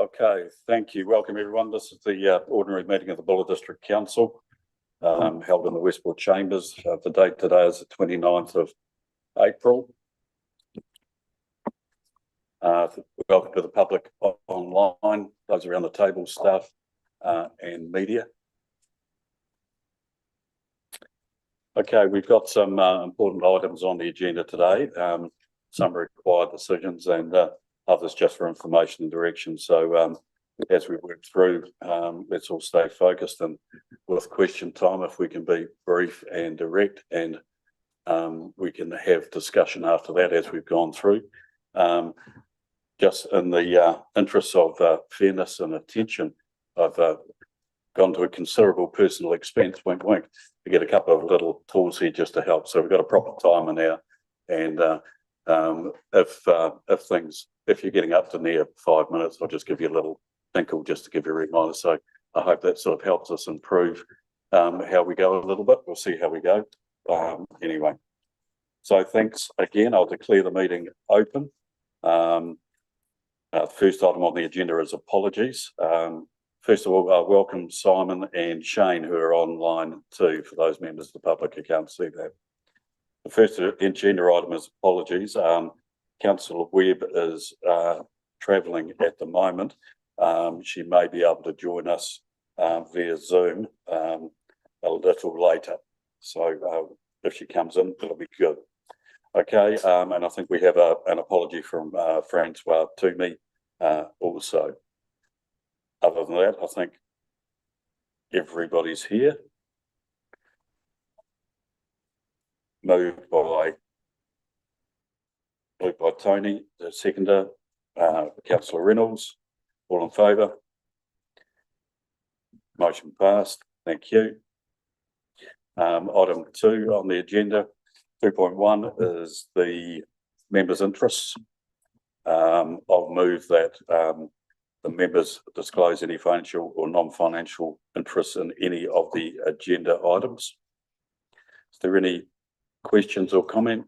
Okay, thank you. Welcome everyone. This is the ordinary meeting of the Buller District Council held in the Westport Chambers. The date today is the 29th of April. Welcome to the public online, those around the table, staff and media. Okay, we've got some important items on the agenda today. Some required decisions and others just for information and direction. So as we work through, let's all stay focused, and with question time, if we can be brief and direct, and we can have discussion after that as we've gone through. Just in the interest of fairness and attention, I've gone to a considerable personal expense, wink wink, to get a couple of little tools here just to help. So we've got a proper timer now, and if you're getting up to near 5 minutes, I'll just give you a little tinkle just to give you a reminder. So I hope that sort of helps us improve how we go a little bit. We'll see how we go. Anyway, so thanks again. I'll declare the meeting open. First item on the agenda is apologies. First of all, welcome Simon and Shane, who are online too, for those members of the public who can't see that. The first agenda item is apologies. Councillor Webb is travelling at the moment. She may be able to join us via Zoom a little later. So if she comes in, it'll be good. Okay, and I think we have an apology from Francois Toomey also. Other than that, I think everybody's here. Moved by Tony, the seconder, Councillor Reynolds. All in favour? Motion passed. Thank you. Item 2 on the agenda, 2.1, is the members' interests. I'll move that the members disclose any financial or non-financial interests in any of the agenda items. Is there any questions or comment?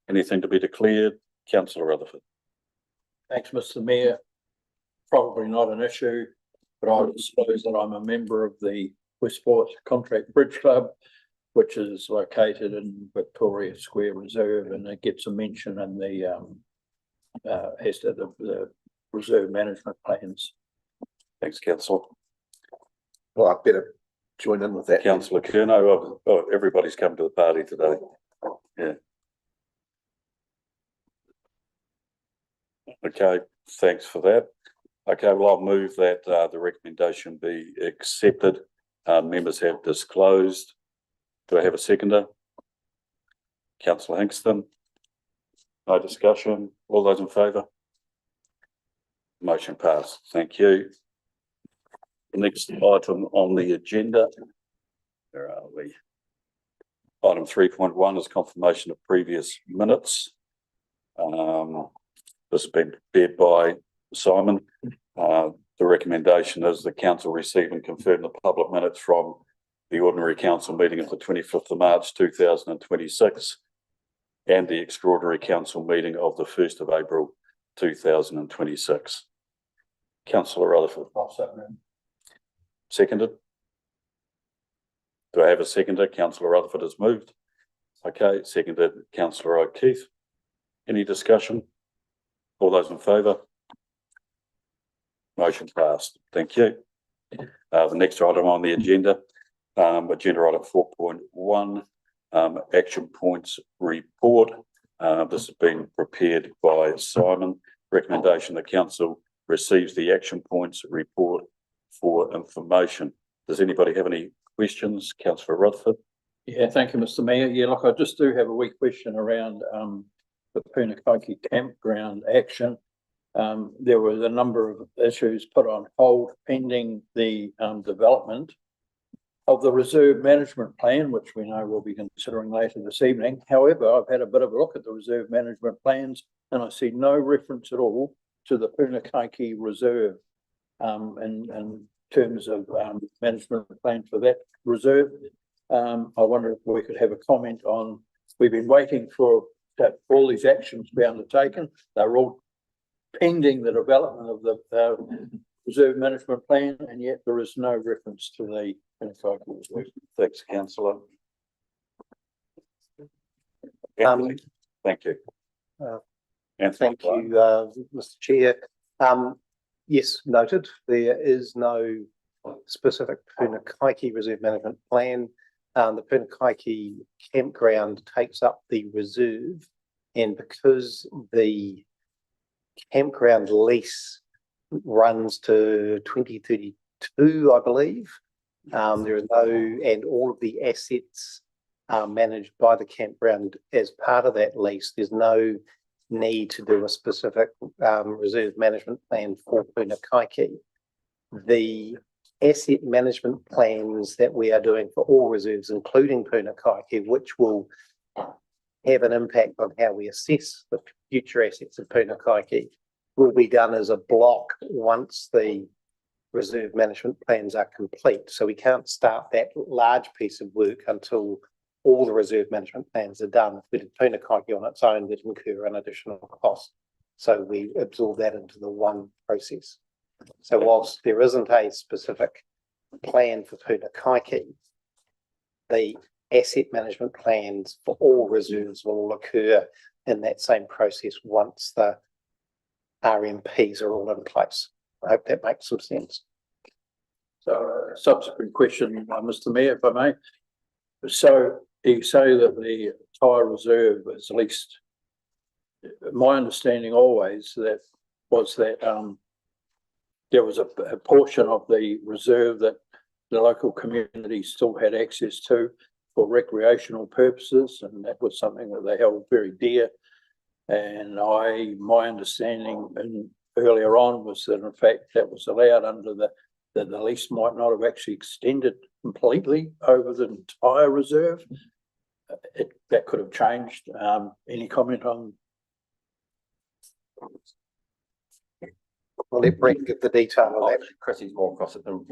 Anything to be declared? Councillor Rutherford. Thanks, Mr. Mayor. Probably not an issue, but I disclose that I'm a member of the Westport Contract Bridge Club, which is located in Victoria Square Reserve, and it gets a mention in the as to the reserve management plans. Thanks, Councillor. Well, I better join in with that. Councillor Curnow. Oh, everybody's come to the party today. Yeah. Okay, thanks for that. Okay, well, I'll move that the recommendation be accepted. Members have disclosed. Do I have a seconder? Councillor Hinkston. No discussion. All those in favour? Motion passed. Thank you. The next item on the agenda, where are we? Item 3.1 is confirmation of previous minutes. This has been prepared by Simon. The recommendation is the council receive and confirm the public minutes from the ordinary council meeting of the 25th of March 2026 and the extraordinary council meeting of the 1st of April 2026. Councillor Rutherford. Seconded. Do I have a seconder? Councillor Rutherford has moved. Okay, seconded. Councillor O'Keefe. Any discussion? All those in favour? Motion passed. Thank you. The next item on the agenda, agenda item 4.1, action points report. This has been prepared by Simon. Recommendation the council receives the action points report for information. Does anybody have any questions? Councillor Rutherford. Yeah, thank you, Mr. Mayor. Yeah, look, I just do have a wee question around the Punakaiki campground action. There was a number of issues put on hold pending the development of the reserve management plan, which we know we'll be considering later this evening. However, I've had a bit of a look at the reserve management plans and I see no reference at all to the Punakaiki Reserve in terms of management plan for that reserve. I wonder if we could have a comment on, we've been waiting for all these actions to be undertaken. They're all pending the development of the reserve management plan, and yet there is no reference to the Pinnacock Reserve. Thanks, councillor. Thank you. Anthony Thank you, Mr. Chair. Yes, noted. There is no specific Punakaiki Reserve Management Plan. The Punakaiki campground takes up the reserve, and because the campground lease runs to 2032, I believe, there is no, and all of the assets are managed by the campground as part of that lease. There's no need to do a specific reserve management plan for Punakaiki. The asset management plans that we are doing for all reserves, including Punakaiki, which will have an impact on how we assess the future assets of Punakaiki, will be done as a block once the reserve management plans are complete. So we can't start that large piece of work until all the reserve management plans are done. If we did Punakaiki on its own, we'd incur an additional cost. So we absorb that into the one process. So whilst there isn't a specific plan for Punakaiki, the asset management plans for all reserves will all occur in that same process once the RMPs are all in place. I hope that makes some sense. So subsequent question, Mr. Mayor, if I may. So you say that the entire reserve is leased. My understanding always that was that there was a portion of the reserve that the local community still had access to for recreational purposes, and that was something that they held very dear. And my understanding earlier on was that in fact that was allowed under that the lease might not have actually extended completely over the entire reserve. That could have changed. Any comment on? Well, let Brent give the detail of that. Chrissy's more across it than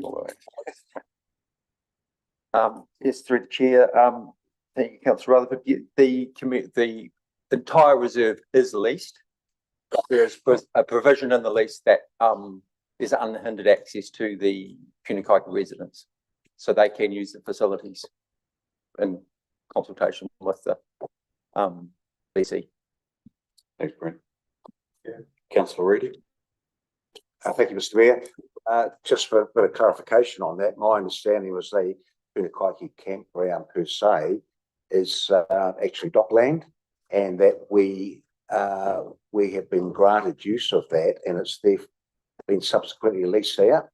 yes, through the chair. Thank you, Councillor Rutherford. The entire reserve is leased. There's a provision in the lease that there's unhindered access to the Punakaiki residents, so they can use the facilities in consultation with the BC. Thanks, Brent. Yeah. Councillor Reedy. Thank you, Mr. Mayor. Just for a bit of clarification on that, my understanding was the Punakaiki campground per se is actually dockland, and that we have been granted use of that, and it's been subsequently leased out.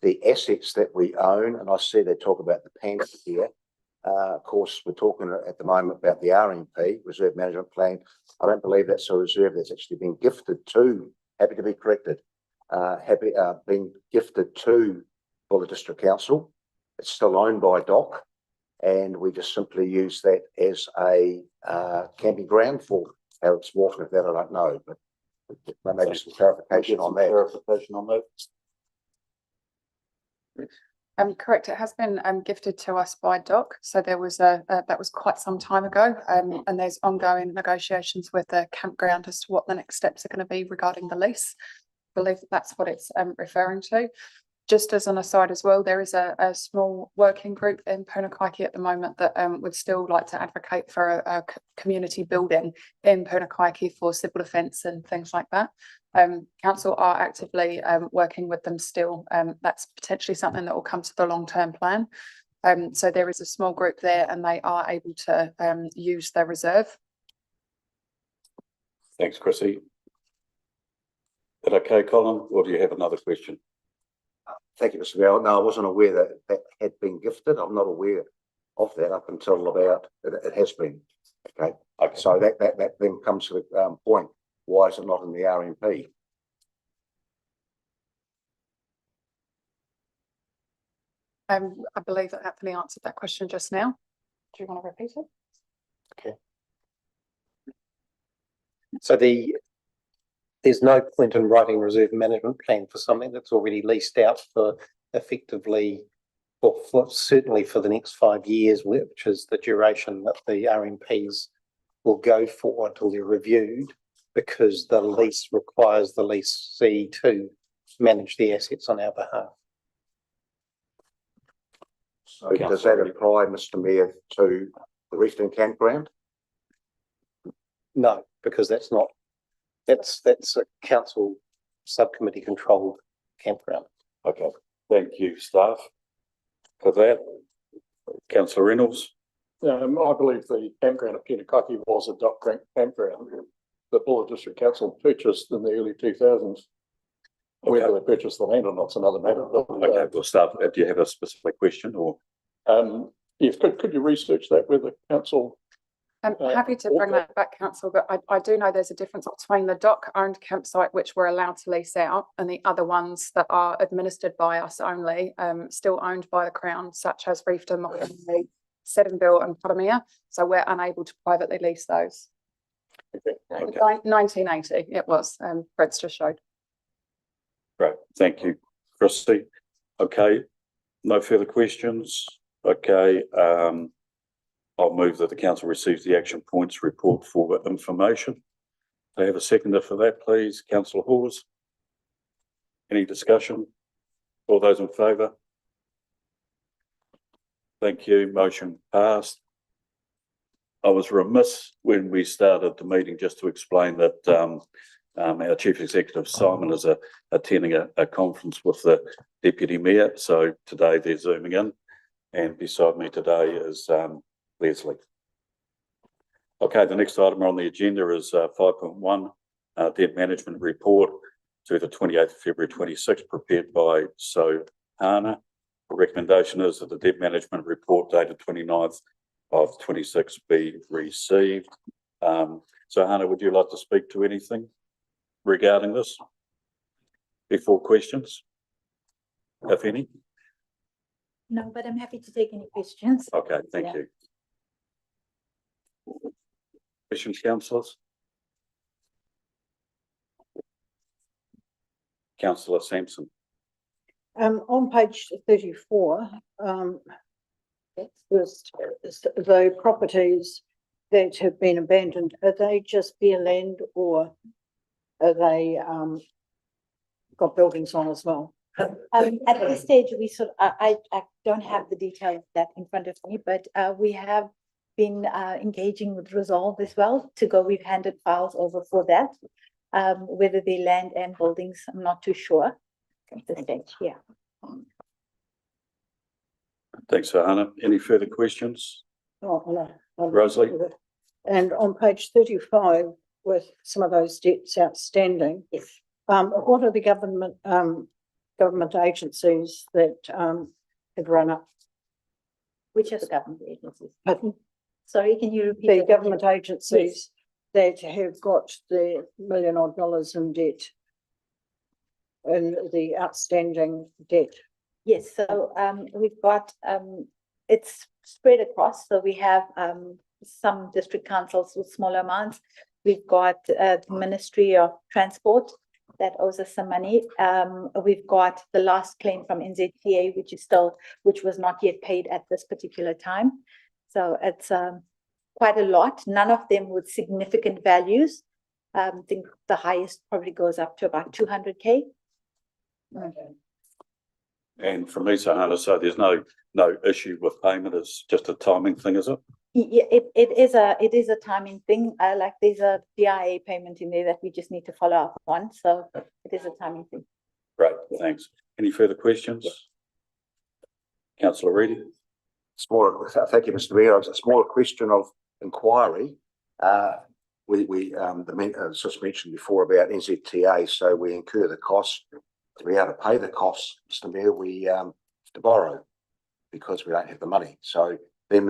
The assets that we own, and I see they talk about the pantry here. Of course, we're talking at the moment about the RMP, Reserve Management Plan. I don't believe that's a reserve that's actually been gifted to, happy to be corrected, been gifted to Buller District Council. It's still owned by DOC, and we just simply use that as a camping ground for how it's walking. If that I don't know, but maybe some clarification on that. Correct. It has been gifted to us by DOC. So there was that was quite some time ago, and there's ongoing negotiations with the campground as to what the next steps are going to be regarding the lease. I believe that's what it's referring to. Just as an aside as well, there is a small working group in Punakaiki at the moment that would still like to advocate for a community building in Punakaiki for civil defence and things like that. Council are actively working with them still. That's potentially something that will come to the long-term plan. So there is a small group there, and they are able to use their reserve. Thanks, Chrissy. Is that okay, Colin, or do you have another question? Thank you, Mr. Mayor. No, I wasn't aware that that had been gifted. I'm not aware of that up until about it has been. Okay. So that then comes to the point. Why is it not in the RMP? I believe that Anthony answered that question just now. Do you want to repeat it? Okay. So there's no point in writing a reserve management plan for something that's already leased out for effectively, or certainly for the next 5 years, which is the duration that the RMPs will go for until they're reviewed, because the lease requires requires the leasee to manage the assets on our behalf. So does that apply, Mr Mayor, to the Reefton campground? No, because that's a council subcommittee controlled campground. Okay, thank you, staff, for that. Councillor Reynolds? I believe the campground at Punakaiki was a dock campground that Buller District Council purchased in the early 2000s. Whether they purchased the land or not is another matter. But, Okay, well, staff, do you have a specific question or? yes, could you research that with the council? I'm happy to bring that back, council, but I do know there's a difference between the dock owned campsite, which we're allowed to lease out, and the other ones that are administered by us only, still owned by the Crown, such as Reefton, Mockingley, Seddonville and Potamia. So we're unable to privately lease those. Okay. 1980 it was, Fred's just showed. Great, thank you, Christy. Okay, no further questions. Okay, I'll move that the council receives the action points report for information. Do I have a seconder for that, please? Councillor Hawes. Any discussion? All those in favour? Thank you, motion passed. I was remiss when we started the meeting just to explain that our Chief Executive, Simon, is attending a conference with the Deputy Mayor. So today they're zooming in, and beside me today is Leslie. Okay, the next item on the agenda is 5.1, debt management report to the 28th of February 26, prepared by Hannah. The recommendation is that the debt management report dated 29th of 26 be received. Hannah, would you like to speak to anything regarding this before questions, if any? No, but I'm happy to take any questions. Okay, thank you. Questions, councillors? Councillor Sampson. On page 34, the properties that have been abandoned, are they just bare land or are they got buildings on as well? At this stage, we I don't have the detail of that in front of me, but we have been engaging with Resolve as well to go. We've handed files over for that. Whether they land and buildings, I'm not too sure at this stage. Yeah. Thanks, Hannah. Any further questions? Oh, no. Rosalie? And on page 35, with some of those debts outstanding, Yes. what are the government agencies that have run up? Which are the government agencies? Pardon? Sorry, can you repeat? The that? government agencies that have got the $1 million odd in debt and the outstanding debt. Yes, so we've got it's spread across. So we have some district councils with smaller amounts. We've got the Ministry of Transport that owes us some money. We've got the last claim from NZTA, which was not yet paid at this particular time. So it's quite a lot. None of them with significant values. I think the highest probably goes up to about 200K. Okay. And from me, Hannah, so there's no issue with payment. It's just a timing thing, is it? Yeah, it is a timing thing. Like there's a DIA payment in there that we just need to follow up on. So it is a timing thing. Great, thanks. Any further questions? Councillor Reedy. Thank you, Mr Mayor. It's a smaller question of inquiry. As just mentioned before about NZTA, so we incur the cost. To be able to pay the costs, Mr Mayor, we have to borrow because we don't have the money. So then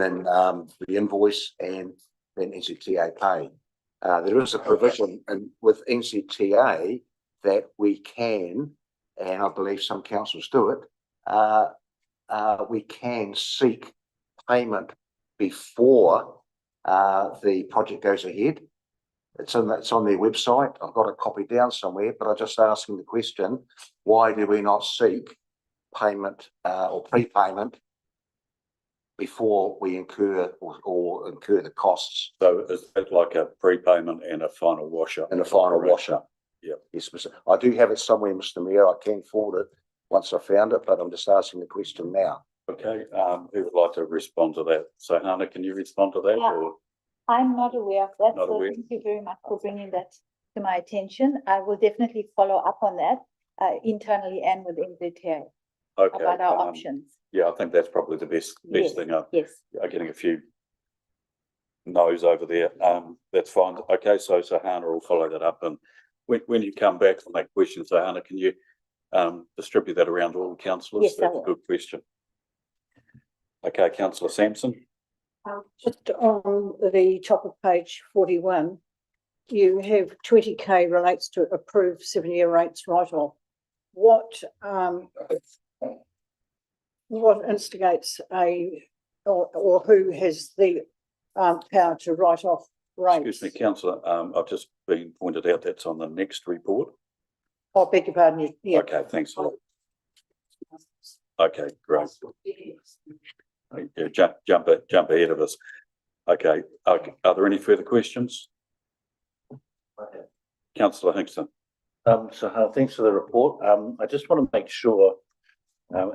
we invoice and then NZTA pay. There is a provision with NZTA that we can, and I believe some councils do it, we can seek payment before the project goes ahead. It's on their website. I've got a copy down somewhere, but I'm just asking the question, why do we not seek payment or prepayment before we incur or incur the costs? So is that like a prepayment and a final washer? And a final washer. Yeah. Yes, I do have it somewhere, Mr. Mayor. I can forward it once I found it, but I'm just asking the question now. Okay, who would like to respond to that? So Hannah, can you respond to that Yeah. or? I'm not aware of that, Not so aware. thank you very much for bringing that to my attention. I will definitely follow up on that internally and with NZTA Okay, about our options. yeah, I think that's probably the best Yes, thing. yes. Getting a few no's over there. That's fine. Okay, so Hannah will follow that up, and when you come back on that question, so Hannah, can you distribute that around all the councillors? Yes, I That's will. a good question. Okay, Councillor Sampson. Just on the top of page 41, you have 20K relates to approved 7-year rates write-off. What instigates or who has the power to write off rates? Excuse me, Councillor, I've just been pointed out that's on the next report. Oh, beg your pardon, yeah. Okay, thanks a lot. Okay, great. Yeah, jump ahead of us. Okay, are there any further questions? Councillor Hinkson. So thanks for the report. I just want to make sure,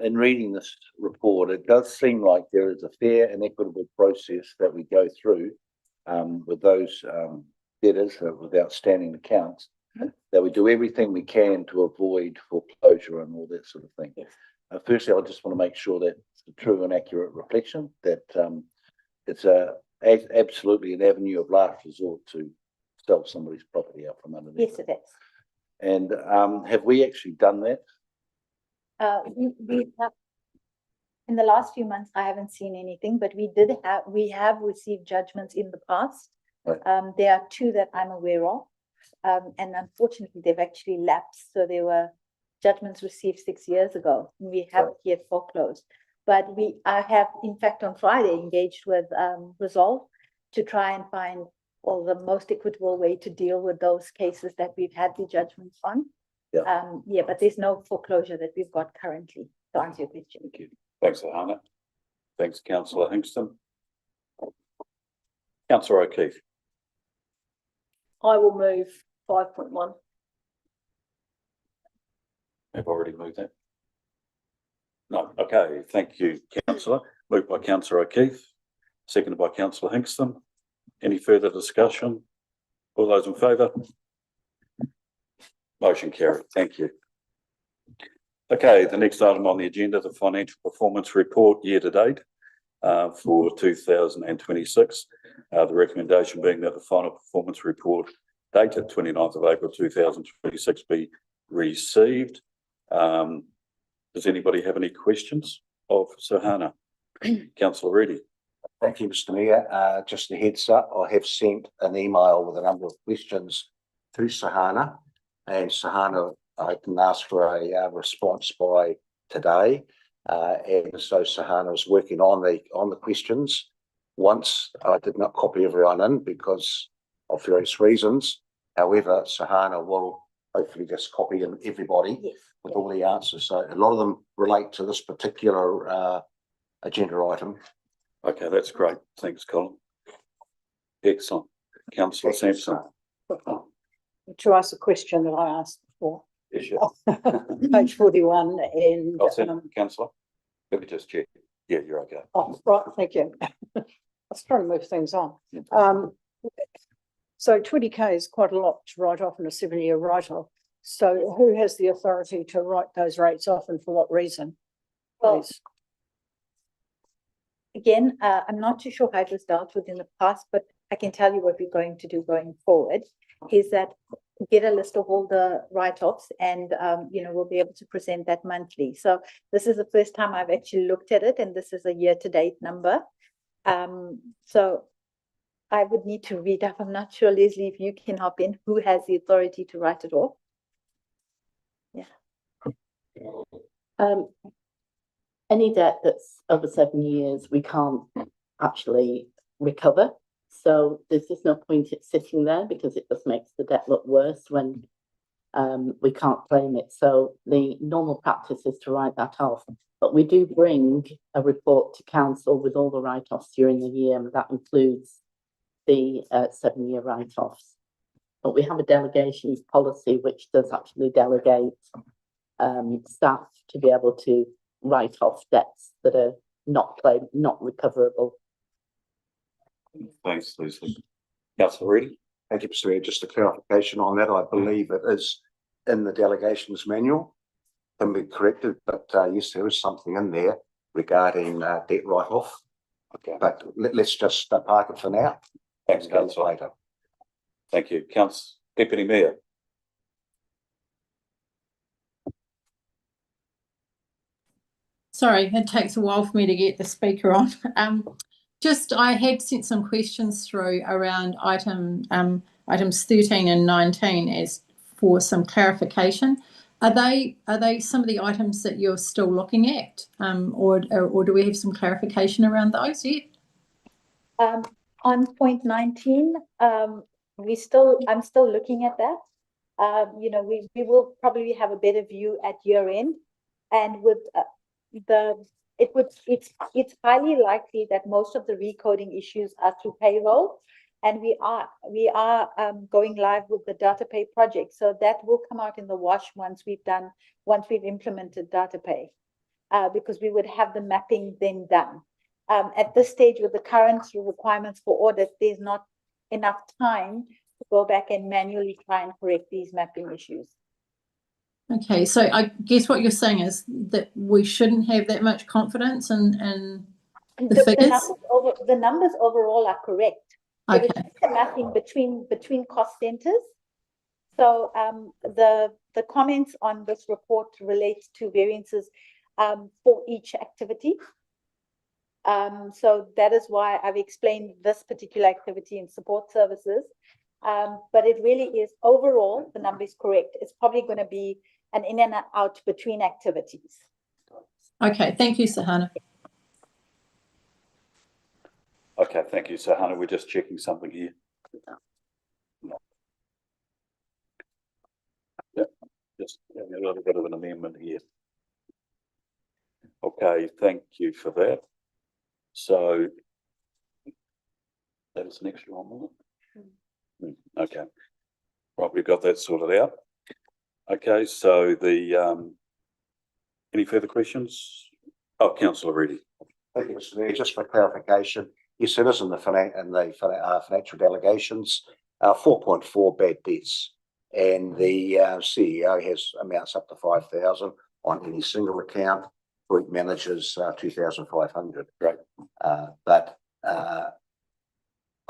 in reading this report, it does seem like there is a fair and equitable process that we go through with those debtors with outstanding accounts, that we do everything we can to avoid foreclosure and all that sort of thing. Firstly, I just want to make sure that it's a true and accurate reflection, that it's absolutely an avenue of last resort to sell somebody's property out from underneath. Yes, it is. And have we actually done that? We have, in the last few months, I haven't seen anything, but we have received judgments in the past. Right. There are 2 that I'm aware of. And unfortunately, they've actually lapsed. So there were judgments received 6 years ago. We haven't yet foreclosed. But I have, in fact, on Friday engaged with Resolve to try and find the most equitable way to deal with those cases that we've had the judgments on. Yeah. But there's no foreclosure that we've got currently, to answer your question. Thank you. Thanks, Hannah. Thanks, Councillor Hingston. Councillor O'Keefe. I will move 5.1. I've already moved that. No, okay, thank you, Councillor. Moved by Councillor O'Keefe, seconded by Councillor Hingston. Any further discussion? All those in favour? Motion carried. Thank you. Okay, the next item on the agenda, the financial performance report year to date for 2026. The recommendation being that the final performance report dated 29th of April 2026 be received. Does anybody have any questions of Sir Hannah? Councillor Reedy. Thank you, Mr. Mayor. Just a heads up, I have sent an email with a number of questions to Sahana, and Sahana, I can ask for a response by today. And so Sahana is working on the questions. Once I did not copy everyone in because of various reasons. However, Sahana will hopefully just copy in everybody with all the answers. So a lot of them relate to this particular agenda item. Okay, that's great. Thanks, Colin. Excellent. Councillor Sampson. To ask a question that I asked before. Yes, sure. Page 41 and. I'll send it, Councillor. Let me just check. Yeah, you're okay. Oh, right, thank you. I was trying to move things on. So 20K is quite a lot to write off in a 7-year write-off. So who has the authority to write those rates off and for what reason? Well, Please. again, I'm not too sure how it was dealt with in the past, but I can tell you what we're going to do going forward is that get a list of all the write-offs and, we'll be able to present that monthly. So this is the first time I've actually looked at it, and this is a year-to-date number. So I would need to read up. I'm not sure, Leslie, if you can hop in, who has the authority to write it off? Any debt that's over 7 years, we can't actually recover. So there's just no point in sitting there because it just makes the debt look worse when we can't claim it. So the normal practice is to write that off. But we do bring a report to council with all the write-offs during the year, and that includes the 7-year write-offs. but we have a delegations policy which does actually delegate staff to be able to write off debts that are not recoverable. Thanks, Leslie. Councillor Reedy? Thank you, Mr. Mayor. Just a clarification on that. I believe it is in the delegations manual. Can be corrected, but yes, there is something in there regarding debt write-off. Okay. But let's just park it for now. Thanks, and go Councillor. later. Thank you. Deputy Mayor? Sorry, it takes a while for me to get the speaker on. I had sent some questions through around items 13 and 19 as for some clarification. Are they some of the items that you're still looking at, or do we have some clarification around those yet? On point 19, I'm still looking at that. You know, we will probably have a better view at year end, and with it's highly likely that most of the recoding issues are through payroll, and we are going live with the data pay project, so that will come out in the wash once we've implemented data pay, because we would have the mapping then done. At this stage, with the current requirements for audit, there's not enough time to go back and manually try and correct these mapping issues. Okay, so I guess what you're saying is that we shouldn't have that much confidence in the figures? The numbers overall are correct. Okay. It is the mapping between cost centers. So the comments on this report relate to variances for each activity. So that is why I've explained this particular activity in support services. But it really is overall, the number is correct. It's probably going to be an in and out between activities. Okay, thank you, Sahana. Okay, thank you, Sahana. We're just checking something here. No. Yeah, just a little bit of an amendment here. Okay, thank you for that. So that is an extra one, wasn't it? Okay, right, we've got that sorted out. Okay, so any further questions? Oh, Councillor Reedy. Thank you, Mr. Mayor. Just for clarification, yes, it is in the financial delegations, 4.4 bad debts, and the CEO has amounts up to 5,000 on any single account. Group managers 2,500. Great. But I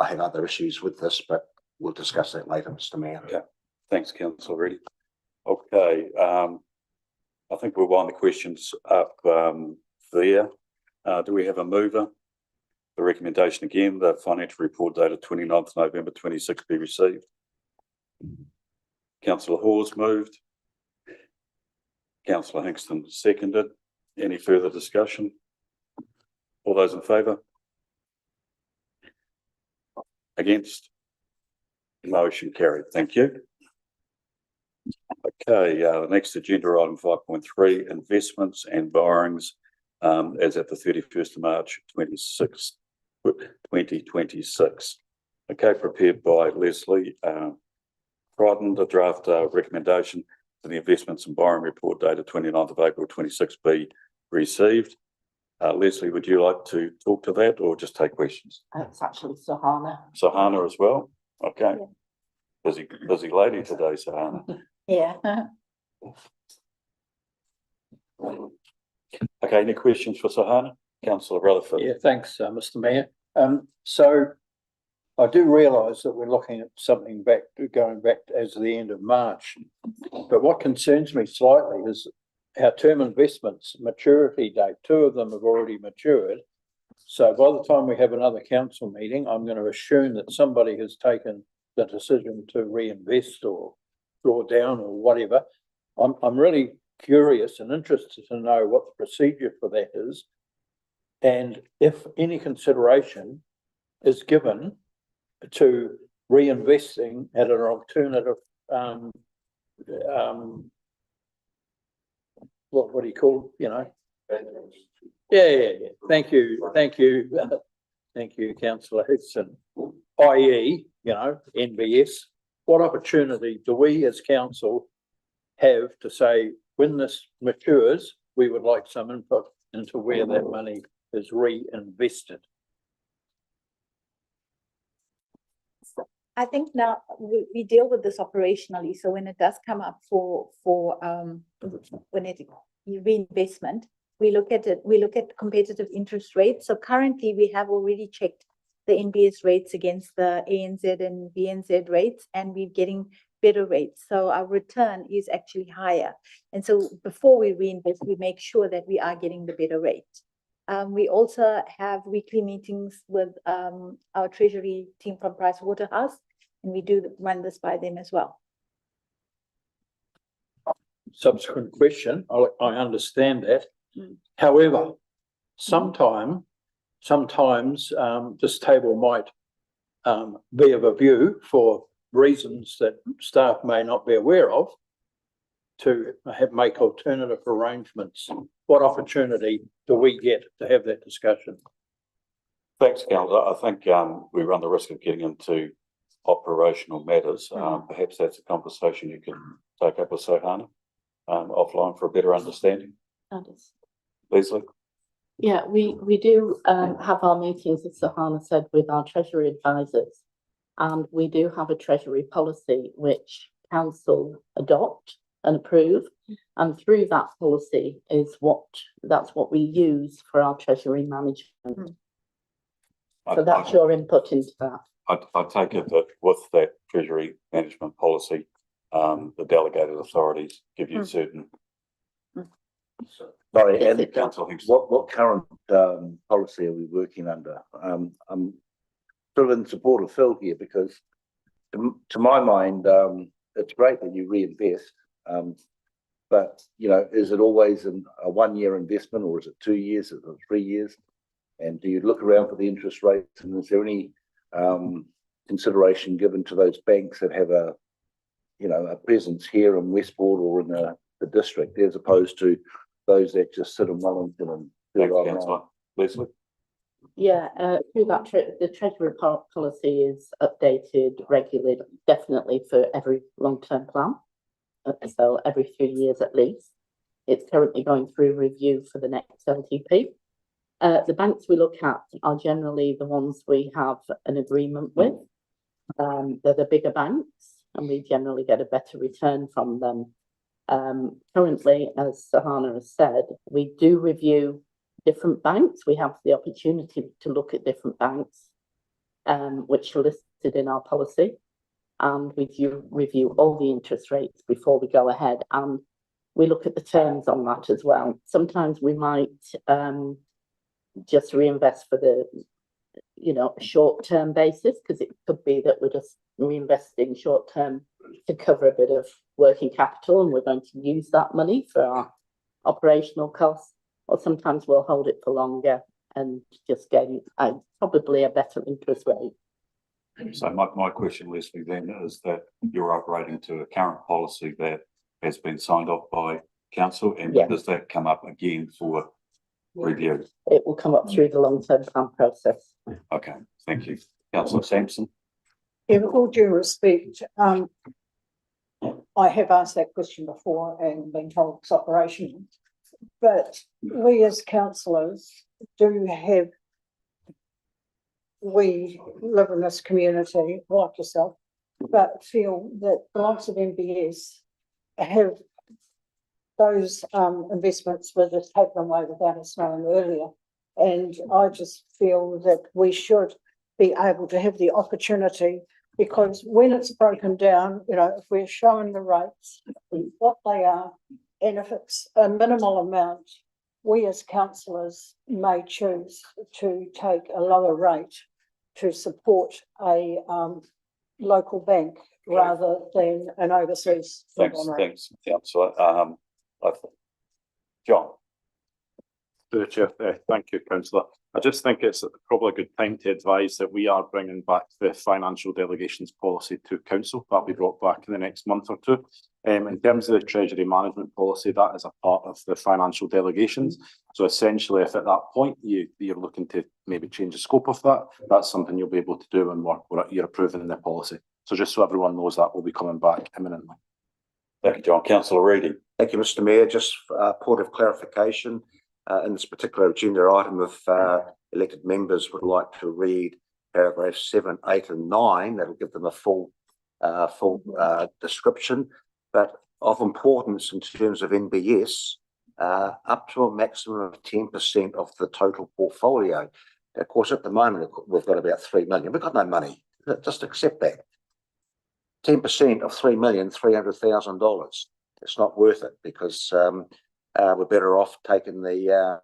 have other issues with this, but we'll discuss that later, Mr. Mayor. Yeah, thanks, Councillor Reedy. Okay, I think we'll wind the questions up there. Do we have a mover? The recommendation again, the financial report dated 29th November 26 be received. Councillor Hawes moved. Councillor Hingston seconded. Any further discussion? All those in favour? Against? Motion carried. Thank you. Okay, the next agenda item 5.3, investments and borrowings as at the 31st of March 2026. Okay, prepared by Leslie Crichton, the draft recommendation for the investments and borrowing report dated 29th of April 26 be received. Leslie, would you like to talk to that or just take questions? It's actually Sahana. Sahana as well? Okay. Yeah. Busy lady today, Sahana. Yeah. Okay, any questions for Sahana? Councillor Rutherford. Yeah, thanks, Mr. Mayor. So I do realise that we're looking at something going back as the end of March. But what concerns me slightly is our term investments maturity date. 2 of them have already matured. So by the time we have another council meeting, I'm going to assume that somebody has taken the decision to reinvest or draw down or whatever. I'm really curious and interested to know what the procedure for that is, and if any consideration is given to reinvesting at an alternative what do you call, yeah. Thank you, Councillor Hickson, i.e., NBS what opportunity do we as council have to say, when this matures, we would like some input into where that money is reinvested? I think now we deal with this operationally, so when it does come up for when it reinvestment, we look at it, we look at competitive interest rates. So currently we have already checked the NBS rates against the ANZ and BNZ rates, and we're getting better rates. So our return is actually higher. And so before we reinvest, we make sure that we are getting the better rate. We also have weekly meetings with our treasury team from Pricewaterhouse, and we do run this by them as well. Subsequent question, I understand that. However, sometimes this table might be of a view, for reasons that staff may not be aware of, to make alternative arrangements. What opportunity do we get to have that discussion? Thanks, Councillor. I think we run the risk of getting into operational matters. Perhaps that's a conversation you can take up with Sohana offline for a better understanding. Leslie? Yeah, we do have our meetings, as Sohana said, with our treasury advisors, and we do have a treasury policy which council adopt and approve, and through that policy is that's what we use for our treasury management. So that's your input into that. I take it that with that treasury management policy, the delegated authorities give you certain. Sorry, and what current policy are we working under? I'm sort of in support of Phil here, because to my mind, it's great that you reinvest, but you know, is it always a 1 year investment, or is it 2 years, is it 3 years? And do you look around for the interest rates, and is there any consideration given to those banks that have a presence here in Westport or in the district, as opposed to those that just sit in Wellington and Leslie? Yeah, through that, the treasury policy is updated regularly, definitely for every long-term plan. So every 3 years at least. It's currently going through review for the next LTP. The banks we look at are generally the ones we have an agreement with. They're the bigger banks, and we generally get a better return from them. Currently, as Sohana has said, we do review different banks. We have the opportunity to look at different banks, which are listed in our policy, and we do review all the interest rates before we go ahead, and we look at the terms on that as well. Sometimes we might just reinvest for the short-term basis, because it could be that we're just reinvesting short-term to cover a bit of working capital, and we're going to use that money for our operational costs, or sometimes we'll hold it for longer and just get probably a better interest rate. So my question, Leslie, then is that you're operating to a current policy that has been signed off by council, and does that come up again for review? It will come up through the long-term plan process. Okay, thank you. Councillor Sampson? Yeah, with all due respect, I have asked that question before and been told it's operational, but we as councillors we live in this community like yourself, but feel that the likes of MBS have those investments were just taken away without us knowing earlier. And I just feel that we should be able to have the opportunity, because when it's broken down, if we're showing the rates, what they are, and if it's a minimal amount, we as councillors may choose to take a lower rate to support a local bank rather than an overseas. Thanks, Councillor. John? Thank you, Councillor. I just think it's probably a good time to advise that we are bringing back the financial delegations policy to council. That'll be brought back in the next month or two. In terms of the treasury management policy, that is a part of the financial delegations. So essentially, if at that point you're looking to maybe change the scope of that, that's something you'll be able to do and work with you're approving in the policy. So just so everyone knows that will be coming back imminently. Thank you, John. Councillor Reedy. Thank you, Mr Mayor. Just a point of clarification, in this particular agenda item, if elected members would like to read paragraphs 7, 8 and 9, that'll give them a full description, but of importance in terms of NBS, up to a maximum of 10% of the total portfolio. Of course, at the moment, we've got about 3 million. We've got no money. Just accept that. 10% of $3,300,000. It's not worth it because we're better off taking the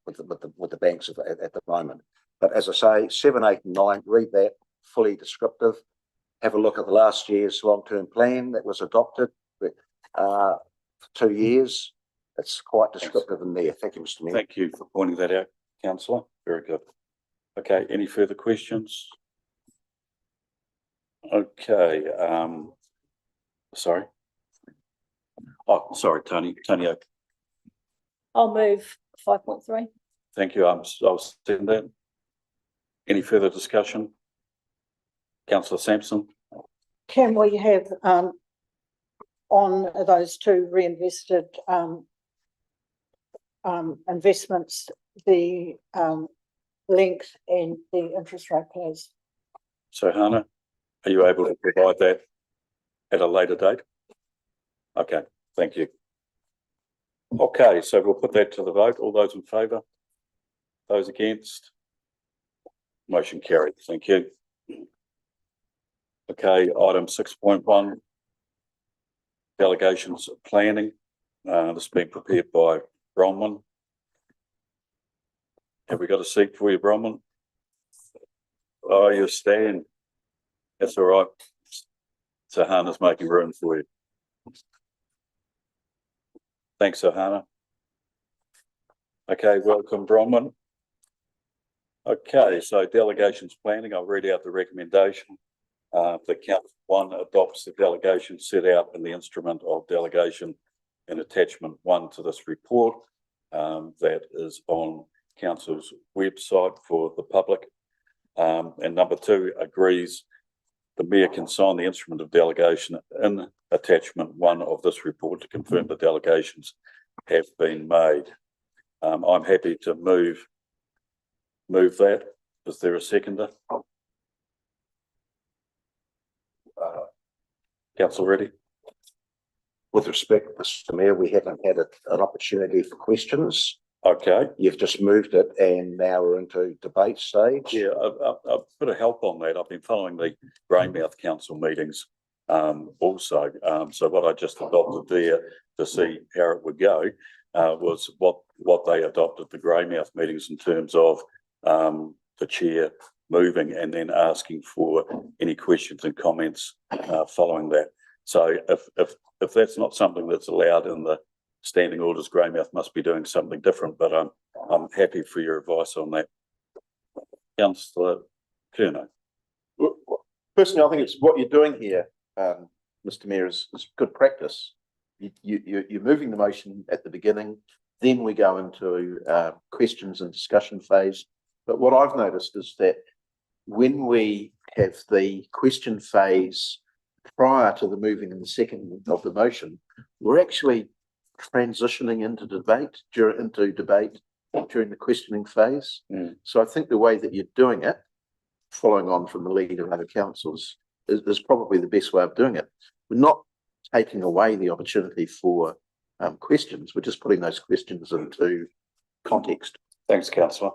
with the banks at the moment. But as I say, 7, 8 and 9, read that, fully descriptive. Have a look at the last year's long-term plan that was adopted for 2 years. It's quite descriptive in there. Thank you, Mr Mayor. Thank you for pointing that out, councillor. Very good. Okay, any further questions? Okay, sorry. Oh, sorry, Tony. I'll move 5.3. Thank you. I'll send that. Any further discussion? Councillor Sampson. Can we have, on those two reinvested, investments, the, length and the interest rate, please? So, Hannah, are you able to provide that at a later date? Okay, thank you. Okay, so we'll put that to the vote. All those in favour? Those against? Motion carried. Thank you. Okay, item 6.1. Delegations of planning. This is being prepared by Bronwyn. Have we got a seat for you, Bronwyn? Oh, you stand. That's all right. So Hannah's making room for you. Thanks, Hannah. Okay, welcome, Bronwyn. Okay, so delegations planning. I'll read out the recommendation. The Council 1 adopts the delegation set out in the instrument of delegation in attachment 1 to this report. That is on Council's website for the public. And number 2 agrees the Mayor can sign the instrument of delegation in attachment 1 of this report to confirm the delegations have been made. I'm happy to move that. Is there a seconder? Councillor Reddy. With respect, Mr Mayor, we haven't had an opportunity for questions. Okay. You've just moved it and now we're into debate stage. Yeah, a bit of help on that. I've been following the Greymouth Council meetings also. So what I just adopted there to see how it would go was what they adopted the Greymouth meetings in terms of the chair moving and then asking for any questions and comments following that. So if that's not something that's allowed in the standing orders, Greymouth must be doing something different, but I'm happy for your advice on that. Councillor Curnow. Personally, I think it's what you're doing here, Mr Mayor, is good practice. You're moving the motion at the beginning, then we go into questions and discussion phase. But what I've noticed is that when we have the question phase prior to the moving and the second of the motion, we're actually transitioning into debate during the questioning phase. So I think the way that you're doing it, following on from the lead of other councils, is probably the best way of doing it. We're not taking away the opportunity for questions. We're just putting those questions into context. Thanks, councillor.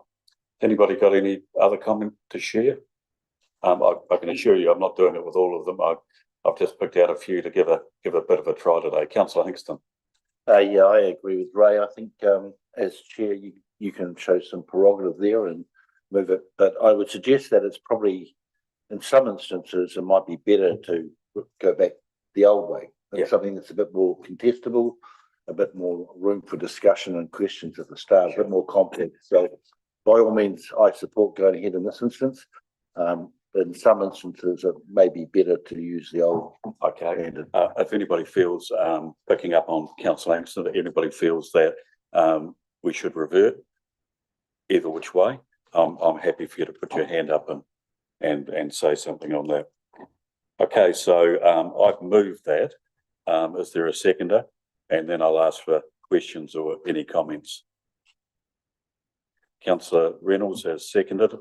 Anybody got any other comment to share? I can assure you I'm not doing it with all of them. I've just picked out a few to give a bit of a try today. Councillor Hingston. Yeah, I agree with Ray. I think as chair, you can show some prerogative there and move it. But I would suggest that it's probably, in some instances, it might be better to go back the old way. Yeah. Something that's a bit more contestable, a bit more room for discussion and questions at the start, a bit more complex. So by all means, I support going ahead in this instance. In some instances, it may be better to use the old. Okay. If anybody feels, picking up on Councillor Anderson, if anybody feels that we should revert either which way, I'm happy for you to put your hand up and say something on that. Okay, so I've moved that. Is there a seconder? And then I'll ask for questions or any comments. Councillor Reynolds has seconded.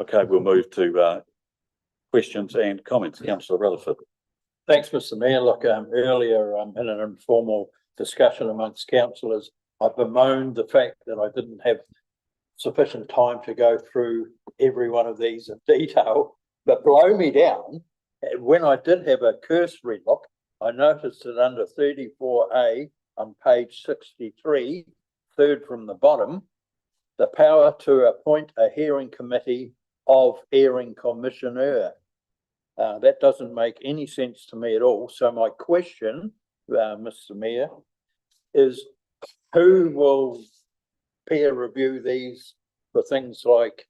Okay, we'll move to questions and comments. Councillor Rutherford. Thanks, Mr Mayor. Look, earlier in an informal discussion amongst councillors, I bemoaned the fact that I didn't have sufficient time to go through every one of these in detail, but blow me down. When I did have a cursory look, I noticed that under 34A on page 63, third from the bottom, the power to appoint a hearing committee of hearing commissioner. That doesn't make any sense to me at all. So my question, Mr Mayor, is who will peer review these for things like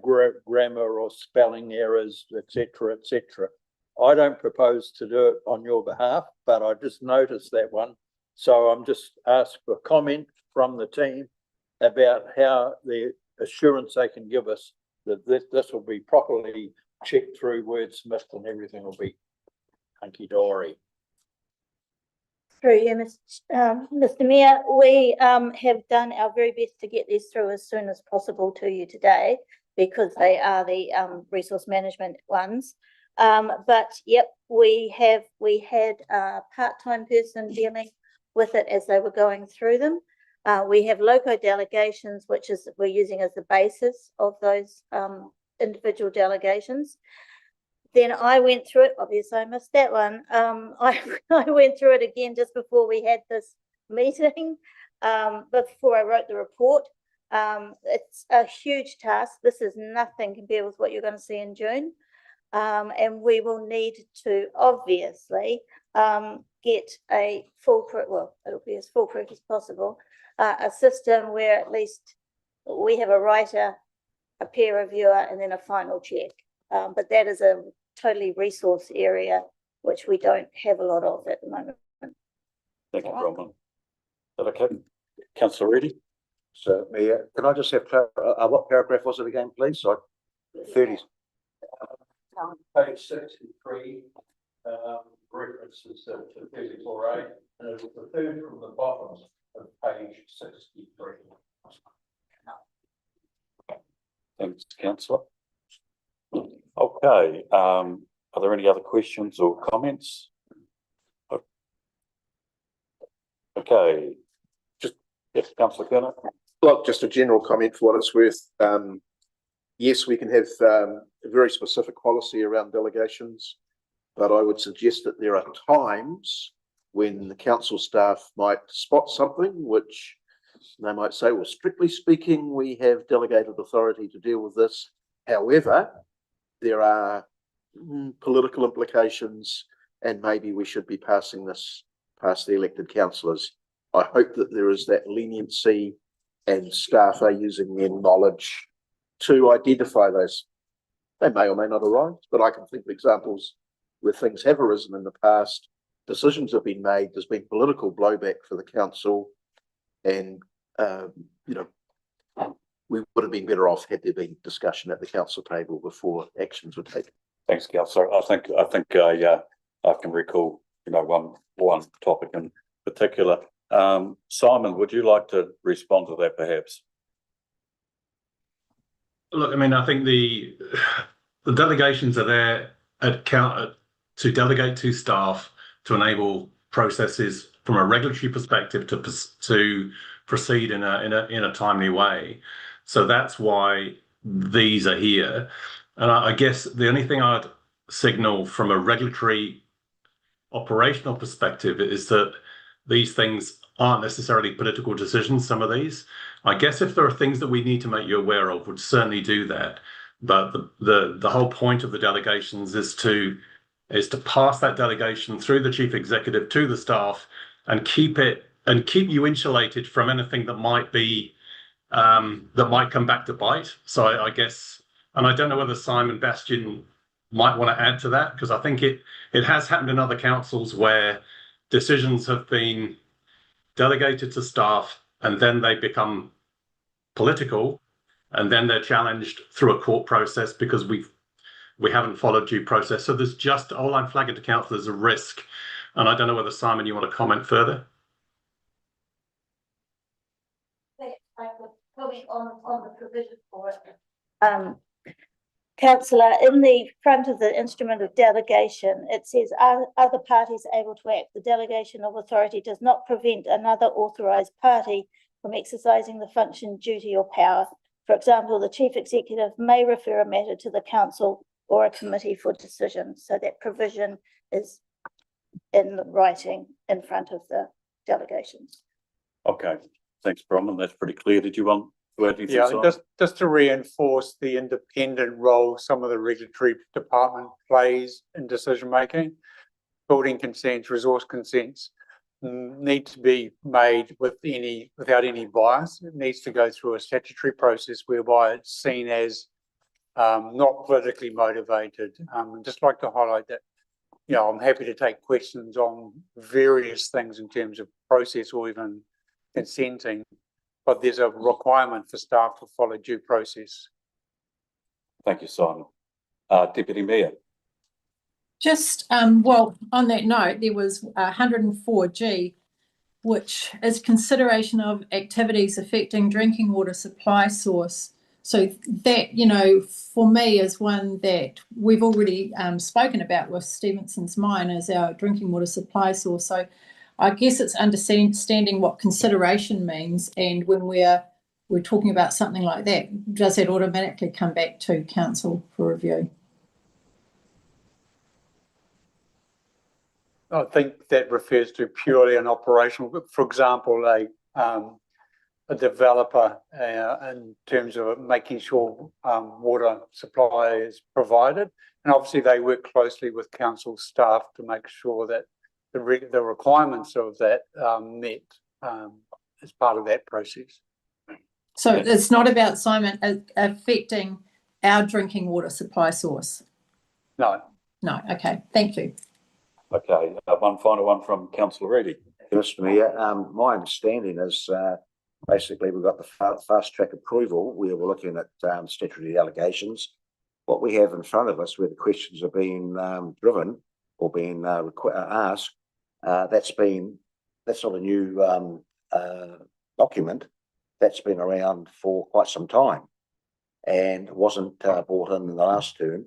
grammar or spelling errors, etc., etc. I don't propose to do it on your behalf, but I just noticed that one. So I'm just asked for comment from the team about how the assurance they can give us that this will be properly checked through wordsmithed and everything will be hunky-dory. Through you, Mr Mayor, we have done our very best to get these through as soon as possible to you today because they are the resource management ones. But yep, we had a part-time person dealing with it as they were going through them. We have loco delegations, which is we're using as the basis of those individual delegations. Then I went through it. Obviously, I missed that one. I went through it again just before we had this meeting, before I wrote the report. It's a huge task. This is nothing compared with what you're going to see in June. And we will need to obviously get a foolproof, well, it'll be as foolproof as possible, a system where at least we have a writer, a peer reviewer, and then a final check. But that is a totally resource area, which we don't have a lot of at the moment. Thank you, Bronwyn. Is that okay? Councillor Reddy? So, Mayor, can I just have, what paragraph was it again, please? So 30. Page 63 references to 34A, and it was the third from the bottom of page 63. Thanks, Councillor. Okay, are there any other questions or comments? Okay, just, yes, Councillor Kerner. Look, just a general comment for what it's worth. Yes, we can have a very specific policy around delegations, but I would suggest that there are times when the council staff might spot something which they might say, well, strictly speaking, we have delegated authority to deal with this. However, there are political implications and maybe we should be passing this past the elected councillors. I hope that there is that leniency and staff are using their knowledge to identify those. They may or may not arise, but I can think of examples where things have arisen in the past, decisions have been made, there's been political blowback for the council, and you know, we would have been better off had there been discussion at the council table before actions were taken. Thanks, Councillor. I think I can recall, you know, one topic in particular. Simon, would you like to respond to that, perhaps? Look, I mean, I think the delegations are there to delegate to staff to enable processes from a regulatory perspective to proceed in a timely way. So that's why these are here. And I guess the only thing I'd signal from a regulatory operational perspective is that these things aren't necessarily political decisions, some of these. I guess if there are things that we need to make you aware of, would certainly do that. But the whole point of the delegations is to pass that delegation through the chief executive to the staff and keep you insulated from anything that might be that might come back to bite. So I guess, and I don't know whether Simon Bastian might want to add to that, because I think it has happened in other councils where decisions have been delegated to staff and then they become political and then they're challenged through a court process because we haven't followed due process. So there's just, all I'm flagging to council, there's a risk. And I don't know whether, Simon, you want to comment further? I would comment on the provision for it. Councillor, in the front of the instrument of delegation, it says, are other parties able to act? The delegation of authority does not prevent another authorised party from exercising the function, duty or power. For example, the chief executive may refer a matter to the council or a committee for decision. So that provision is in writing in front of the delegations. Okay, thanks, Bronwyn. That's pretty clear. Did you want to add anything? Yeah, Simon? just to reinforce the independent role some of the regulatory department plays in decision making. Building consents, resource consents need to be made without any bias. It needs to go through a statutory process whereby it's seen as not politically motivated. I'd just like to highlight that, you know, I'm happy to take questions on various things in terms of process or even consenting, but there's a requirement for staff to follow due process. Thank you, Simon. Deputy Mayor. Just, well, on that note, there was 104G, which is consideration of activities affecting drinking water supply source. So that, you know, for me is one that we've already spoken about with Stevenson's Mine as our drinking water supply source. So I guess it's understanding what consideration means, and when we're talking about something like that, does that automatically come back to council for review? I think that refers to purely an operational, for example, a developer in terms of making sure water supply is provided. And obviously they work closely with council staff to make sure that the requirements of that met as part of that process. So it's not about, Simon, affecting our drinking water supply source? No. No, okay, thank you. Okay, one final one from Councillor Reedy. Mr. Mayor, my understanding is basically we've got the fast track approval where we're looking at statutory allegations. What we have in front of us where the questions are being driven or being asked, that's not a new document. That's been around for quite some time and wasn't brought in the last term.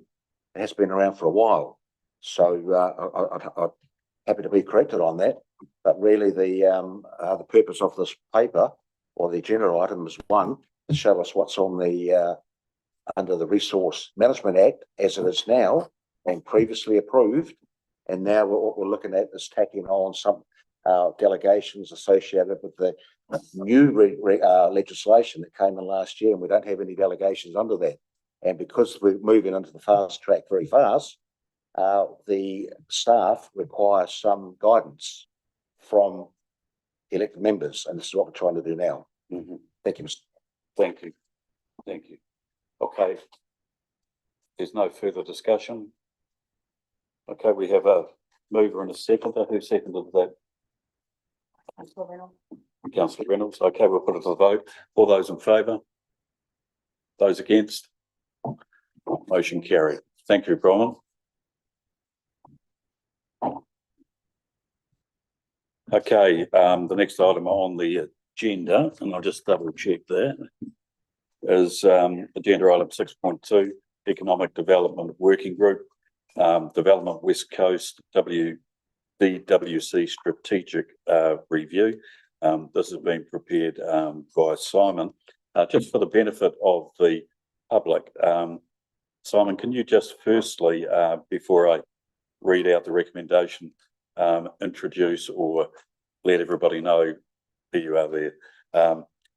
It has been around for a while. So I'm happy to be corrected on that. But really the purpose of this paper or the agenda item is one, to show us what's on the under the Resource Management Act as it is now and previously approved. And now what we're looking at is tacking on some delegations associated with the new legislation that came in last year, and we don't have any delegations under that. And because we're moving into the fast track very fast, the staff require some guidance from elected members, and this is what we're trying to do now. Mm-hmm. Thank you, Mr. Thank you. Thank you. Okay. There's no further discussion. Okay, we have a mover and a seconder. Who seconded that? Councillor Reynolds. Councillor Reynolds. Okay, we'll put it to the vote. All those in favour? Those against? Motion carried. Thank you, Bronwyn. Okay, the next item on the agenda, and I'll just double check that, is agenda item 6.2, Economic Development Working Group, Development West Coast DWC Strategic Review. This has been prepared by Simon. Just for the benefit of the public, Simon, can you just firstly, before I read out the recommendation, introduce or let everybody know who you are there,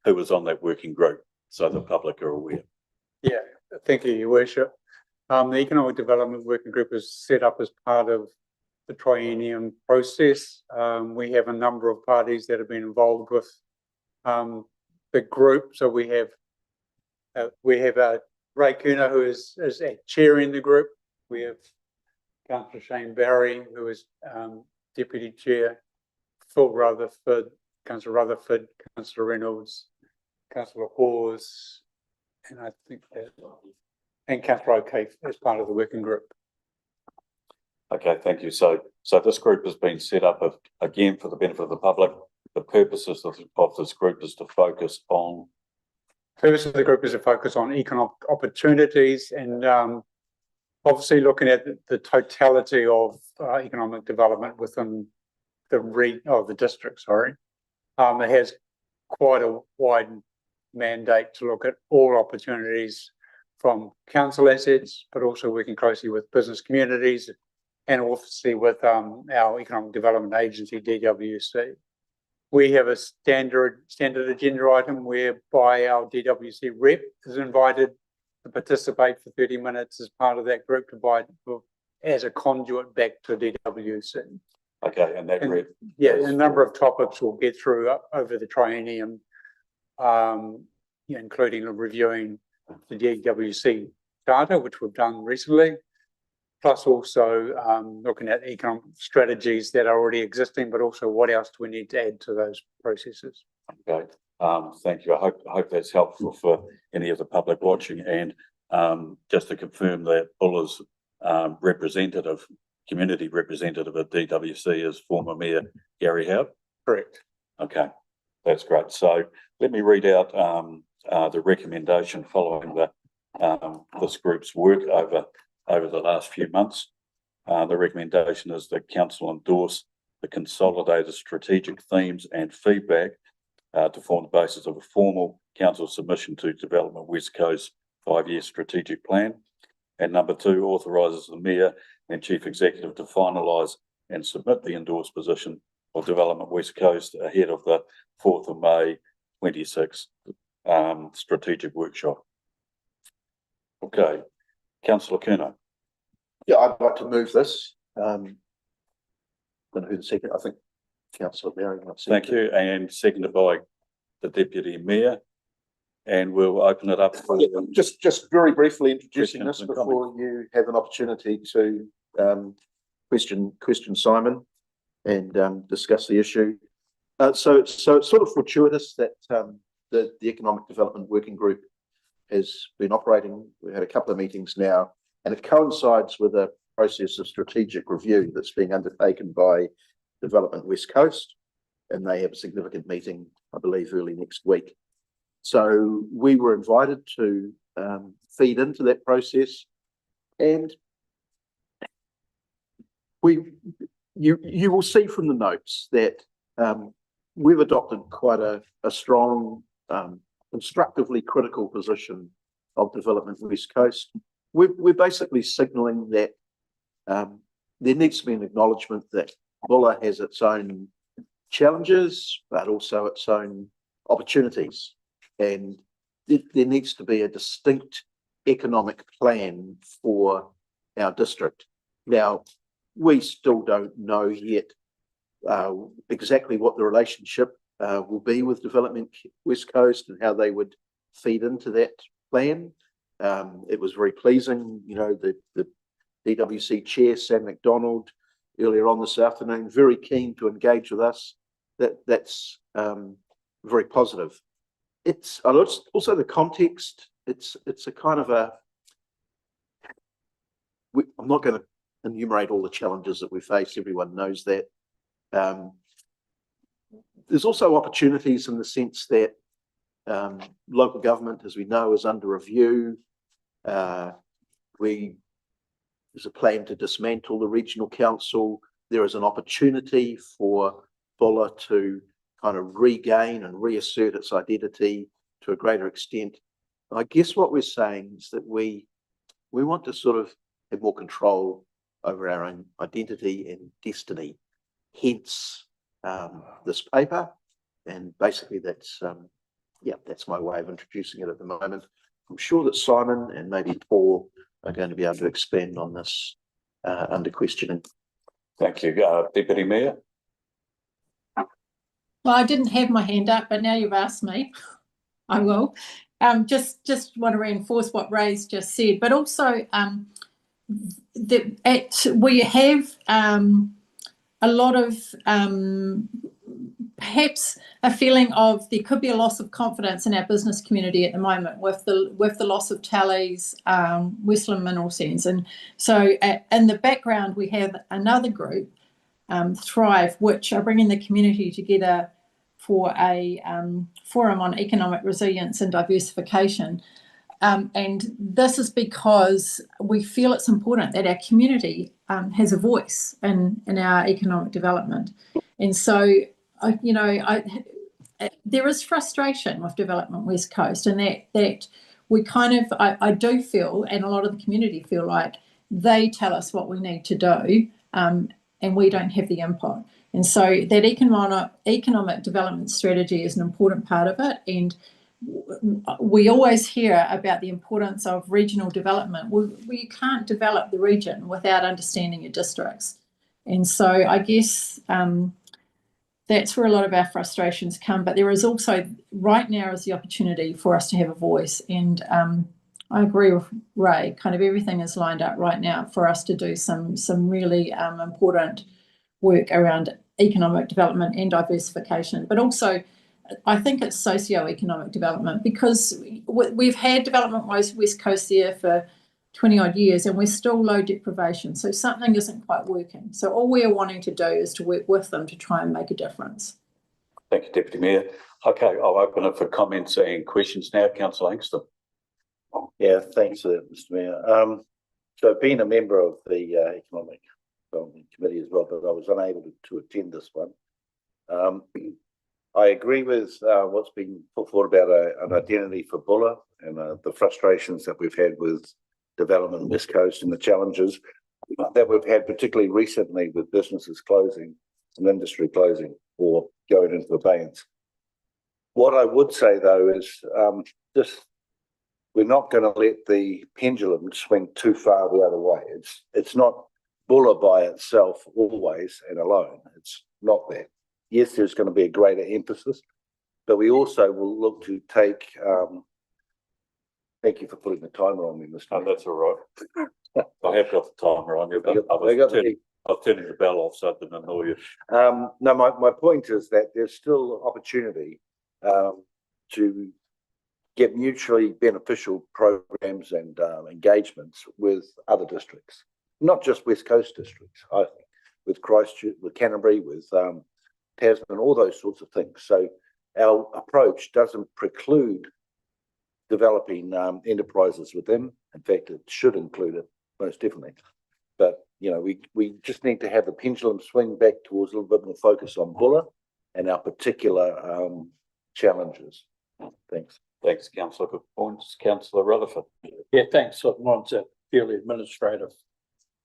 who was on that working group, so the public are aware. Yeah, thank you, Your Worship. The Economic Development Working Group is set up as part of the triennium process. We have a number of parties that have been involved with the group. So we have Ray Kuna, who is chairing the group. We have Councillor Shane Barry, who is Deputy Chair, Phil Rutherford, Councillor Rutherford, Councillor Reynolds, Councillor Hawes, and I think that and Councillor O'Keefe as part of the working group. Okay, thank you. So this group has been set up again for the benefit of the public. The purposes of this group is to focus on. Purpose of the group is to focus on economic opportunities and obviously looking at the totality of economic development within the district. Sorry, it has quite a wide mandate to look at all opportunities from council assets, but also working closely with business communities and obviously with our economic development agency, DWC. We have a standard agenda item whereby our DWC rep is invited to participate for 30 minutes as part of that group as a conduit back to DWC. Okay, and that rep. Yeah, a number of topics we'll get through over the triennium, including reviewing the DWC data, which we've done recently, plus also looking at economic strategies that are already existing, but also what else do we need to add to those processes. Okay, thank you. I hope that's helpful for any of the public watching. And just to confirm that Buller's community representative at DWC is former Mayor Gary Howard? Correct. Okay, that's great. So let me read out the recommendation following this group's work over the last few months. The recommendation is that council endorse the consolidated strategic themes and feedback to form the basis of a formal council submission to Development West Coast 5-year strategic plan. And number 2, authorises the Mayor and Chief Executive to finalise and submit the endorsed position of Development West Coast ahead of the 4th of May 26 strategic workshop. Okay, Councillor Curnow. Yeah, I'd like to move this. Don't know who the second, I think Councillor Mary. Thank you, and seconded by the Deputy Mayor. And we'll open it up for just very briefly introducing questions this and before you have an opportunity to question Simon and discuss the issue. So it's sort of fortuitous that the Economic Development Working Group has been operating. We've had a couple of meetings now, and it coincides with a process of strategic review that's being undertaken by Development West Coast, and they have a significant meeting, I believe, early next week. So we were invited to feed into that process, and you will see from the notes that we've adopted quite a strong, constructively critical position of Development West Coast. We're basically signalling that there needs to be an acknowledgement that Buller has its own challenges, but also its own opportunities. And there needs to be a distinct economic plan for our district. Now, we still don't know yet exactly what the relationship will be with Development West Coast and how they would feed into that plan. It was very pleasing, the DWC Chair, Sam McDonald, earlier on this afternoon, very keen to engage with us. That's very positive. It's also the context. It's a kind of I'm not going to enumerate all the challenges that we face. Everyone knows that. There's also opportunities in the sense that local government, as we know, is under review. There's a plan to dismantle the regional council. There is an opportunity for Buller to kind of regain and reassert its identity to a greater extent. I guess what we're saying is that we want to sort of have more control over our own identity and destiny. Hence this paper, and basically that's my way of introducing it at the moment. I'm sure that Simon and maybe Paul are going to be able to expand on this under questioning. Thank you, Deputy Mayor. Well, I didn't have my hand up, but now you've asked me, I will. Just want to reinforce what Ray's just said, but also we have a lot of perhaps a feeling of there could be a loss of confidence in our business community at the moment with the loss of tallies, Westland Mineral Sands. And so in the background, we have another group, Thrive, which are bringing the community together for a forum on economic resilience and diversification. And this is because we feel it's important that our community has a voice in our economic development. And so, there is frustration with Development West Coast, and that we kind of, I do feel, and a lot of the community feel like they tell us what we need to do, and we don't have the input. And so that economic development strategy is an important part of it. And we always hear about the importance of regional development. We can't develop the region without understanding your districts. And so I guess that's where a lot of our frustrations come. But there is also, right now is the opportunity for us to have a voice. And I agree with Ray, kind of everything is lined up right now for us to do some really important work around economic development and diversification. But also, I think it's socio-economic development, because we've had Development West Coast there for 20 odd years and we're still low deprivation. So something isn't quite working. So all we're wanting to do is to work with them to try and make a difference. Thank you, Deputy Mayor. Okay, I'll open it for comments and questions now. Councillor Langston. Yeah, thanks for that, Mr. Mayor. So being a member of the Economic Development Committee as well, but I was unable to attend this one. I agree with what's been put forward about an identity for Buller and the frustrations that we've had with Development West Coast and the challenges that we've had, particularly recently with businesses closing and industry closing or going into abeyance. What I would say though is we're not going to let the pendulum swing too far the other way. It's not Buller by itself always and alone. It's not that. Yes, there's going to be a greater emphasis, but we also will look to take. Thank you for putting the timer on me, Mr. Oh, that's all right. I have got the timer on you, but I was turning the bell off so it didn't annoy you. No, my point is that there's still opportunity to get mutually beneficial programs and engagements with other districts, not just West Coast districts, I think, with Christchurch, with Canterbury, with Tasman, all those sorts of things. So our approach doesn't preclude developing enterprises with them. In fact, it should include it most definitely. But we just need to have the pendulum swing back towards a little bit more focus on Buller and our particular challenges. Thanks. Thanks, Councillor. Good points. Councillor Rutherford. Yeah, thanks. Mine's a purely administrative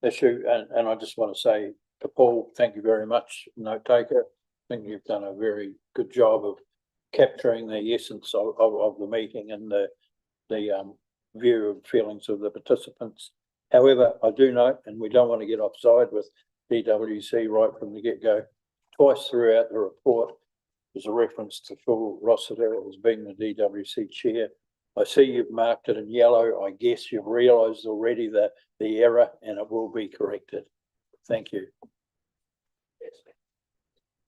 issue, and I just want to say to Paul, thank you very much, note taker. I think you've done a very good job of capturing the essence of the meeting and the view and feelings of the participants. However, I do note, and we don't want to get offside with DWC right from the get-go, twice throughout the report there's a reference to Phil Rossiter as being the DWC chair. I see you've marked it in yellow. I guess you've realised already the error and it will be corrected. Thank you.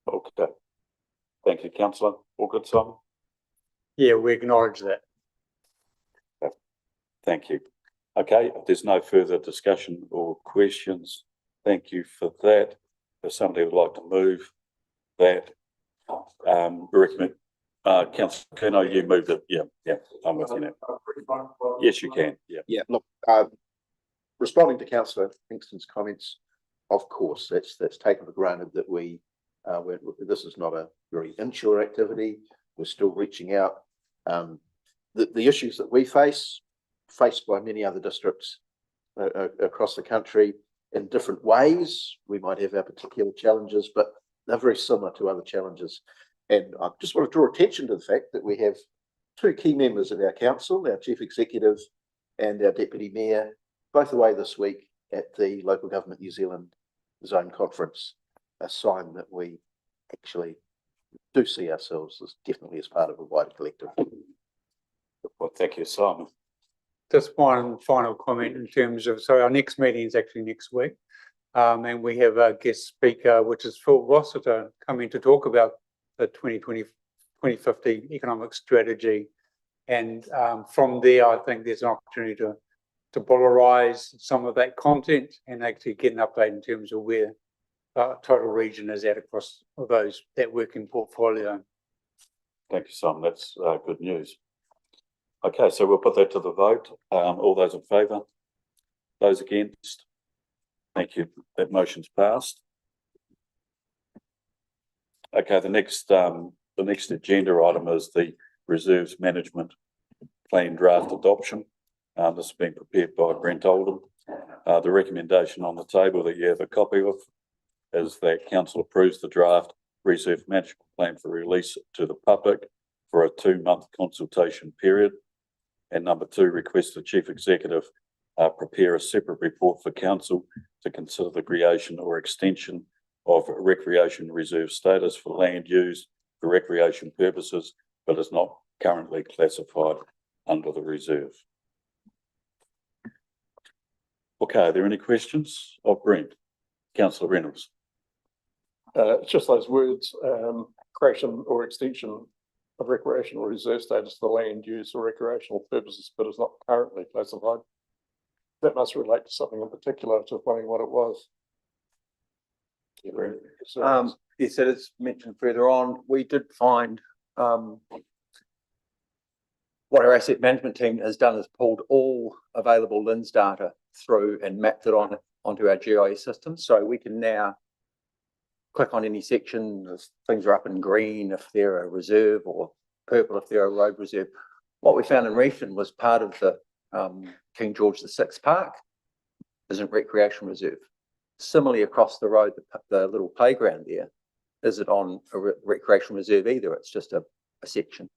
Okay. Thank you, Councillor. All good, Simon? Yeah, we acknowledge that. Thank you. Okay, if there's no further discussion or questions, thank you for that. If somebody would like to move that, recommend, Councillor Kuno, you moved it. Yeah, I'm with you now. Yes, you can. Yeah. Look, responding to Councillor Kingston's comments, of course, that's taken for granted that this is not a very insular activity. We're still reaching out. The issues that we faced by many other districts across the country in different ways. We might have our particular challenges, but they're very similar to other challenges. And I just want to draw attention to the fact that we have two key members of our council, our Chief Executive and our Deputy Mayor, both away this week at the Local Government New Zealand Zone Conference, a sign that we actually do see ourselves as definitely as part of a wider collective. Well, thank you, Simon. Just one final comment in terms of, so our next meeting is actually next week. And we have a guest speaker, which is Phil Rossiter, coming to talk about the 2050 economic strategy. And from there, I think there's an opportunity to polarize some of that content and actually get an update in terms of where total region is at across that working portfolio. Thank you, Simon. That's good news. Okay, so we'll put that to the vote. All those in favour? Those against? Thank you. That motion's passed. Okay, the next agenda item is the Reserves Management Plan draft adoption. This is being prepared by Brent Oldham. The recommendation on the table that you have a copy of is that Council approves the draft Reserve Management Plan for release to the public for a 2-month consultation period. And number 2, request the Chief Executive prepare a separate report for Council to consider the creation or extension of recreation reserve status for land used for recreation purposes, but is not currently classified under the reserve. Okay, are there any questions of Brent? Councillor Reynolds. It's just those words, creation or extension of recreational reserve status for land use for recreational purposes, but is not currently classified. That must relate to something in particular, to finding what it was. Yes, it is mentioned further on. We did find what our asset management team has done is pulled all available LINS data through and mapped it onto our GIS system. So we can now click on any section, if things are up in green if they're a reserve, or purple if they're a road reserve. What we found in Reefton was part of the King George VI Park isn't recreation reserve. Similarly, across the road, the little playground there isn't on a recreation reserve either. It's just a section.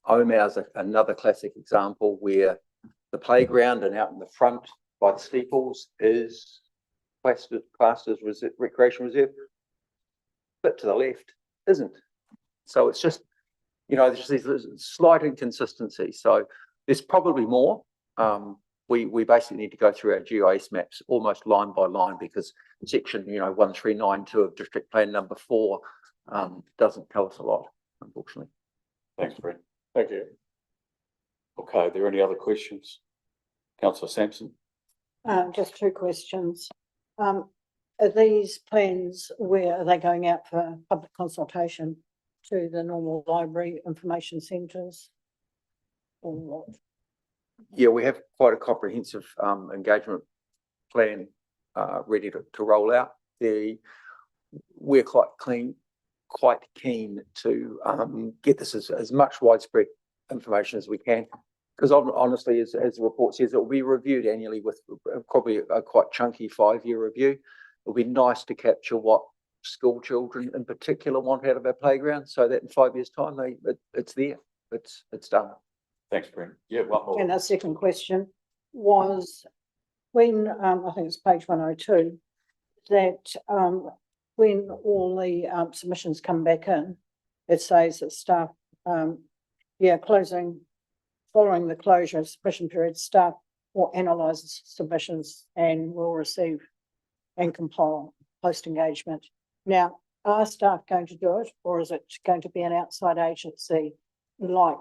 Omau's another classic example where the playground and out in the front by the steeples is classed as recreation reserve, but to the left isn't. So it's just, there's these slight inconsistencies. So there's probably more. We basically need to go through our GIS maps almost line by line, because section 1392 of District Plan number 4 doesn't tell us a lot, unfortunately. Thanks, Brent. Thank you. Okay, are there any other questions? Councillor Sampson. Just 2 questions. Are these plans, where are they going out for public consultation? To the normal library information centres or what? Yeah, we have quite a comprehensive engagement plan ready to roll out. We're quite keen to get this as much widespread information as we can, because honestly, as the report says, it will be reviewed annually with probably a quite chunky 5-year review. It'll be nice to capture what school children in particular want out of our playground, so that in 5 years' time it's there, it's done. Thanks, Brent. Yeah, one more. And a second question was, when I think it's page 102, that when all the submissions come back in, it says that staff, following the closure of submission period, staff will analyse submissions and will receive and compile post-engagement. Now, are staff going to do it, or is it going to be an outside agency like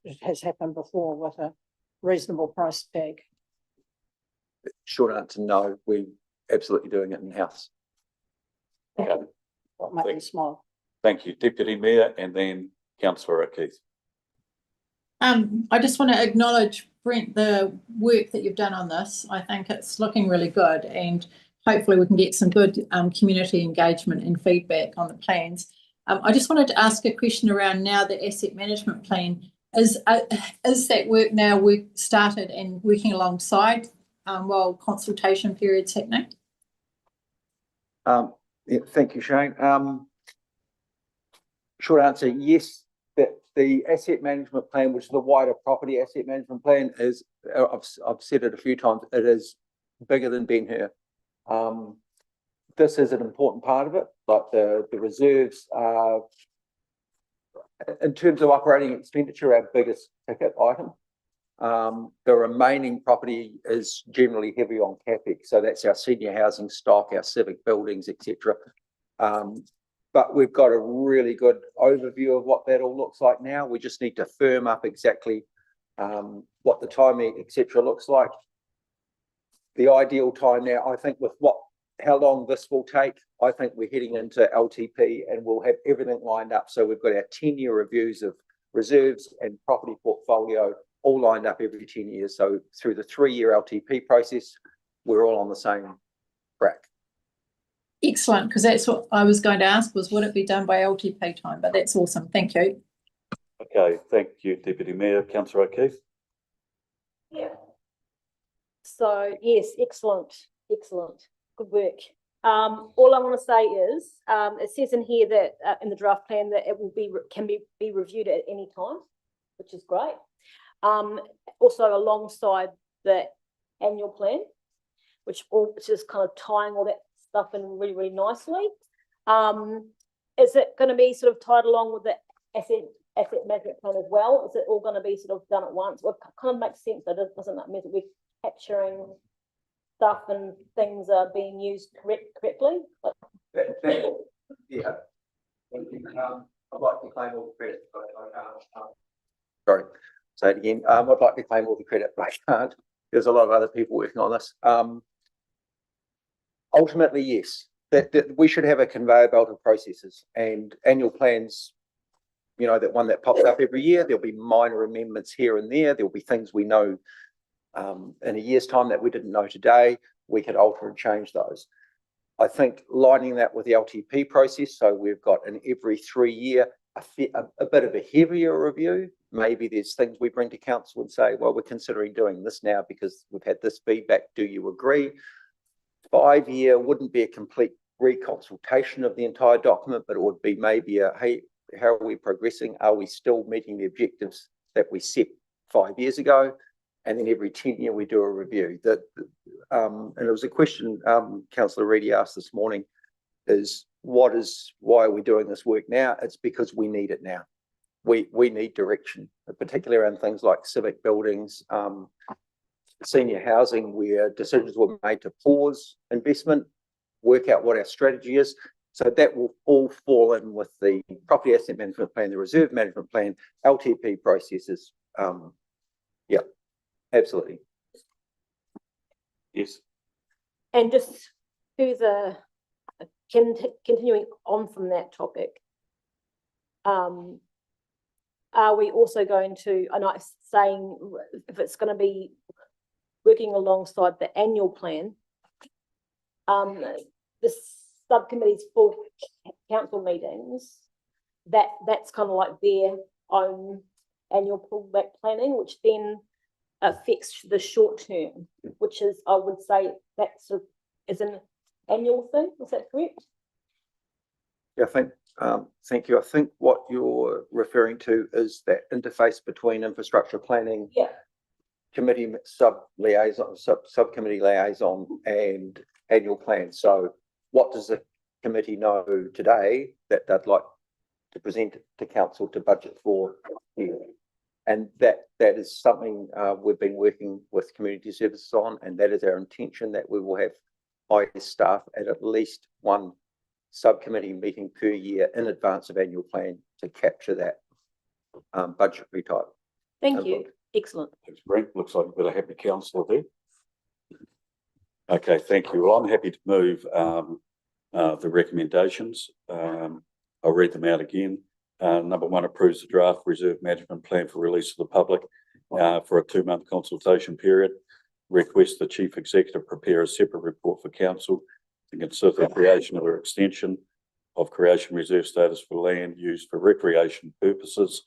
it has happened before with a reasonable price tag? Short answer, no. We're absolutely doing it in-house. Okay. What made me smile? Thank you, Deputy Mayor, and then Councillor O'Keefe. I just want to acknowledge, Brent, the work that you've done on this. I think it's looking really good, and hopefully we can get some good community engagement and feedback on the plans. I just wanted to ask a question around now the asset management plan. Is that work now started and working alongside while consultation period's happening? Yeah, thank you, Shane. Short answer, yes. That the asset management plan, which is the wider property asset management plan, is, I've said it a few times, it is bigger than Ben Hur. This is an important part of it, like the reserves are, in terms of operating expenditure, our biggest ticket item. The remaining property is generally heavy on CapEx, so that's our senior housing stock, our civic buildings, etc. but we've got a really good overview of what that all looks like now. We just need to firm up exactly what the timing, etc., looks like. The ideal time now, I think, with how long this will take, I think we're heading into LTP and we'll have everything lined up. So we've got our 10-year reviews of reserves and property portfolio all lined up every 10 years. So through the 3-year LTP process, we're all on the same track. Excellent, because that's what I was going to ask, was would it be done by LTP time? But that's awesome. Thank you. Okay, thank you, Deputy Mayor. Councillor O'Keefe. Yeah. So yes, excellent, good work. All I want to say is, it says in here that in the draft plan that it will can be reviewed at any time, which is great. Also alongside the annual plan, which is kind of tying all that stuff in really, really nicely. Is it going to be sort of tied along with the asset management plan as well? Is it all going to be sort of done at once? Well, it kind of makes sense, but it doesn't mean that we're capturing stuff and things are being used correctly. Yeah. I'd like to claim all the credit, but I can't. Sorry, say it again. I'd like to claim all the credit, but I can't. There's a lot of other people working on this. Ultimately, yes, that we should have a conveyor belt of processes and annual plans. You know, that one that pops up every year. There'll be minor amendments here and there. There'll be things we know in a year's time that we didn't know today. We could alter and change those. I think lining that with the LTP process, so we've got an every 3-year, a bit of a heavier review. Maybe there's things we bring to council and say, well, we're considering doing this now because we've had this feedback. Do you agree? 5-year wouldn't be a complete reconsultation of the entire document, but it would be maybe a, hey, how are we progressing? Are we still meeting the objectives that we set 5 years ago? And then every 10-year we do a review. And it was a question Councillor Reedy asked this morning, is why are we doing this work now? It's because we need it now. We need direction, particularly around things like civic buildings, senior housing, where decisions were made to pause investment, work out what our strategy is. So that will all fall in with the property asset management plan, the reserve management plan, LTP processes. Yeah, absolutely. Yes. And just further continuing on from that topic, are we also going to, I'm not saying if it's going to be working alongside the annual plan, the subcommittees for council meetings, that's kind of like their own annual pullback planning, which then affects the short term, which is, I would say, that's is an annual thing. Is that correct? Yeah, I think, thank you. I think what you're referring to is that interface between infrastructure planning, committee subcommittee liaison and annual plan. So what does the committee know today that they'd like to present to council to budget for here? And that is something we've been working with community services on, and that is our intention, that we will have IS staff at least one subcommittee meeting per year in advance of annual plan to capture that budgetary type. Thank you. Excellent. Thanks, Brent. Looks like we've got a happy councillor there. Okay, thank you. Well, I'm happy to move the recommendations. I'll read them out again. Number 1, approves the draft reserve management plan for release to the public for a 2-month consultation period. Request the Chief Executive prepare a separate report for council to consider the creation or extension of creation reserve status for land used for recreation purposes,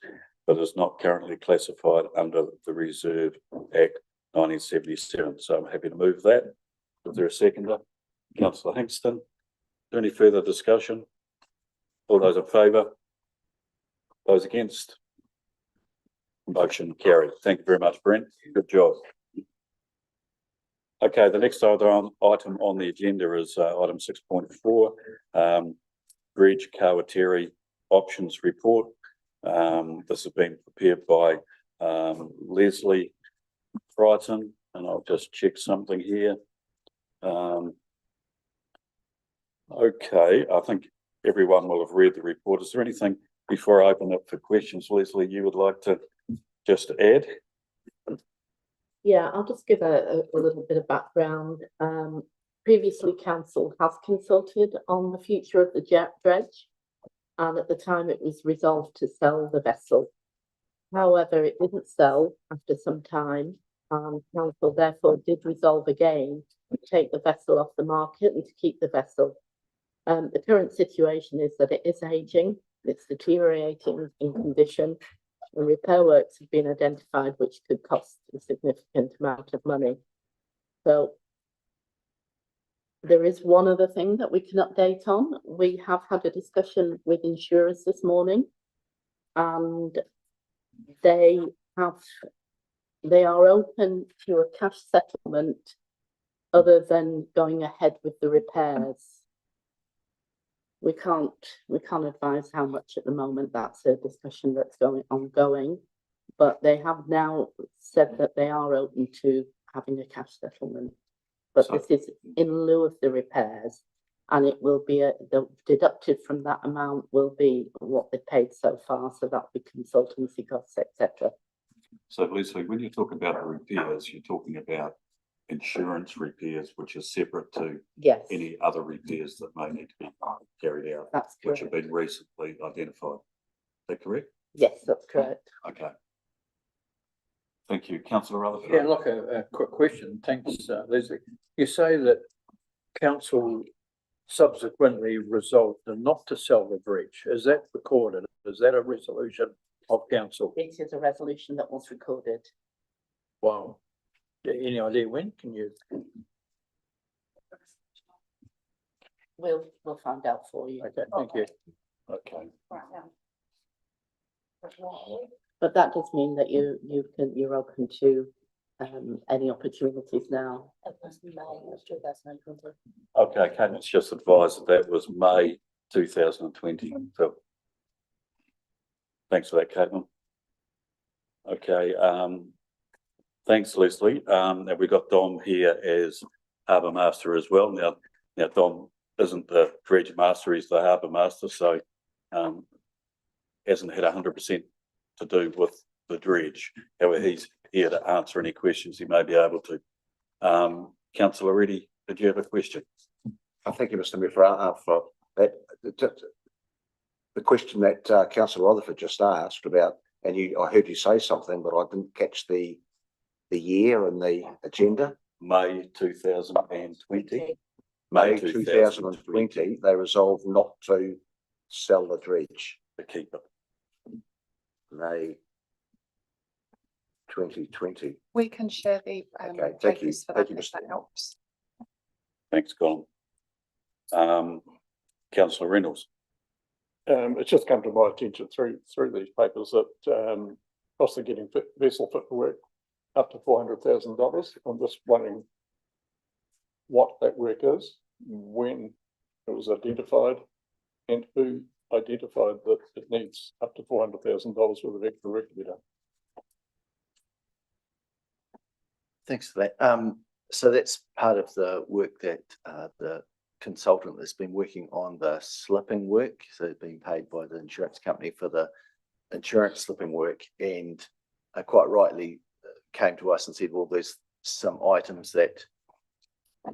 but is not currently classified under the Reserve Act 1977. So I'm happy to move that. Is there a seconder? Councillor Hingston. Is there any further discussion? All those in favour? Those against? Motion carried. Thank you very much, Brent. Good job. Okay, the next item on the agenda is item 6.4, Bridge Kawateri Options Report. This has been prepared by Leslie Crichton, and I'll just check something here. Okay, I think everyone will have read the report. Is there anything before I open up for questions, Leslie, you would like to just add? Yeah, I'll just give a little bit of background. Previously, council has consulted on the future of the dredge, and at the time it was resolved to sell the vessel. However, it didn't sell after some time, and council therefore did resolve again to take the vessel off the market and to keep the vessel. The current situation is that it is aging, it's deteriorating in condition, and repair works have been identified which could cost a significant amount of money. So there is one other thing that we can update on. We have had a discussion with insurers this morning, and they are open to a cash settlement other than going ahead with the repairs. We can't advise how much at the moment. That's a discussion that's ongoing, but they have now said that they are open to having a cash settlement. But So- this is in lieu of the repairs, and it will be deducted from that amount will be what they paid so far. So that'll be consultancy costs, etc. So Leslie, when you talk about the repairs, you're talking about insurance repairs, which is separate to Yes, any other repairs that may need to be carried out, that's which correct. have been recently identified. Is that correct? Yes, that's correct. Okay. Thank you. Councillor Rutherford. Yeah, look, a quick question. Thanks, Leslie. You say that council subsequently resolved not to sell the bridge. Is that recorded? Is that a resolution of council? It is a resolution that was recorded. Wow. Any idea when? Can you? We'll find out for you. Okay, thank you. Okay. But that does mean that you're open to any opportunities now. Okay, Caitlin's just advised that was May 2020. So thanks for that, Caitlin. Okay, thanks, Leslie. And we've got Dom here as harbour master as well. Now Dom isn't the dredge master, he's the harbour master, so hasn't had 100% to do with the dredge. However, he's here to answer any questions he may be able to. Councillor Reddy, did you have a question? Thank you, Mr. Mayor, for that. The question that Councillor Rutherford just asked about, and I heard you say something, but I didn't catch the year and the agenda. May 2020. May 2020, they resolved not to sell the dredge. To keep it. May 2020. We can share the Okay, thank you. papers for Thank that you, if that Mr. helps. Thanks, Colin. Councillor Reynolds. It's just come to my attention through these papers that cost of getting vessel fit for work up to $400,000. I'm just wondering what that work is, when it was identified, and who identified that it needs up to $400,000 worth of extra work to be done. Thanks for that. So that's part of the work that the consultant that's been working on the slipping work. So it's being paid by the insurance company for the insurance slipping work, and quite rightly came to us and said, well, there's some items that,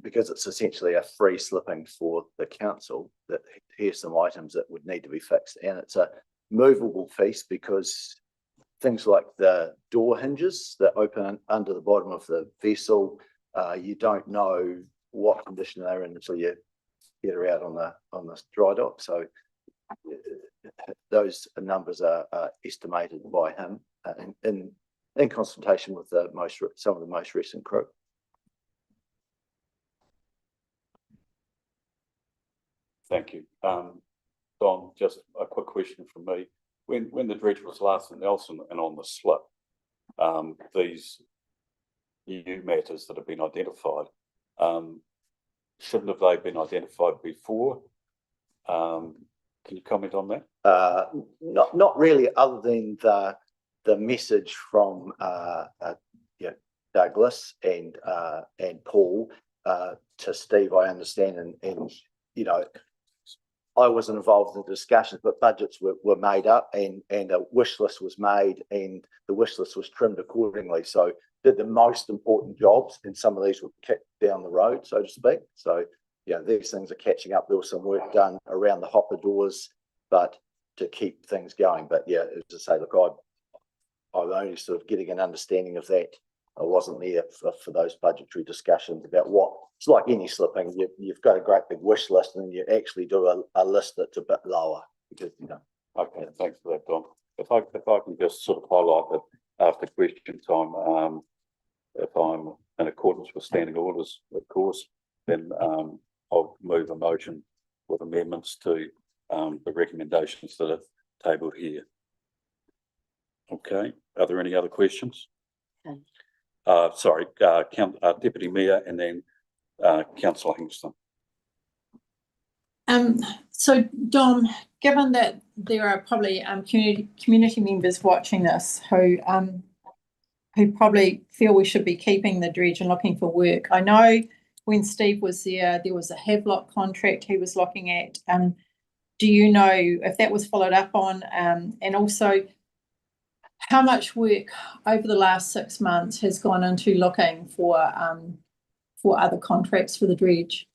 because it's essentially a free slipping for the council, that here's some items that would need to be fixed. And it's a movable piece because things like the door hinges that open under the bottom of the vessel, you don't know what condition they're in until you get her out on the dry dock. So those numbers are estimated by him in consultation with some of the most recent crew. Thank you. Don, just a quick question from me. When the dredge was last in Nelson and on the slip, these new matters that have been identified, shouldn't have they been identified before? Can you comment on that? Not really, other than the message from Douglas and Paul to Steve, I understand, and I wasn't involved in the discussions, but budgets were made up and a wish list was made and the wish list was trimmed accordingly. So did the most important jobs and some of these were kicked down the road, so to speak. So yeah, these things are catching up. There was some work done around the hopper doors, but to keep things going. But yeah, as I say, look, I'm only sort of getting an understanding of that. I wasn't there for those budgetary discussions about what it's like any slipping. You've got a great big wish list and you actually do a list that's a bit lower because, you know. Okay, thanks for that, Don. If I can just sort of highlight that after question time, if I'm in accordance with standing orders, of course, then I'll move a motion with amendments to the recommendations that are tabled here. Okay, are there any other questions? Okay. Sorry, Deputy Mayor and then Councillor Hingston. So Dom, given that there are probably community members watching this who probably feel we should be keeping the dredge and looking for work. I know when Steve was there was a Havelock contract he was looking at. Do you know if that was followed up on? And also, how much work over the last 6 months has gone into looking for other contracts for the dredge?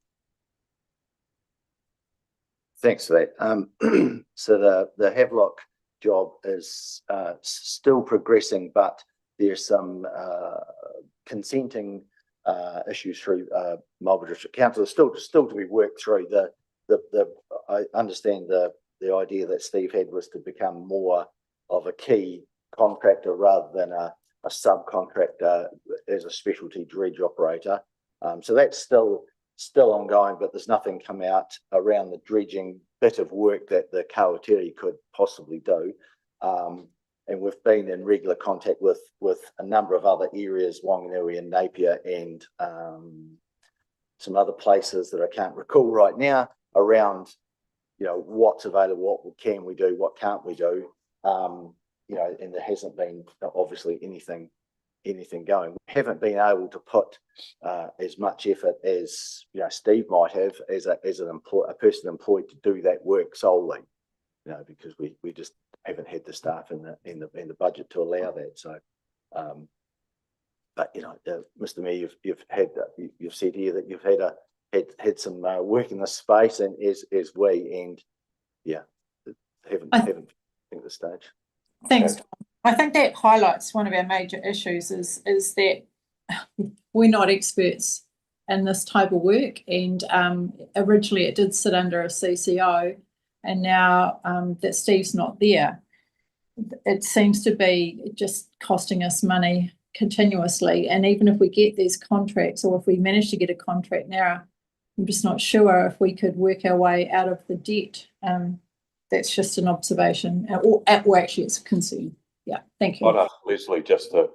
Thanks for that. So the Havelock job is still progressing, but there's some consenting issues through Marlborough District Council. Still to be worked through. I understand the idea that Steve had was to become more of a key contractor rather than a subcontractor as a specialty dredge operator. So that's still ongoing, but there's nothing come out around the dredging bit of work that the Kawatiri could possibly do. And we've been in regular contact with a number of other areas, Wanganui and Napier and some other places that I can't recall right now around, you know, what's available, what can we do, what can't we do. You know, and there hasn't been obviously anything going. We haven't been able to put as much effort as, you know, Steve might have as a person employed to do that work solely, you know, because we just haven't had the staff in the budget to allow that. So, but you know, Mr. Mayor, you've said here that you've had some work in this space, and as we, and yeah, haven't I think the stage. Thanks. Okay. I think that highlights one of our major issues is that we're not experts in this type of work, and originally it did sit under a CCO, and now that Steve's not there, it seems to be just costing us money continuously. And even if we get these contracts, or if we manage to get a contract now, I'm just not sure if we could work our way out of the debt. That's just an observation, or actually it's a concern. Yeah, thank you. I'd ask Leslie just to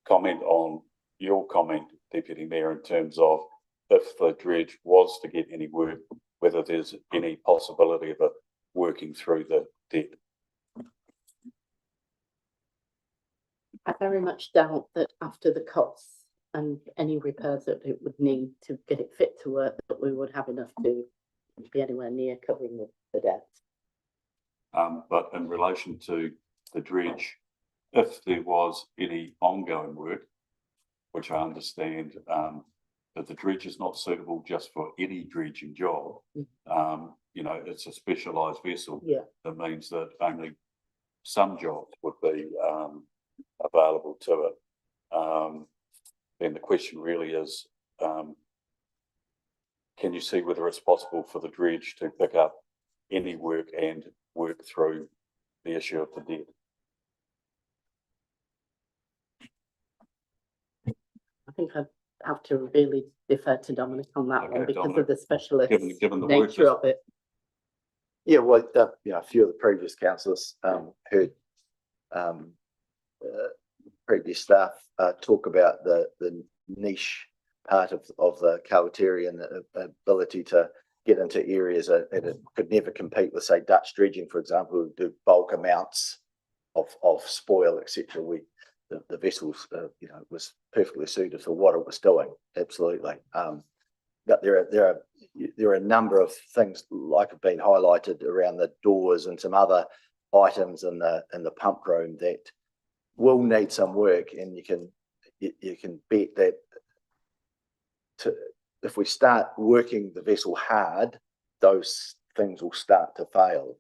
comment on your comment, Deputy Mayor, in terms of if the dredge was to get any work, whether there's any possibility of it working through the debt. I very much doubt that after the costs and any repairs that it would need to get it fit to work, that we would have enough to be anywhere near covering the debt. But in relation to the dredge, if there was any ongoing work, which I understand that the dredge is not suitable just for any dredging job, you know, it's a specialised vessel. Yeah. That means that only some jobs would be available to it. Then the question really is, can you see whether it's possible for the dredge to pick up any work and work through the issue of the debt? I think I'd have to really defer to Dominic on that one because Dominic, of the specialist given the nature of it. Yeah, well, you know, a few of the previous councillors heard previous staff talk about the niche part of the Kawatiri and the ability to get into areas that it could never compete with, say, Dutch dredging, for example, who do bulk amounts of spoil, etc. The vessels, you know, was perfectly suited for what it was doing. Absolutely. but there are a number of things like have been highlighted around the doors and some other items in the pump room that will need some work, and you can bet that if we start working the vessel hard, those things will start to fail.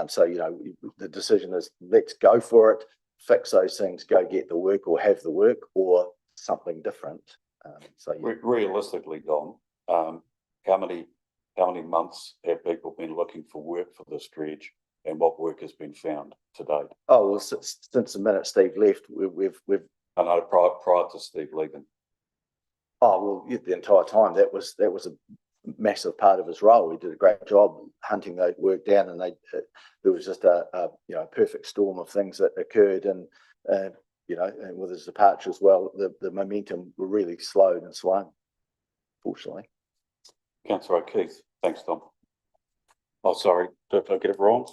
So, you know, the decision is let's go for it, fix those things, go get the work or have the work or something different. Realistically, Don, how many months have people been looking for work for this dredge, and what work has been found to date? Oh, well, since the minute Steve left, we've. I know prior to Steve leaving. Oh, well, the entire time that was a massive part of his role. He did a great job hunting that work down, and there was just a perfect storm of things that occurred, and you know, and with his departure as well, the momentum were really slowed and swung, fortunately. Councillor O'Keefe, thanks, Tom. Oh, sorry, did I get it wrong?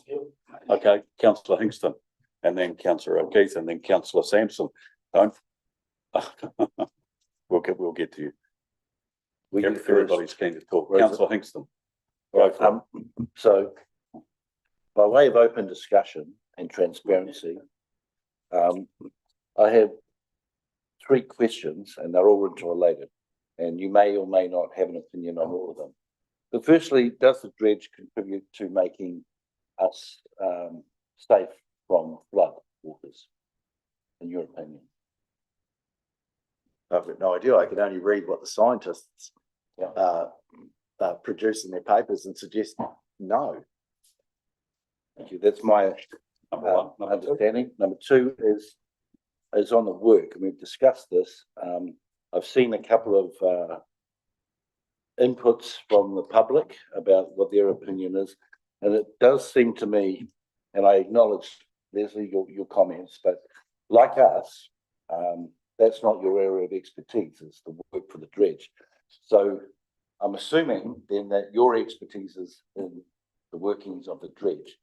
Okay, Councillor Hingston, and then Councillor O'Keefe, and then Councillor Sampson. Don't. We'll get to you. Everybody's keen to talk. Councillor Hingston. So, by way of open discussion and transparency, I have 3 questions, and they're all interrelated, and you may or may not have an opinion on all of them. But firstly, does the dredge contribute to making us safe from flood waters, in your opinion? I've got no idea. I can only read what the scientists produce in their papers and suggest no. Thank you. That's my understanding. Number 2 is on the work, and we've discussed this. I've seen a couple of inputs from the public about what their opinion is, and it does seem to me, and I acknowledge, Leslie, your comments, but like us, that's not your area of expertise, it's the work for the dredge. So I'm assuming then that your expertise is in the workings of the dredge.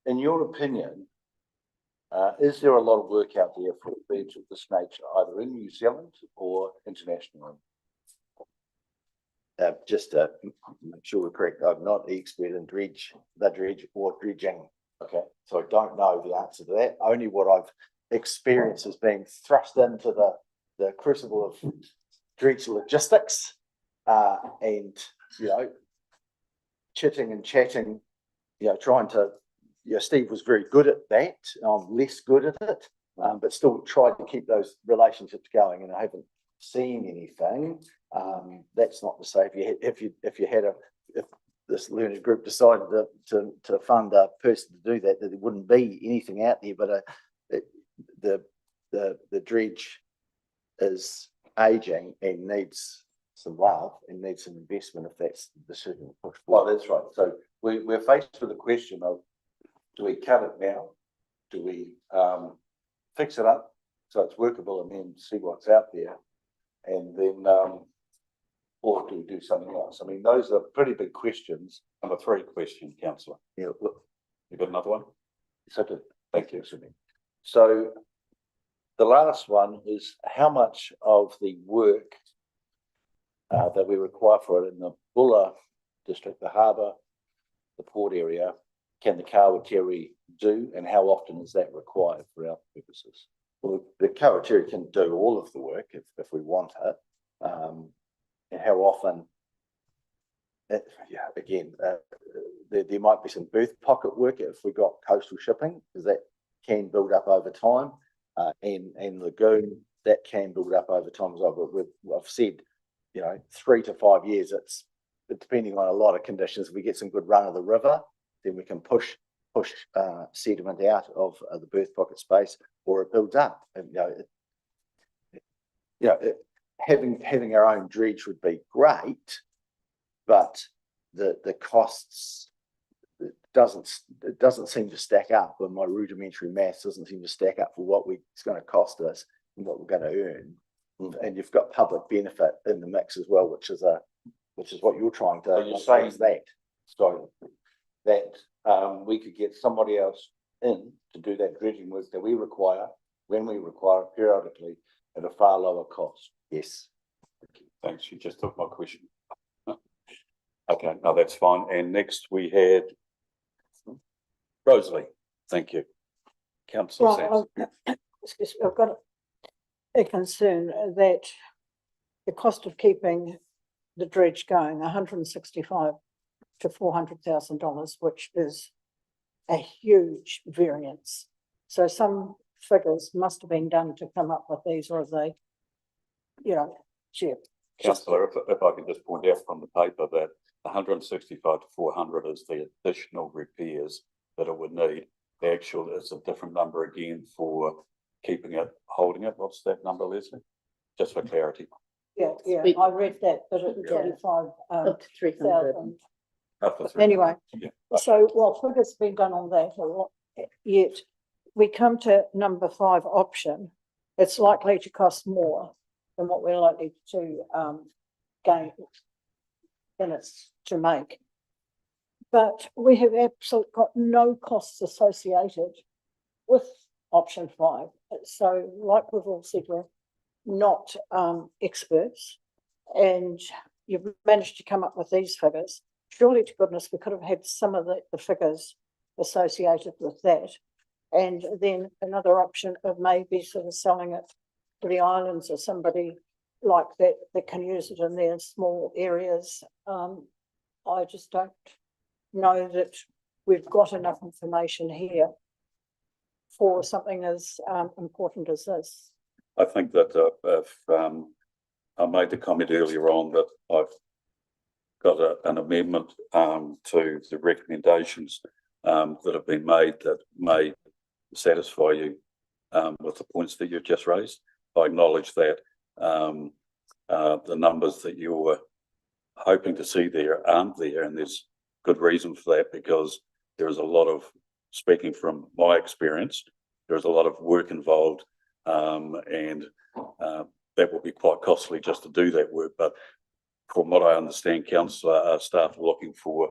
In your opinion, is there a lot of work out there for a dredge of this nature, either in New Zealand or internationally? Just to make sure we're correct, I'm not the expert in the dredge or dredging. Okay, so I don't know the answer to that. Only what I've experienced as being thrust into the crucible of dredge logistics, and, you know, chitting and chatting, you know, trying to, you know, Steve was very good at that. I'm less good at it, but still tried to keep those relationships going, and I haven't seen anything. That's not to say if this learned group decided to fund a person to do that, there wouldn't be anything out there. But the dredge is aging and needs some love and needs some investment if that's the decision to push forward. Well, that's right. So we're faced with the question of, do we cut it now? Do we fix it up so it's workable and then see what's out there? And then, or do we do something else? I mean, those are pretty big questions. Number 3 question, Councillor. Yeah, look, you got another one? So thank you. So the last one is, how much of the work that we require for it in the Bulla district, the harbour, the port area, can the Kawateri do, and how often is that required for our purposes? Well, the Kawateri can do all of the work if we want it. And how often? Again, there might be some berth pocket work if we got coastal shipping, because that can build up over time, and lagoon, that can build up over time as well. But I've said, you know, 3 to 5 years. It's depending on a lot of conditions. If we get some good run of the river, then we can push sediment out of the berth pocket space, or it builds up. And having our own dredge would be great, but the costs, it doesn't seem to stack up. And my rudimentary maths doesn't seem to stack up for what it's going to cost us and what we're going to earn. And you've got public benefit in the mix as well, which is what you're trying to. So you're saying that we could get somebody else in to do that dredging work that we require, when we require it, periodically, at a far lower cost. Yes. Thanks. You just took my question. Okay, no, that's fine. And next we had Rosalie. Thank you. Councillor Sampson. Right, excuse me, I've got a concern that the cost of keeping the dredge going, $165 to $400,000, which is a huge variance. So some figures must have been done to come up with these, or are they, cheap? Councillor, if I could just point out from the paper that 165 to 400 is the additional repairs that it would need. The actual is a different number again for keeping it, holding it. What's that number, Leslie? Just for clarity. Yeah, I read that, but at 25, Up to 300. 1,000. Up to 300. Anyway, Yeah. so while figures been done on that a lot, yet we come to number 5 option, it's likely to cost more than what we're likely to gain minutes to make. But we have absolutely got no costs associated with option 5. So like we've all said, we're not experts, and you've managed to come up with these figures. Surely to goodness, we could have had some of the figures associated with that. And then another option of maybe sort of selling it to the islands or somebody like that that can use it in their small areas. I just don't know that we've got enough information here for something as important as this. I think that if I made the comment earlier on that I've got an amendment to the recommendations that have been made that may satisfy you with the points that you've just raised. I acknowledge that the numbers that you were hoping to see there aren't there, and there's good reason for that, because there is a lot of, speaking from my experience, there's a lot of work involved, and that will be quite costly just to do that work. But from what I understand, council staff are looking for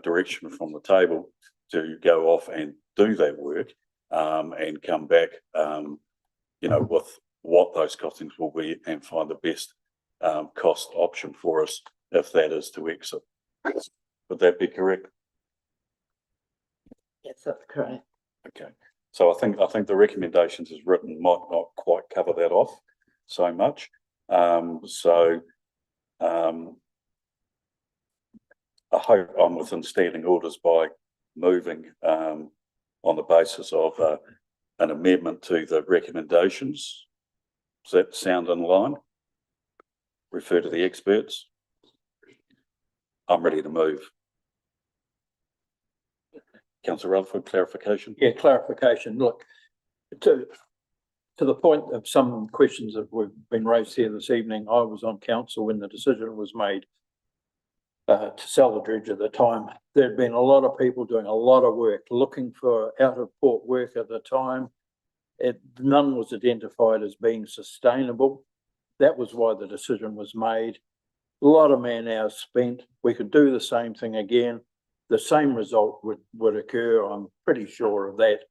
direction from the table to go off and do that work and come back with what those costings will be and find the best cost option for us if that is to exit. Would that be correct? Yes, that's correct. Okay. So I think the recommendations as written might not quite cover that off so much. I hope I'm within standing orders by moving on the basis of an amendment to the recommendations. Does that sound in line? Refer to the experts. I'm ready to move. Councillor Rutherford, clarification? Yeah, clarification. Look, to the point of some questions that have been raised here this evening, I was on council when the decision was made to sell the dredge at the time. There'd been a lot of people doing a lot of work, looking for out of port work at the time. None was identified as being sustainable. That was why the decision was made. A lot of man hours spent. We could do the same thing again. The same result would occur. I'm pretty sure of that.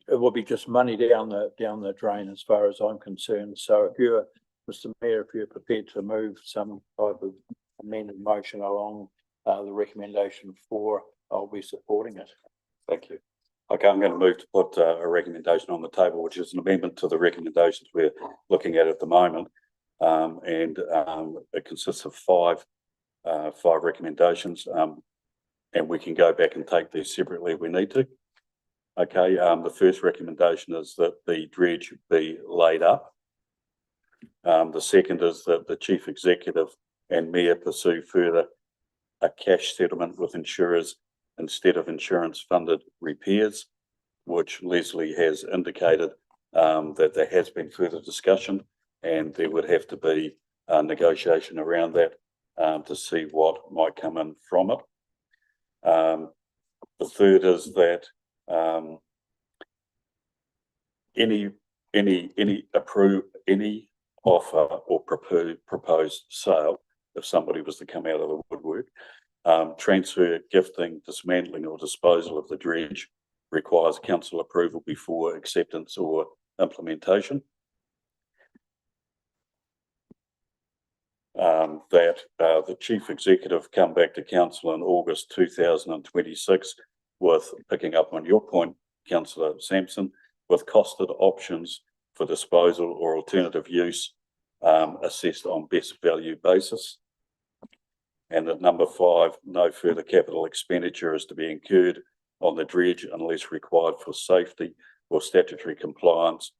It will be just money down the drain as far as I'm concerned. So if you're, Mr. Mayor, if you're prepared to move some type of amended motion along the recommendation 4, I'll be supporting it. Thank you. Okay, I'm going to move to put a recommendation on the table, which is an amendment to the recommendations we're looking at the moment. It consists of five recommendations, and we can go back and take these separately if we need to. Okay, the first recommendation is that the dredge be laid up. The second is that the Chief Executive and Mayor pursue further a cash settlement with insurers instead of insurance-funded repairs, which Leslie has indicated that there has been further discussion, and there would have to be a negotiation around that to see what might come in from it. The third is that any offer or proposed sale, if somebody was to come out of the woodwork, transfer, gifting, dismantling or disposal of the dredge requires council approval before acceptance or implementation. that the chief executive come back to council in August 2026 with, picking up on your point, councillor Sampson, with costed options for disposal or alternative use assessed on best value basis. And at number 5, no further capital expenditure is to be incurred on the dredge unless required for safety or statutory compliance,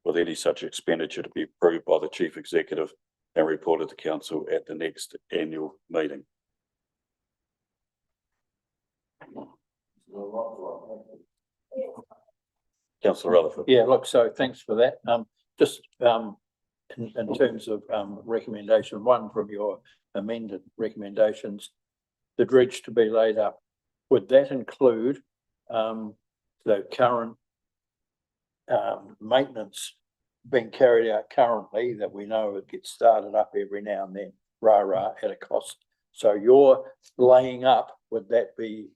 with any such expenditure to be approved by the chief executive and reported to council at the next annual meeting. Councillor Rutherford. Yeah, look, so thanks for that. Just in terms of recommendation 1 from your amended recommendations, the dredge to be laid up, would that include the current maintenance being carried out currently, that we know it gets started up every now and then, at a cost? So your laying up, would that be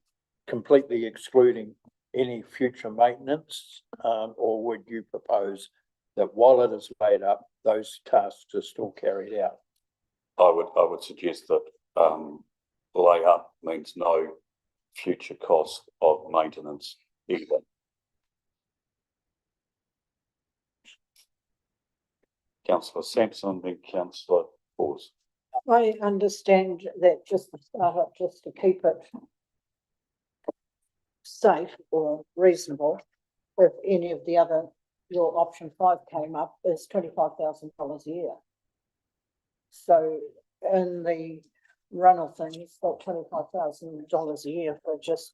completely excluding any future maintenance, or would you propose that while it is laid up, those tasks are still carried out? I would suggest that lay up means no future cost of maintenance either. Councillor Sampson, then Councillor Hawes. I understand that just to start up, just to keep it safe or reasonable, if any of the other, your option 5 came up, is $25,000 a year. So in the run of things, that $25,000 a year for just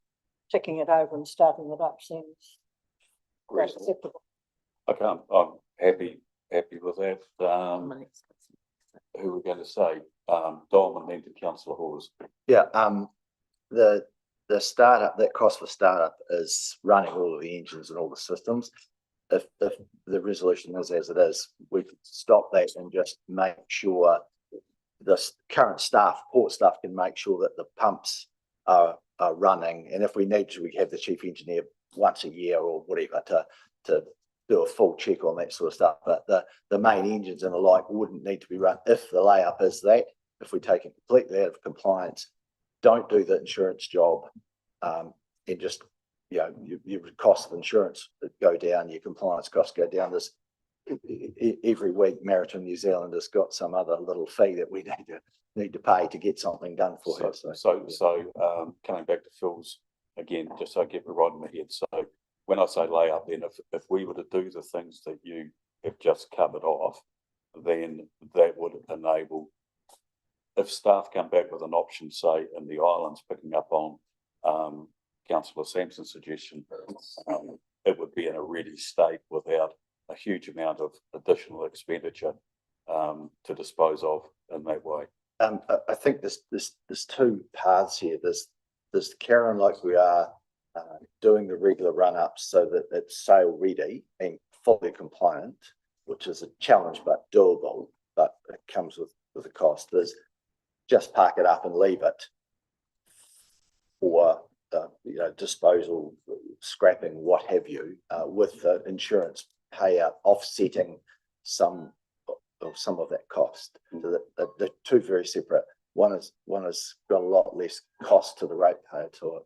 ticking it over and starting it up seems acceptable. Okay, I'm happy with that. Who we're going to say? Dom, and then to Councillor Hawes. Yeah, the startup, that cost for startup is running all of the engines and all the systems. If the resolution is as it is, we could stop that and just make sure the current staff, port staff, can make sure that the pumps are running. And if we need to, we have the chief engineer once a year or whatever to do a full check on that sort of stuff. But the main engines and the like wouldn't need to be run if the layup is that. If we take it completely out of compliance, don't do the insurance job, and just, you know, your cost of insurance go down, your compliance costs go down. This every week, Maritime New Zealand has got some other little fee that we need to pay to get something done for her. So coming back to Phil's again, just so I get it right in my head. So when I say lay up, then if we were to do the things that you have just covered off, then that would enable, if staff come back with an option, say in the islands, picking up on Councillor Sampson's suggestion, it would be in a ready state without a huge amount of additional expenditure to dispose of in that way. I think there's 2 paths here. There's carrying like we are, doing the regular run-ups so that it's sail ready and fully compliant, which is a challenge but doable, but it comes with a cost. There's just park it up and leave it for disposal, scrapping, what have you, with the insurance payout offsetting some of that cost. The 2 very separate. One has got a lot less cost to the ratepayer to it,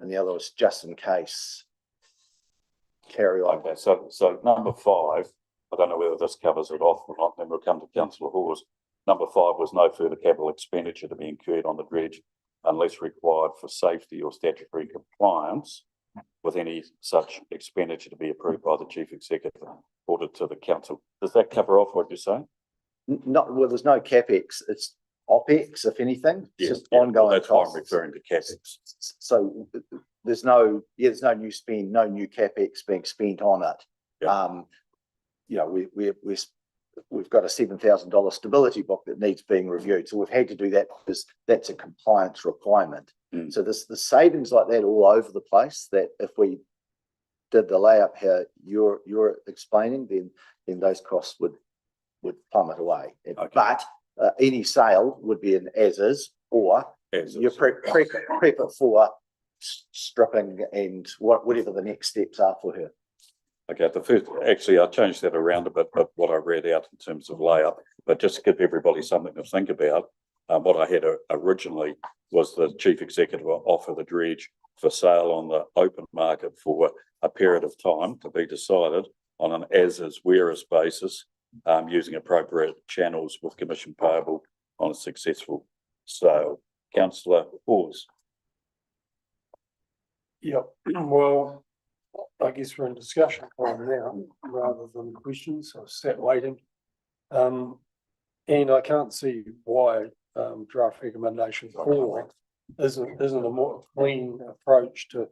and the other is just in case. Carry on. Okay, so number 5, I don't know whether this covers it off or not, then we'll come to Councillor Hawes. Number 5 was no further capital expenditure to be incurred on the dredge unless required for safety or statutory compliance, with any such expenditure to be approved by the chief executive, ordered to the council. Does that cover off what you're saying? Well, there's no capex. It's OPEX, if anything. It's just ongoing. That's why I'm costs. referring to capex. So there's no new spend, no new capex being spent on it. Yeah. We've got a $7,000 stability book that needs being reviewed. So we've had to do that because that's a compliance requirement. So there's the savings like that all over the place, that if we did the layup here you're explaining, then those costs would plummet away. Okay. But any sale would be an as is, or you prep it for stripping and whatever the next steps are for her. Okay, the first, actually, I changed that around a bit, but what I read out in terms of layout, but just to give everybody something to think about, what I had originally was the chief executive will offer the dredge for sale on the open market for a period of time to be decided on an as-is, where-is basis, using appropriate channels with commission payable on a successful sale. Councillor Hawes. Yep, well, I guess we're in discussion time now rather than questions. So I've sat waiting. And I can't see why draft recommendation 4 isn't a more clean approach to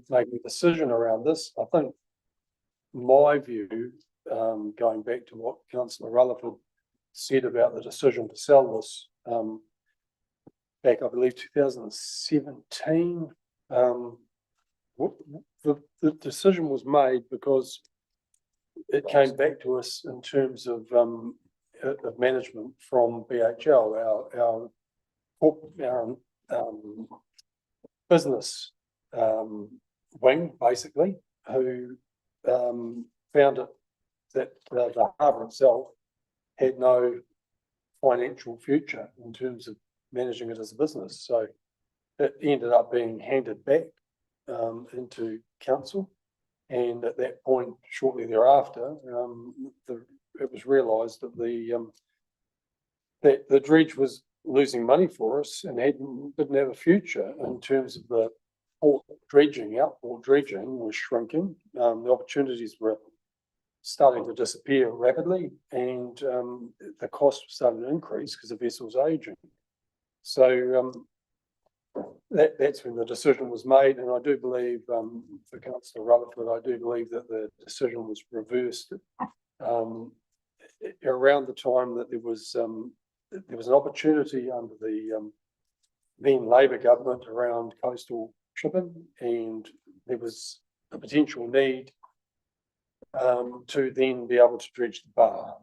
making a decision around this. I think my view, going back to what Councillor Rutherford said about the decision to sell this back, I believe, 2017. The decision was made because it came back to us in terms of management from BHL, our business wing, basically, who found it that the harbour itself had no financial future in terms of managing it as a business. So it ended up being handed back into council, and at that point, shortly thereafter, it was realised that the dredge was losing money for us and didn't have a future in terms of the outboard dredging was shrinking. The opportunities were starting to disappear rapidly, and the cost was starting to increase because the vessel's aging. So that's when the decision was made, and I do believe, for Councillor Rutherford, I do believe that the decision was reversed around the time that there was an opportunity under the then Labor government around coastal shipping, and there was a potential need to then be able to dredge the bar,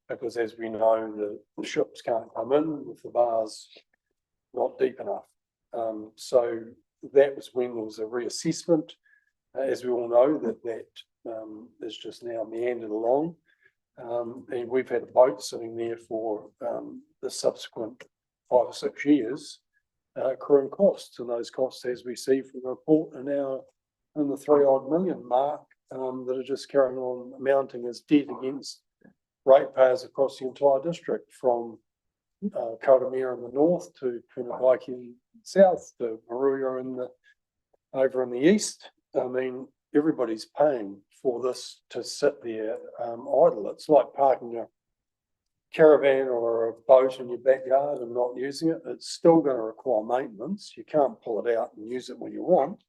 because as we know, the ships can't come in with the bars not deep enough. So that was when there was a reassessment. As we all know, that is just now meandered along. And we've had a boat sitting there for the subsequent 5 or 6 years, accruing costs. And those costs, as we see from the report, are now in the 3-odd million mark, that are just carrying on mounting as debt against ratepayers across the entire district, from Karamea in the north to Punakaiki south to Maruya over in the east. I mean, everybody's paying for this to sit there idle. It's like parking a caravan or a boat in your backyard and not using it. It's still going to require maintenance. You can't pull it out and use it when you want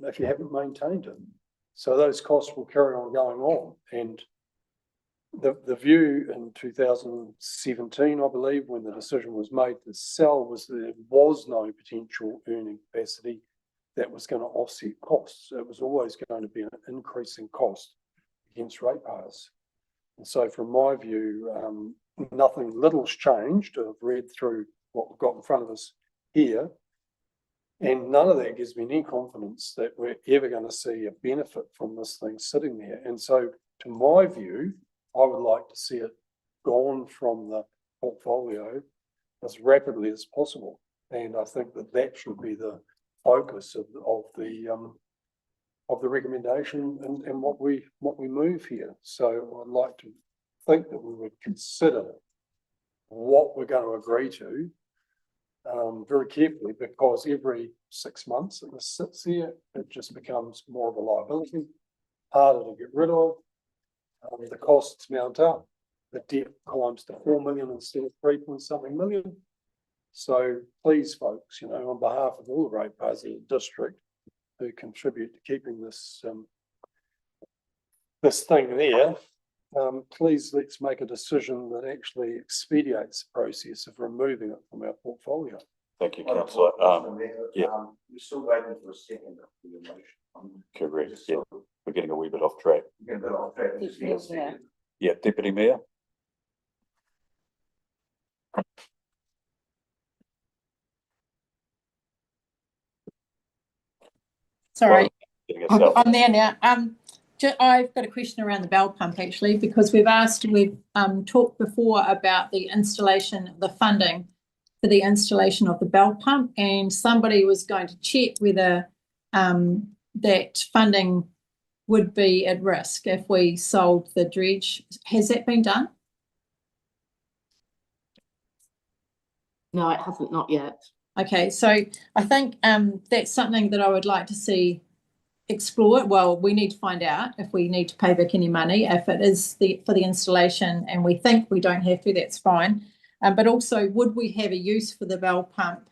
if you haven't maintained it. So those costs will carry on going on. And the view in 2017, I believe, when the decision was made to sell, was that there was no potential earning capacity that was going to offset costs. It was always going to be an increasing cost against ratepayers. And so from my view, nothing little's changed. I've read through what we've got in front of us here, and none of that gives me any confidence that we're ever going to see a benefit from this thing sitting there. And so, to my view, I would like to see it gone from the portfolio as rapidly as possible. And I think that should be the focus of the recommendation and what we move here. So I'd like to think that we would consider what we're going to agree to very carefully, because every 6 months that this sits here, it just becomes more of a liability, harder to get rid of. The costs mount up. The debt climbs to 4 million instead of 3-point-something million. So please, folks, on behalf of all the ratepayers in the district who contribute to keeping this thing there, please let's make a decision that actually expedites the process of removing it from our portfolio. Thank you, Councillor. Yeah. We're still waiting for a second of the motion. Correct. Yeah. We're getting a wee bit off track. Yeah, Deputy Mayor. Sorry, I'm there now. I've got a question around the bell pump actually, because we've talked before about the installation, the funding for the installation of the bell pump, and somebody was going to check whether that funding would be at risk if we sold the dredge. Has that been done? No, it hasn't, not yet. Okay, so I think that's something that I would like to see explored. Well, we need to find out if we need to pay back any money. If it is for the installation and we think we don't have to, that's fine. But also, would we have a use for the bell pump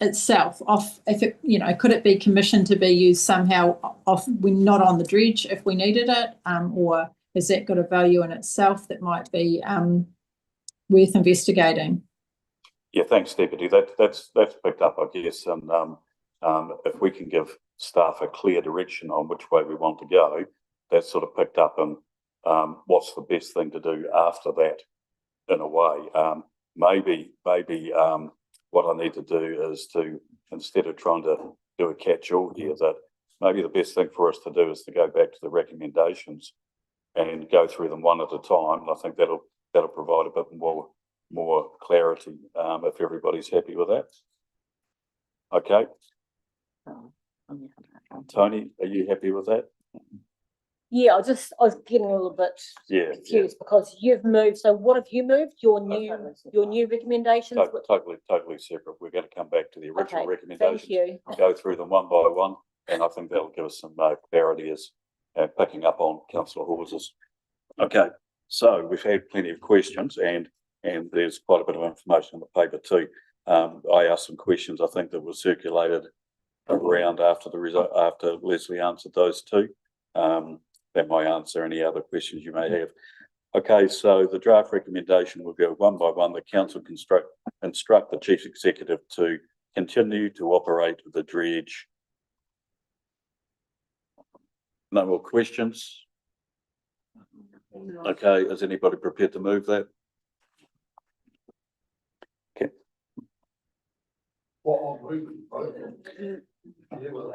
itself? If it, could it be commissioned to be used somehow we're not on the dredge if we needed it, or has that got a value in itself that might be worth investigating? Yeah, thanks, Deputy. That's picked up, I guess, and if we can give staff a clear direction on which way we want to go, that's sort of picked up and what's the best thing to do after that, in a way. Maybe what I need to do is to, instead of trying to do a catch-all here, that maybe the best thing for us to do is to go back to the recommendations and go through them one at a time. I think that'll provide a bit more clarity, if everybody's happy with that. Okay. Tony, are you happy with that? Yeah, I was getting a little bit confused because you've moved. So what have you moved? Your new recommendations? Totally separate. We're going to come back to the original recommendations. Thank you. Go through them one by one, and I think that'll give us some clarity as picking up on Councillor Hawes's. Okay, so we've had plenty of questions, and there's quite a bit of information on the paper too. I asked some questions I think that were circulated around after Leslie answered those two. That might answer any other questions you may have. Okay, so the draft recommendation will go one by one. The council can instruct the chief executive to continue to operate the dredge. No more questions? Okay, is anybody prepared to move that? Okay.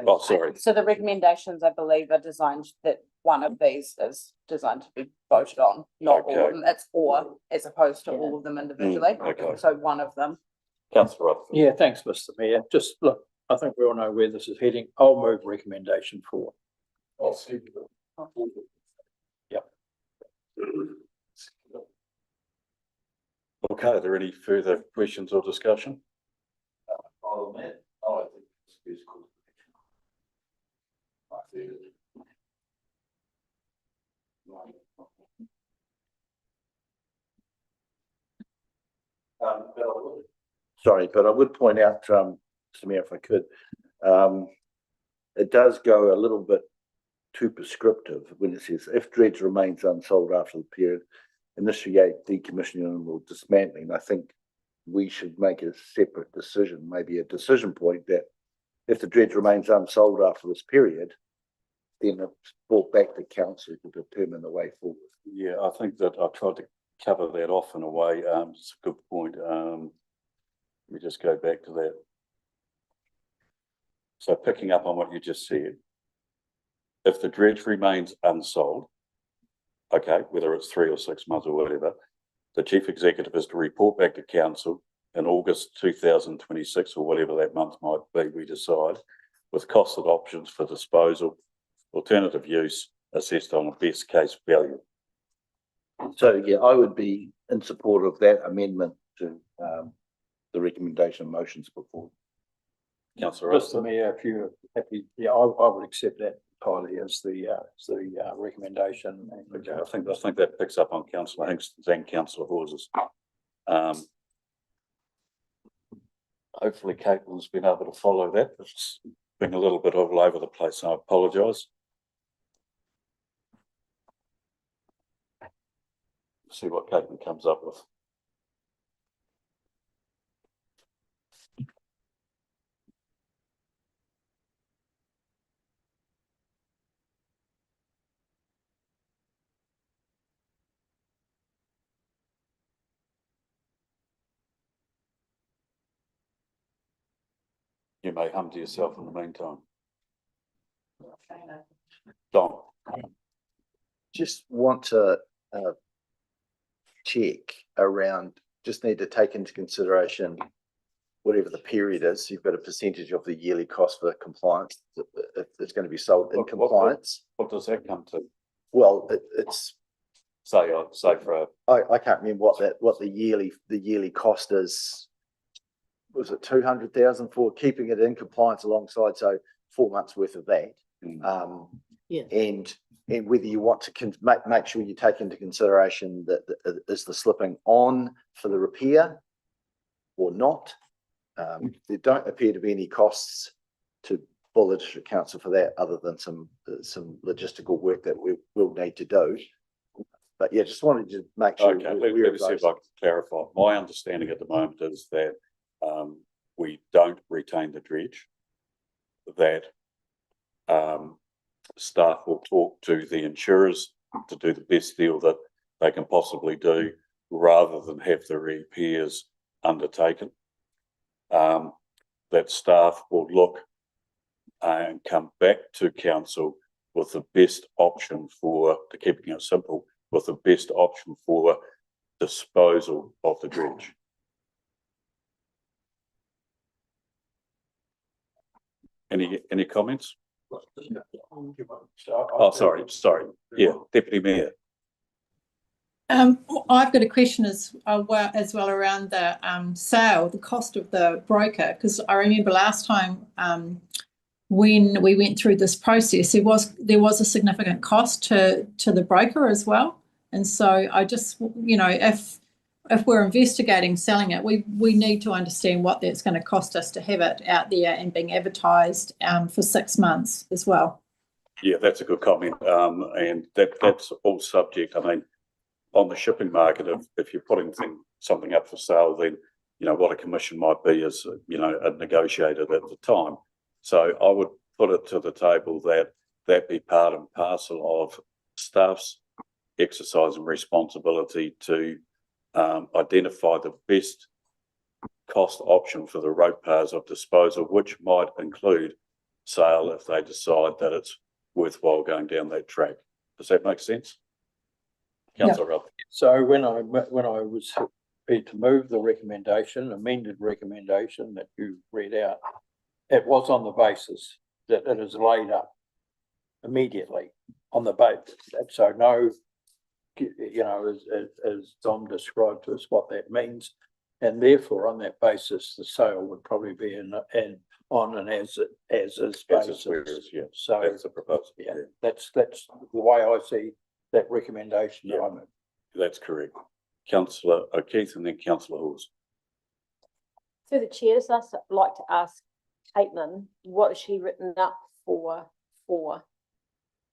Oh, sorry. So the recommendations, I believe, are designed that one of these is designed to be voted on, not all of them. It's or as opposed to all of them individually. Okay. So one of them. Councillor Rutherford. Yeah, thanks, Mr. Mayor. Just look, I think we all know where this is heading. I'll move recommendation 4. I'll see. Yep. Okay, are there any further questions or discussion? Sorry, but I would point out, Mr. Mayor, if I could, it does go a little bit too prescriptive when it says if dredge remains unsold after the period, initiate decommissioning or dismantling. I think we should make a separate decision, maybe a decision point that if the dredge remains unsold after this period, then it's brought back to council to determine the way forward. Yeah, I think that I tried to cover that off in a way. It's a good point. Let me just go back to that. So picking up on what you just said, if the dredge remains unsold, okay, whether it's 3 or 6 months or whatever, the chief executive is to report back to council in August 2026 or whatever that month might be, we decide, with costed options for disposal, alternative use assessed on a best case value. So yeah, I would be in support of that amendment to the recommendation motions before. Councillor Mr. Mayor, if you're happy, yeah, I would accept that entirely as the recommendation. Okay, I think that picks up on Councillor Hingston's and Councillor Hawes's. Hopefully Caitlin's been able to follow that. It's been a little bit all over the place, so I apologise. See what Caitlin comes up with. You may hum to yourself in the meantime. Don, Just want to check around, just need to take into consideration whatever the period is. You've got a percentage of the yearly cost for compliance if it's going to be sold in compliance. what does that come to? Well, it's Say for I can't remember what the yearly cost is. Was it 200,000 for keeping it in compliance alongside? So 4 months worth of that. Yeah. And whether you want to make sure you take into consideration that is the slipping on for the repair or not. There don't appear to be any costs to Buller District Council for that, other than some logistical work that we will need to do. But yeah, just wanted to make sure. Okay, let me see if I can clarify. My understanding at the moment is that we don't retain the dredge, that staff will talk to the insurers to do the best deal that they can possibly do, rather than have the repairs undertaken. That staff will look and come back to council with the best option for, to keeping it simple, with the best option for disposal of the dredge. Any comments? Oh, sorry. Yeah, Deputy Mayor. I've got a question as well around the sale, the cost of the broker, because I remember last time when we went through this process, there was a significant cost to the broker as well. And so I just, if we're investigating selling it, we need to understand what that's going to cost us to have it out there and being advertised for 6 months as well. Yeah, that's a good comment. And that's all subject. I mean, on the shipping market, if you're putting something up for sale, then what a commission might be is negotiated at the time. So I would put it to the table that be part and parcel of staff's exercise and responsibility to identify the best cost option for the ratepayers of disposal, which might include sale if they decide that it's worthwhile going down that track. Does that make sense? Councillor Rudd. So when I was prepared to move the amended recommendation that you read out, it was on the basis that it is laid up immediately on the basis. So no, as Dom described to us what that means, and therefore on that basis, the sale would probably be on an as is basis. Yeah. So that's a proposal. Yeah, that's the way I see that recommendation. Yeah, that's correct. Councillor O'Keefe and then Councillor Hawes. So the chair, I'd like to ask Caitlin, what is she written up for?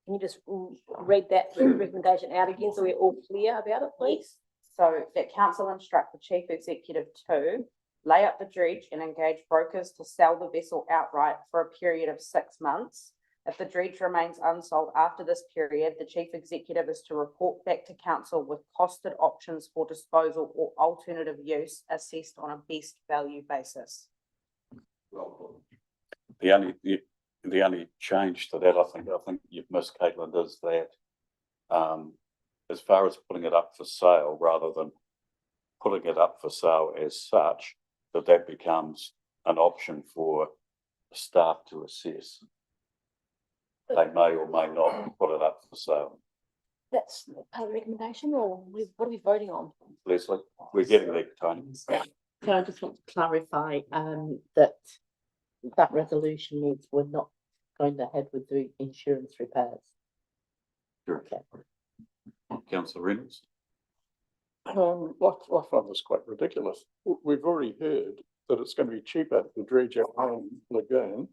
Can you just read that recommendation out again so we're all clear about it, please? So that council instruct the chief executive to lay up the dredge and engage brokers to sell the vessel outright for a period of 6 months. If the dredge remains unsold after this period, the chief executive is to report back to council with costed options for disposal or alternative use assessed on a best value basis. The only change to that, I think you've missed, Caitlin, is that as far as putting it up for sale, rather than putting it up for sale as such, that becomes an option for staff to assess. They may or may not put it up for sale. That's part of the recommendation, or what are we voting on? Leslie, we're getting there, Tony. So I just want to clarify that resolution means we're not going ahead with the insurance repairs. Sure. Okay. Councillor Reynolds. I find this quite ridiculous. We've already heard that it's going to be cheaper to dredge our own lagoon,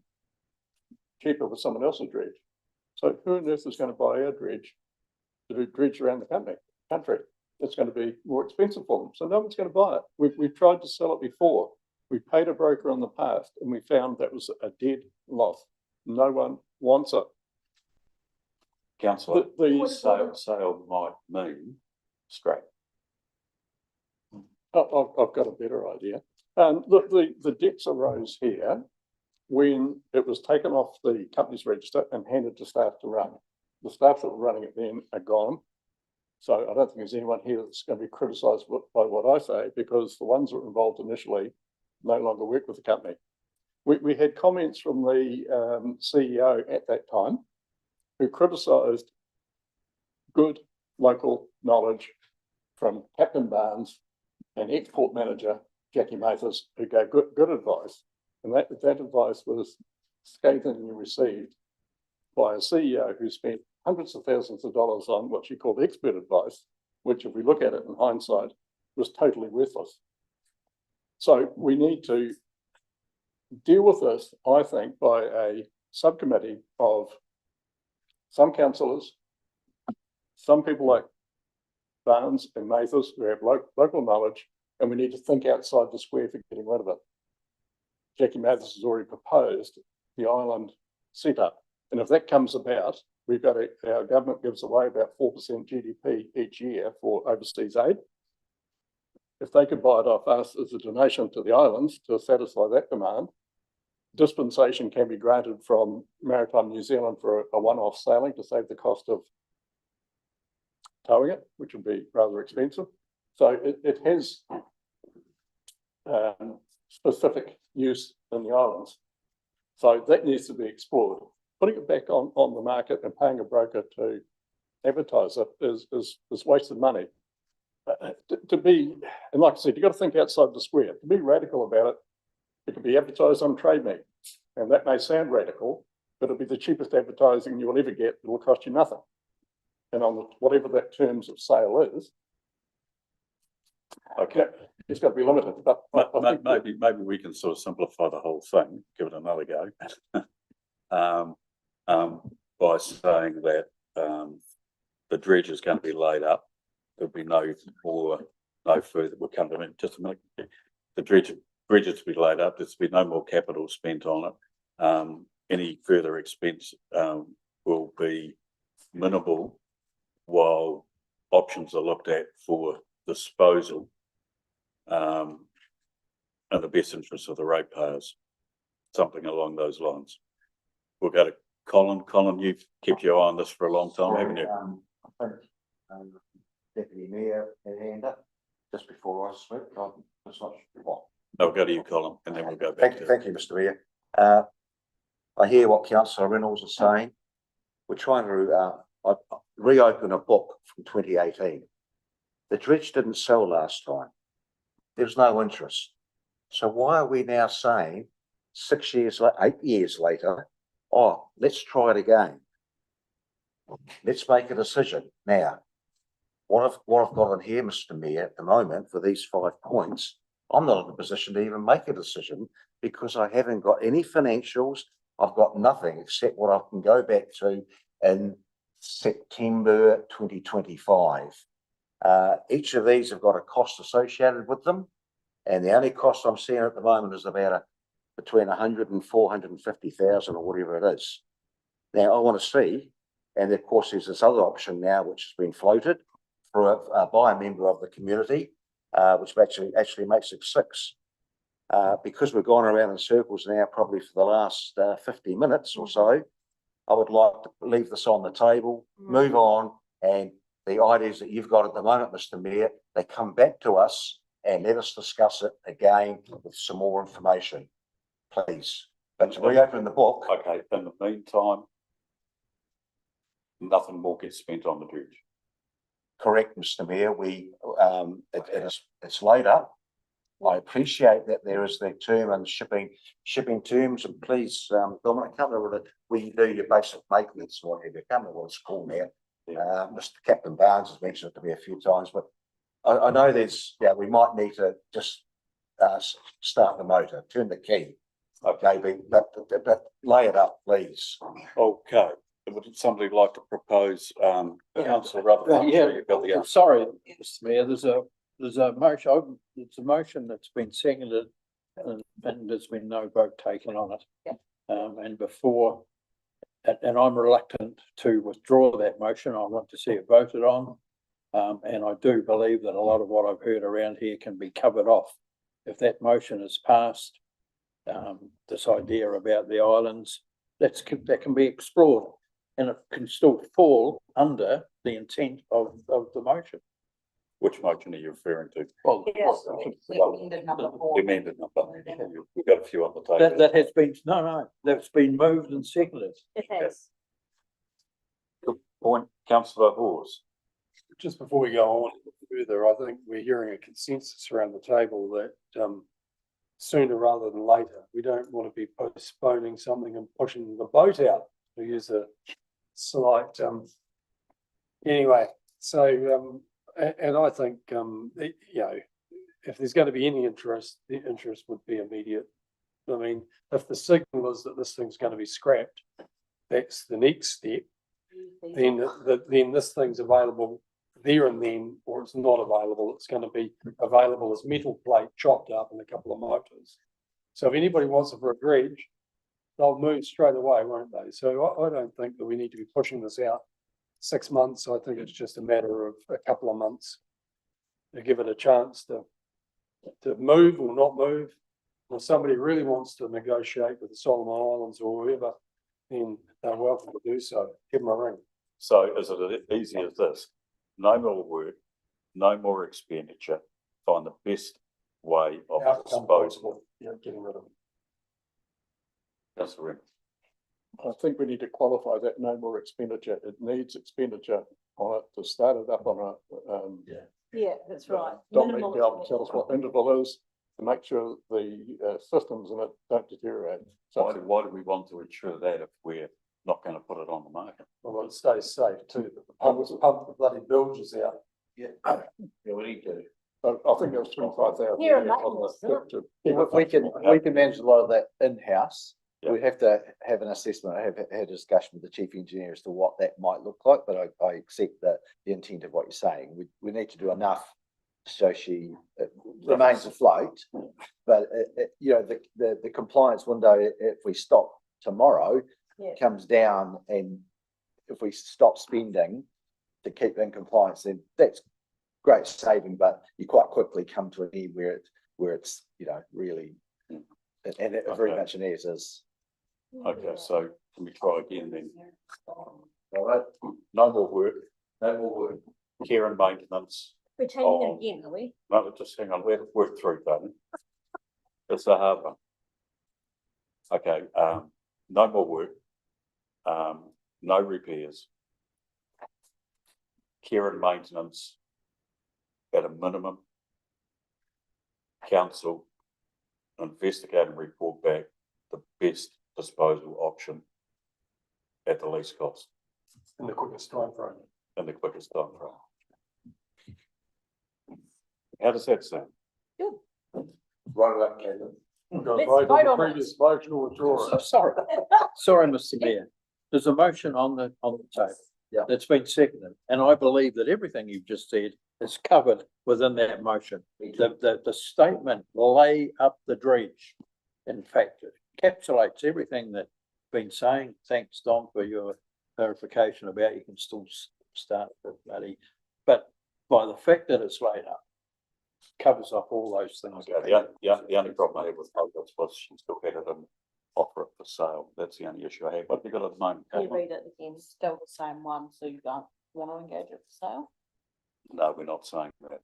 cheaper with someone else's dredge. So who on earth is going to buy our dredge to do dredge around the country? It's going to be more expensive for them. So no one's going to buy it. We've tried to sell it before. We paid a broker on the past and we found that was a dead loss. No one wants it. Councillor, the sale might mean scrap. I've got a better idea. Look, the debts arose here when it was taken off the company's register and handed to staff to run. The staff that were running it then are gone. So I don't think there's anyone here that's going to be criticised by what I say, because the ones that were involved initially no longer work with the company. We had comments from the CEO at that time who criticised good local knowledge from Captain Barnes and export manager Jackie Mathers, who gave good advice. And that advice was scathingly received by a CEO who spent hundreds of thousands of dollars on what she called expert advice, which, if we look at it in hindsight, was totally worthless. So we need to deal with this, I think, by a subcommittee of some councillors, some people like Barnes and Mathers who have local knowledge, and we need to think outside the square for getting rid of it. Jackie Mathers has already proposed the island setup, and if that comes about, we've got our government gives away about 4% GDP each year for overseas aid. If they could buy it off us as a donation to the islands to satisfy that demand, dispensation can be granted from Maritime New Zealand for a one-off sailing to save the cost of towing it, which would be rather expensive. So it has specific use in the islands. So that needs to be explored. Putting it back on the market and paying a broker to advertise it is wasted money. To be, and like I said, you've got to think outside the square. To be radical about it, it could be advertised on Trade Me, and that may sound radical, but it'll be the cheapest advertising you will ever get. It will cost you nothing. And on whatever that terms of sale is, okay, it's got to be limited. But maybe we can sort of simplify the whole thing, give it another go, by saying that the dredge is going to be laid up. There'll be no further. We'll come to it in just a minute. The dredge is to be laid up. There's to be no more capital spent on it. Any further expense will be minimal while options are looked at for disposal in the best interest of the ratepayers. Something along those lines. We'll go to Colin. Colin, you've kept your eye on this for a long time, haven't you? I think Deputy Mayor had hand up just before I spoke. It's not what. I'll go to you, Colin, and then we'll go back. Thank you, Mr. Mayor. I hear what Councillor Reynolds is saying. We're trying to reopen a book from 2018. The dredge didn't sell last time. There was no interest. So why are we now saying 8 years later, oh, let's try it again? Let's make a decision now. What I've got on here, Mr. Mayor, at the moment for these 5 points, I'm not in a position to even make a decision because I haven't got any financials. I've got nothing except what I can go back to in September 2025. Each of these have got a cost associated with them, and the only cost I'm seeing at the moment is about between 100 and 450,000 or whatever it is. Now I want to see, and of course there's this other option now which has been floated by a member of the community, which actually makes it 6. Because we've gone around in circles now probably for the last 50 minutes or so, I would like to leave this on the table, move on, and the ideas that you've got at the moment, Mr. Mayor, they come back to us and let us discuss it again with some more information, please. But to reopen the book. Okay, in the meantime, nothing more gets spent on the dredge. Correct, Mr. Mayor. It's laid up. I appreciate that there is the term and shipping terms, and please, Dominic, come over with it. We do your basic maintenance, whatever. Come over what it's called now. Mr. Captain Barnes has mentioned it to me a few times, but I know we might need to just start the motor, turn the key. Okay, but lay it up, please. Okay. Would somebody like to propose, Councillor Rutherford? Sorry, Mr. Mayor, there's a motion. It's a motion that's been seconded, and there's been no vote taken on it. And before, and I'm reluctant to withdraw that motion. I want to see it voted on, and I do believe that a lot of what I've heard around here can be covered off if that motion is passed. this idea about the islands, that can be explored. And it can still fall under the intent of the motion. Which motion are you referring to? Well, The amended number 4. The amended number. We've got a few on the table. that has been, no, that's been moved and seconded. It has. Good point, councillor Hawes. Just before we go on further, I think we're hearing a consensus around the table that sooner rather than later, we don't want to be postponing something and pushing the boat out, to use a slight anyway. So and I think you know, if there's going to be any interest, the interest would be immediate. I mean, if the signal is that this thing's going to be scrapped, that's the next step. Then this thing's available there and then, or it's not available. It's going to be available as metal plate chopped up in a couple of motors. So if anybody wants it for a dredge, they'll move straight away, won't they? So I don't think that we need to be pushing this out 6 months. I think it's just a matter of a couple of months to give it a chance to move or not move. If somebody really wants to negotiate with the Solomon Islands or whoever, then they're welcome to do so. Give them a ring. So is it as easy as this? No more work, no more expenditure, find the best way of Outcome disposal. possible. Yeah, getting rid of them. That's the ring. I think we need to qualify that no more expenditure. It needs expenditure on it to start it up on a, Yeah, that's right. Dominic, Minimal be able to tell us what interval is to make sure the systems in it don't deteriorate. Why do we want to ensure that if we're not going to put it on the market? Well, it stays safe too. The pump the bloody bilges out. Yeah, we need to. I think it was 25,000. Here and there. We can manage a lot of that in-house. Yeah. We have to have an assessment. I have had a discussion with the chief engineer as to what that might look like, but I accept that the intent of what you're saying. We need to do enough so she remains afloat. But you know, the compliance window, if we stop tomorrow, comes down, and if we stop spending to keep in compliance, then that's great saving, but you quite quickly come to an end where it's you know really, and it very much an as is. Okay, so can we try again then? All right, no more work, no more work, care and maintenance. We're taking it again, are we? No, just hang on, we have to work through that. It's a hard one. Okay, no more work, no repairs, care and maintenance at a minimum. Council investigate and report back the best disposal option at the least cost. In the quickest time frame. In the quickest time frame. How does that sound? Good. Right up, Kevin. We've got to Let's vote vote on the on previous motion or withdraw it. Sorry, Mr. Mayor. There's a motion on the table. Yeah. That's been seconded, and I believe that everything you've just said is covered within that motion. The statement lay up the dredge, in fact, it encapsulates everything that's been saying. Thanks, Don, for your clarification about you can still start the bloody, but by the fact that it's laid up, covers up all those things. Okay, the only problem I had with Hogarth's was she still had it and offer it for sale. That's the only issue I had. What have you got at the moment? Can you Caitlin? read it again? Still the same one, so you don't want to engage it for sale? No, we're not saying that.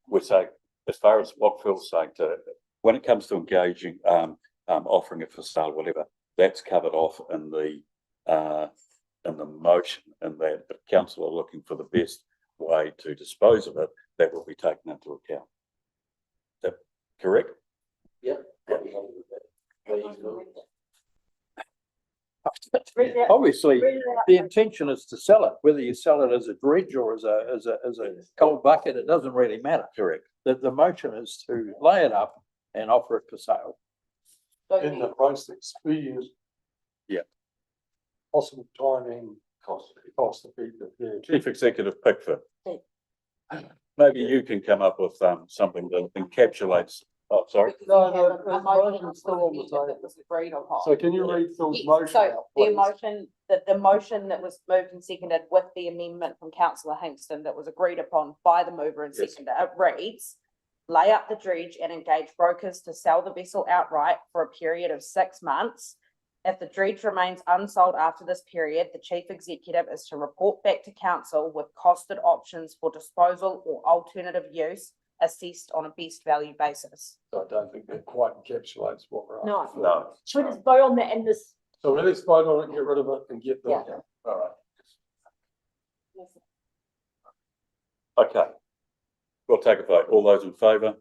We're saying, as far as what Phil's saying, when it comes to engaging, offering it for sale, whatever, that's covered off in the motion, and that if council are looking for the best way to dispose of it, that will be taken into account. Is that correct? Yep. Obviously, the intention is to sell it, whether you sell it as a dredge or as a cold bucket, it doesn't really matter. Correct. The motion is to lay it up and offer it for sale. In the process, fees. Yeah. Possible timing, cost effective. Yeah. Chief Executive Pickford. Maybe you can come up with something that encapsulates. Oh, sorry. No, A motion it's still on the that table. was agreed upon. So can you read Phil's Yes, motion so out, the please? motion, the motion that was moved and seconded with the amendment from councillor Hankston that was agreed upon by the mover and Yes. seconder, it reads, lay up the dredge and engage brokers to sell the vessel outright for a period of 6 months. If the dredge remains unsold after this period, the chief executive is to report back to council with costed options for disposal or alternative use assessed on a best value basis. So I don't think that quite encapsulates what we're No. after. No. Should we just vote on that in this? So let's vote on it, get rid of it and get the. Yeah. All right. Okay. We'll take a vote. All those in favour?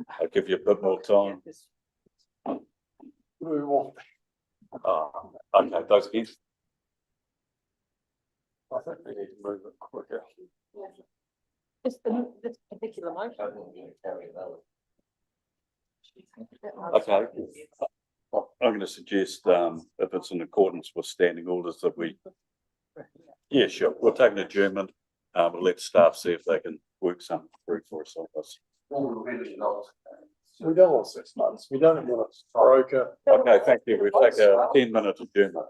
I'll give you a bit more time. Okay, those against? I think we need to move it quicker. Just this particular motion. Okay. I'm going to suggest, if it's in accordance with standing orders that we, yeah, sure, we'll take an adjournment. We'll let staff see if they can work something through for us on this. We don't want 6 months. We don't want a broker. Okay, thank you. We'll take a 10-minute adjournment.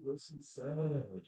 Listen, sad.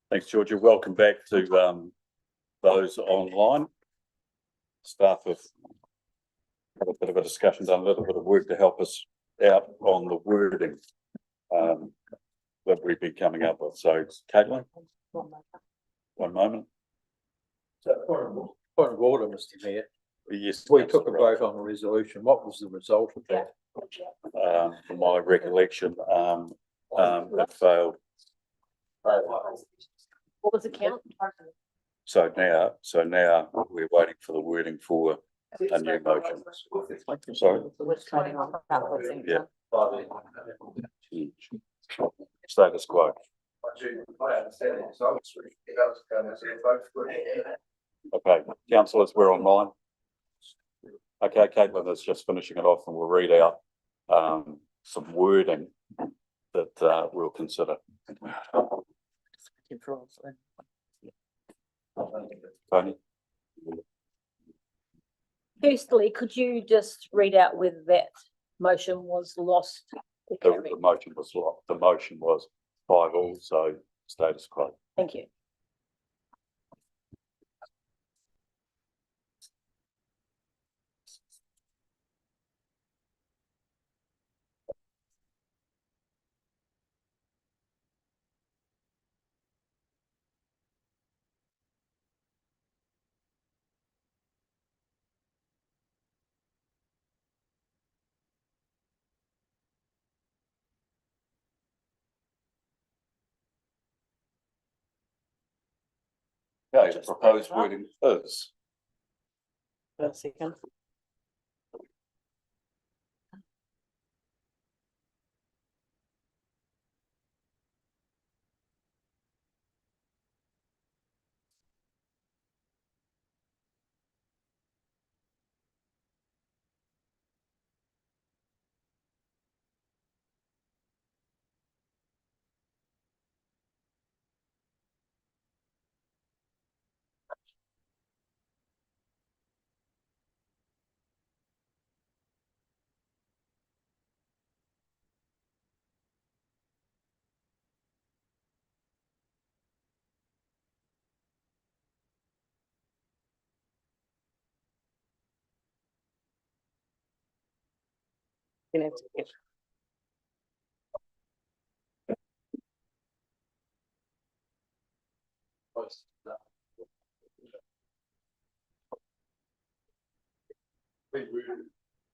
Thanks, Georgia. Welcome back to those online. Staff have had a bit of a discussion, done a little bit of work to help us out on the wording that we've been coming up with. So, Caitlin, one moment. Point of order, Mr. Mayor. Yes. We took a vote on the resolution. What was the result of that? From my recollection, it failed. What was the count? So now we're waiting for the wording for a new motion. Sorry? Yeah. Status quo. Okay, councillors, we're online. Okay, Caitlin is just finishing it off and we'll read out some wording that we'll consider. Tony? Firstly, could you just read out whether that motion was lost? The motion was lost. The motion was 5-5, so status quo. Thank you. Okay, the proposed wording is. A second.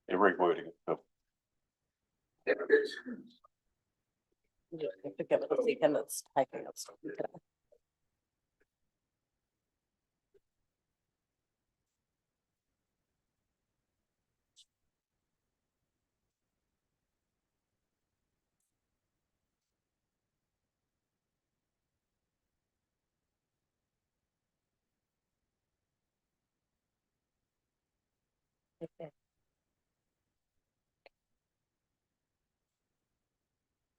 You're rewording it, Phil. Yeah, give it a second, it's taking us. Okay.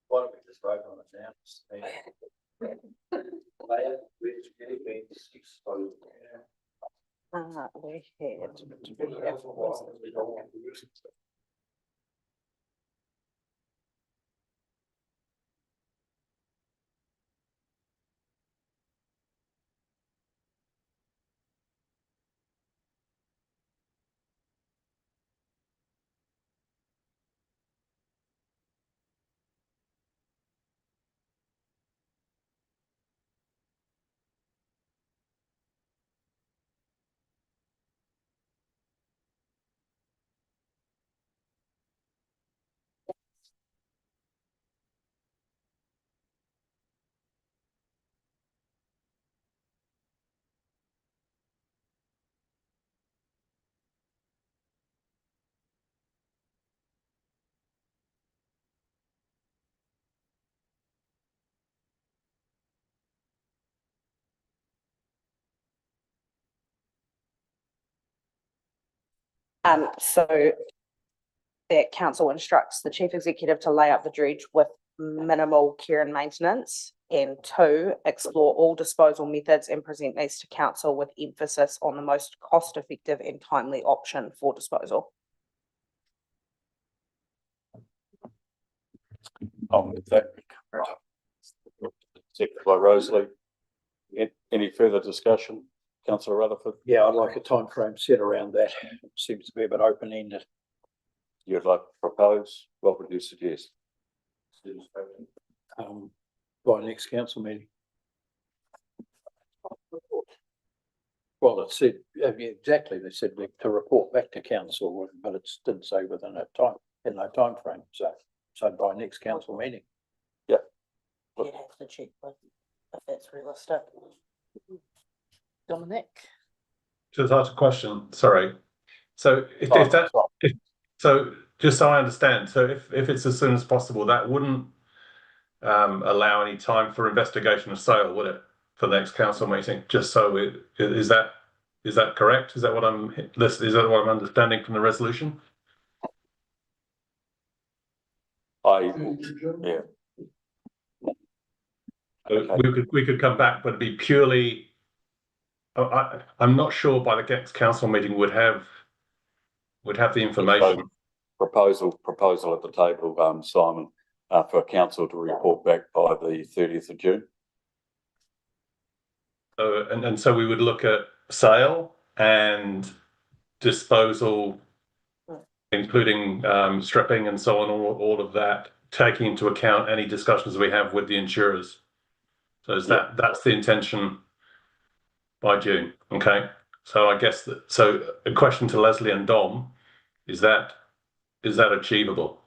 Why don't we just vote on it now? We had. So that council instructs the chief executive to lay up the dredge with minimal care and maintenance. And 2, explore all disposal methods and present these to council with emphasis on the most cost effective and timely option for disposal. I'll move that. Seconded by Rosalie. Any further discussion? Councillor Rutherford, Yeah, I'd like a time frame set around that. It seems to be a bit open-ended. you'd like to propose? What would you suggest? By next council meeting. Well, it said, yeah, exactly, they said to report back to council, but it didn't say within a time, in no time frame. So by next council meeting. Yeah. You'd have to check if that's realistic. Dominic? Just ask a question, sorry. So so just so I understand, so if it's as soon as possible, that wouldn't allow any time for investigation of sale, would it, for the next council meeting? Just so is that correct? Is that what I'm understanding from the resolution? Yeah. Okay. We could come back, but it'd be purely. I'm not sure by the next council meeting would have the information. Proposal at the table, Simon, for council to report back by the 30th of June. And so we would look at sale and disposal, including stripping and so on, all of that, taking into account any discussions we have with the insurers. So that's the intention by June. Okay. So I guess a question to Leslie and Dom, is that achievable?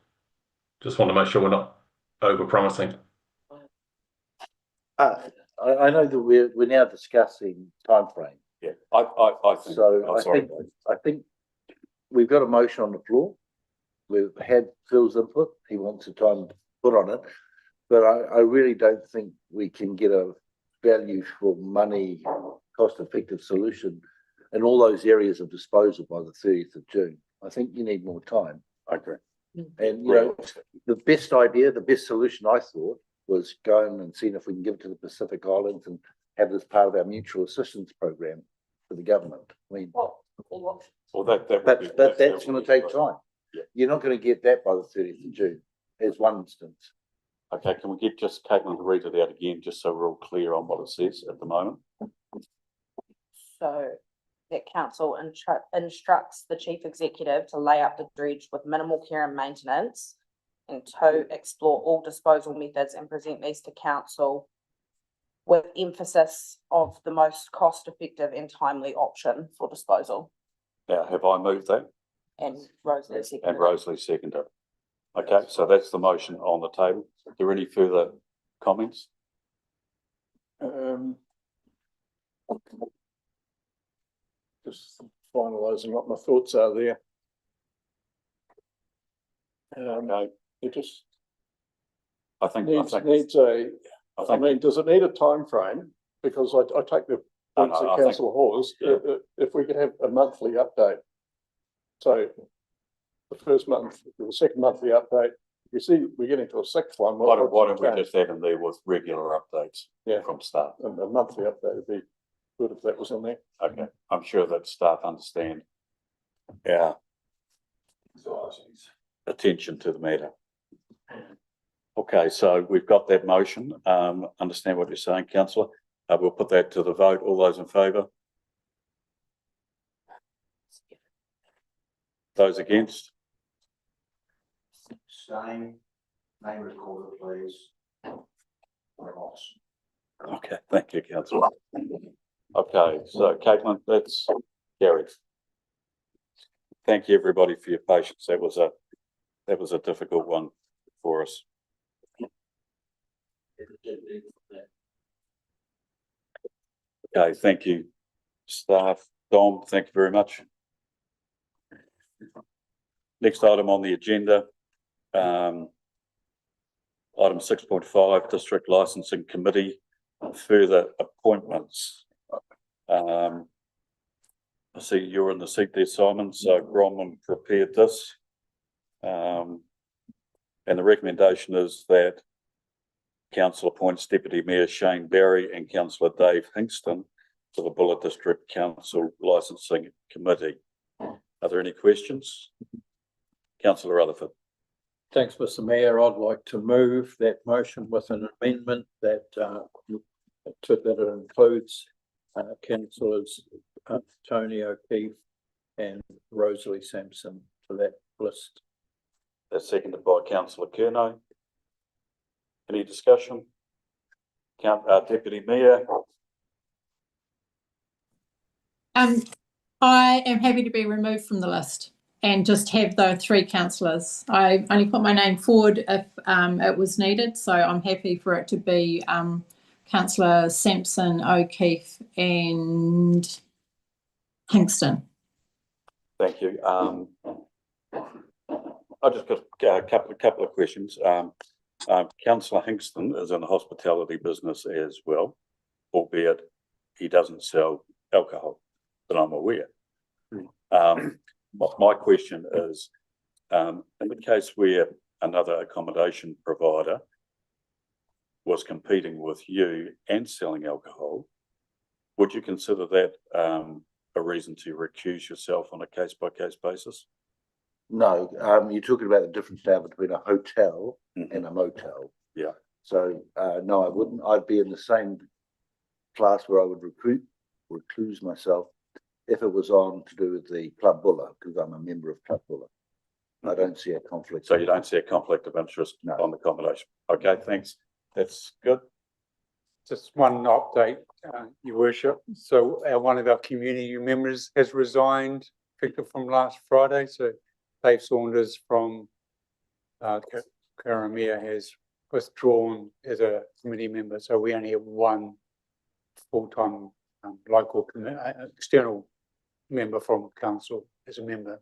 Just want to make sure we're not over promising. I know that we're now discussing timeframe. Yeah, I think so. I think we've got a motion on the floor. We've had Phil's input. He wants a time put on it, but I really don't think we can get a value for money, cost-effective solution in all those areas of disposal by the 30th of June. I think you need more time. I agree. And you know, the best idea, the best solution I thought was going and seeing if we can give it to the Pacific Islands and have this part of our mutual assistance program for the government. I mean, that's going to take time. Yeah. You're not going to get that by the 30th of June. As one instance. Okay, can we get just Caitlin to read it out again, just so we're all clear on what it says at the moment? So that council instructs the chief executive to lay up the dredge with minimal care and maintenance, and to explore all disposal methods and present these to council with emphasis of the most cost-effective and timely option for disposal. Now, have I moved that? And Rosalie seconded. And Rosalie seconded. Okay, so that's the motion on the table. Are there any further comments? Just finalising what my thoughts are there. Okay. It just I think needs a. I mean, does it need a time frame? Because I take the points that Councillor Hawes. If we could have a monthly update, so the first month, the second monthly update. You see, we're getting to a sixth one. Why don't we just add in there with regular updates? Yeah, from staff. A monthly update would be good if that was in there. Okay, I'm sure that staff understand our attention to the matter. Okay, so we've got that motion. Understand what you're saying, councillor. We'll put that to the vote. All those in favour? Those against? Name recorded, please. Okay, thank you, councillor. Okay, so Caitlin, that's carried. Thank you, everybody, for your patience. That was a difficult one for us. Okay, thank you, staff. Dom, thank you very much. Next item on the agenda, item 6.5, District Licensing Committee, further appointments. I see you're in the seat there, Simon, so Bronwyn prepared this. And the recommendation is that Council appoints Deputy Mayor Shane Barry and Councillor Dave Hingston to the Buller District Council Licensing Committee. Are there any questions? Councillor Rutherford. Thanks, Mr. Mayor. I'd like to move that motion with an amendment that it includes councillors Tony O'Keefe and Rosalie Sampson to that list. That's seconded by councillor Curnow. Any discussion? Deputy Mayor. I am happy to be removed from the list and just have the 3 councillors. I only put my name forward if it was needed, so I'm happy for it to be councillor Sampson, O'Keefe and Hingston. Thank you. I just got a couple of questions. Councillor Hingston is in the hospitality business as well, albeit he doesn't sell alcohol, that I'm aware. My question is, in the case where another accommodation provider was competing with you and selling alcohol, would you consider that a reason to recuse yourself on a case-by-case basis? No, you're talking about the difference now between a hotel and a motel. Yeah. So, no, I wouldn't. I'd be in the same class where I would recluse myself if it was on to do with the Club Buller, because I'm a member of Club Buller. I don't see a conflict. So you don't see a conflict of interest on the accommodation? Okay, thanks. That's good. Just one update, Your Worship. So one of our community members has resigned, effective from last Friday. So Dave Saunders from Karamea has withdrawn as a committee member. So we only have one full-time local external member from council as a member.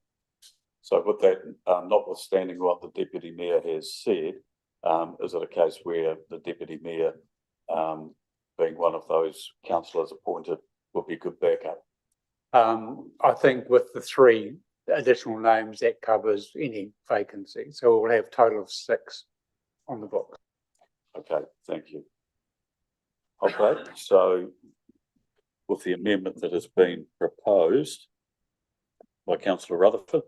So with that, notwithstanding what the Deputy Mayor has said, is it a case where the Deputy Mayor, being one of those councillors appointed, would be good backup? I think with the 3 additional names, that covers any vacancy. So we'll have a total of 6 on the book. Okay, thank you. Okay, so with the amendment that has been proposed by councillor Rutherford,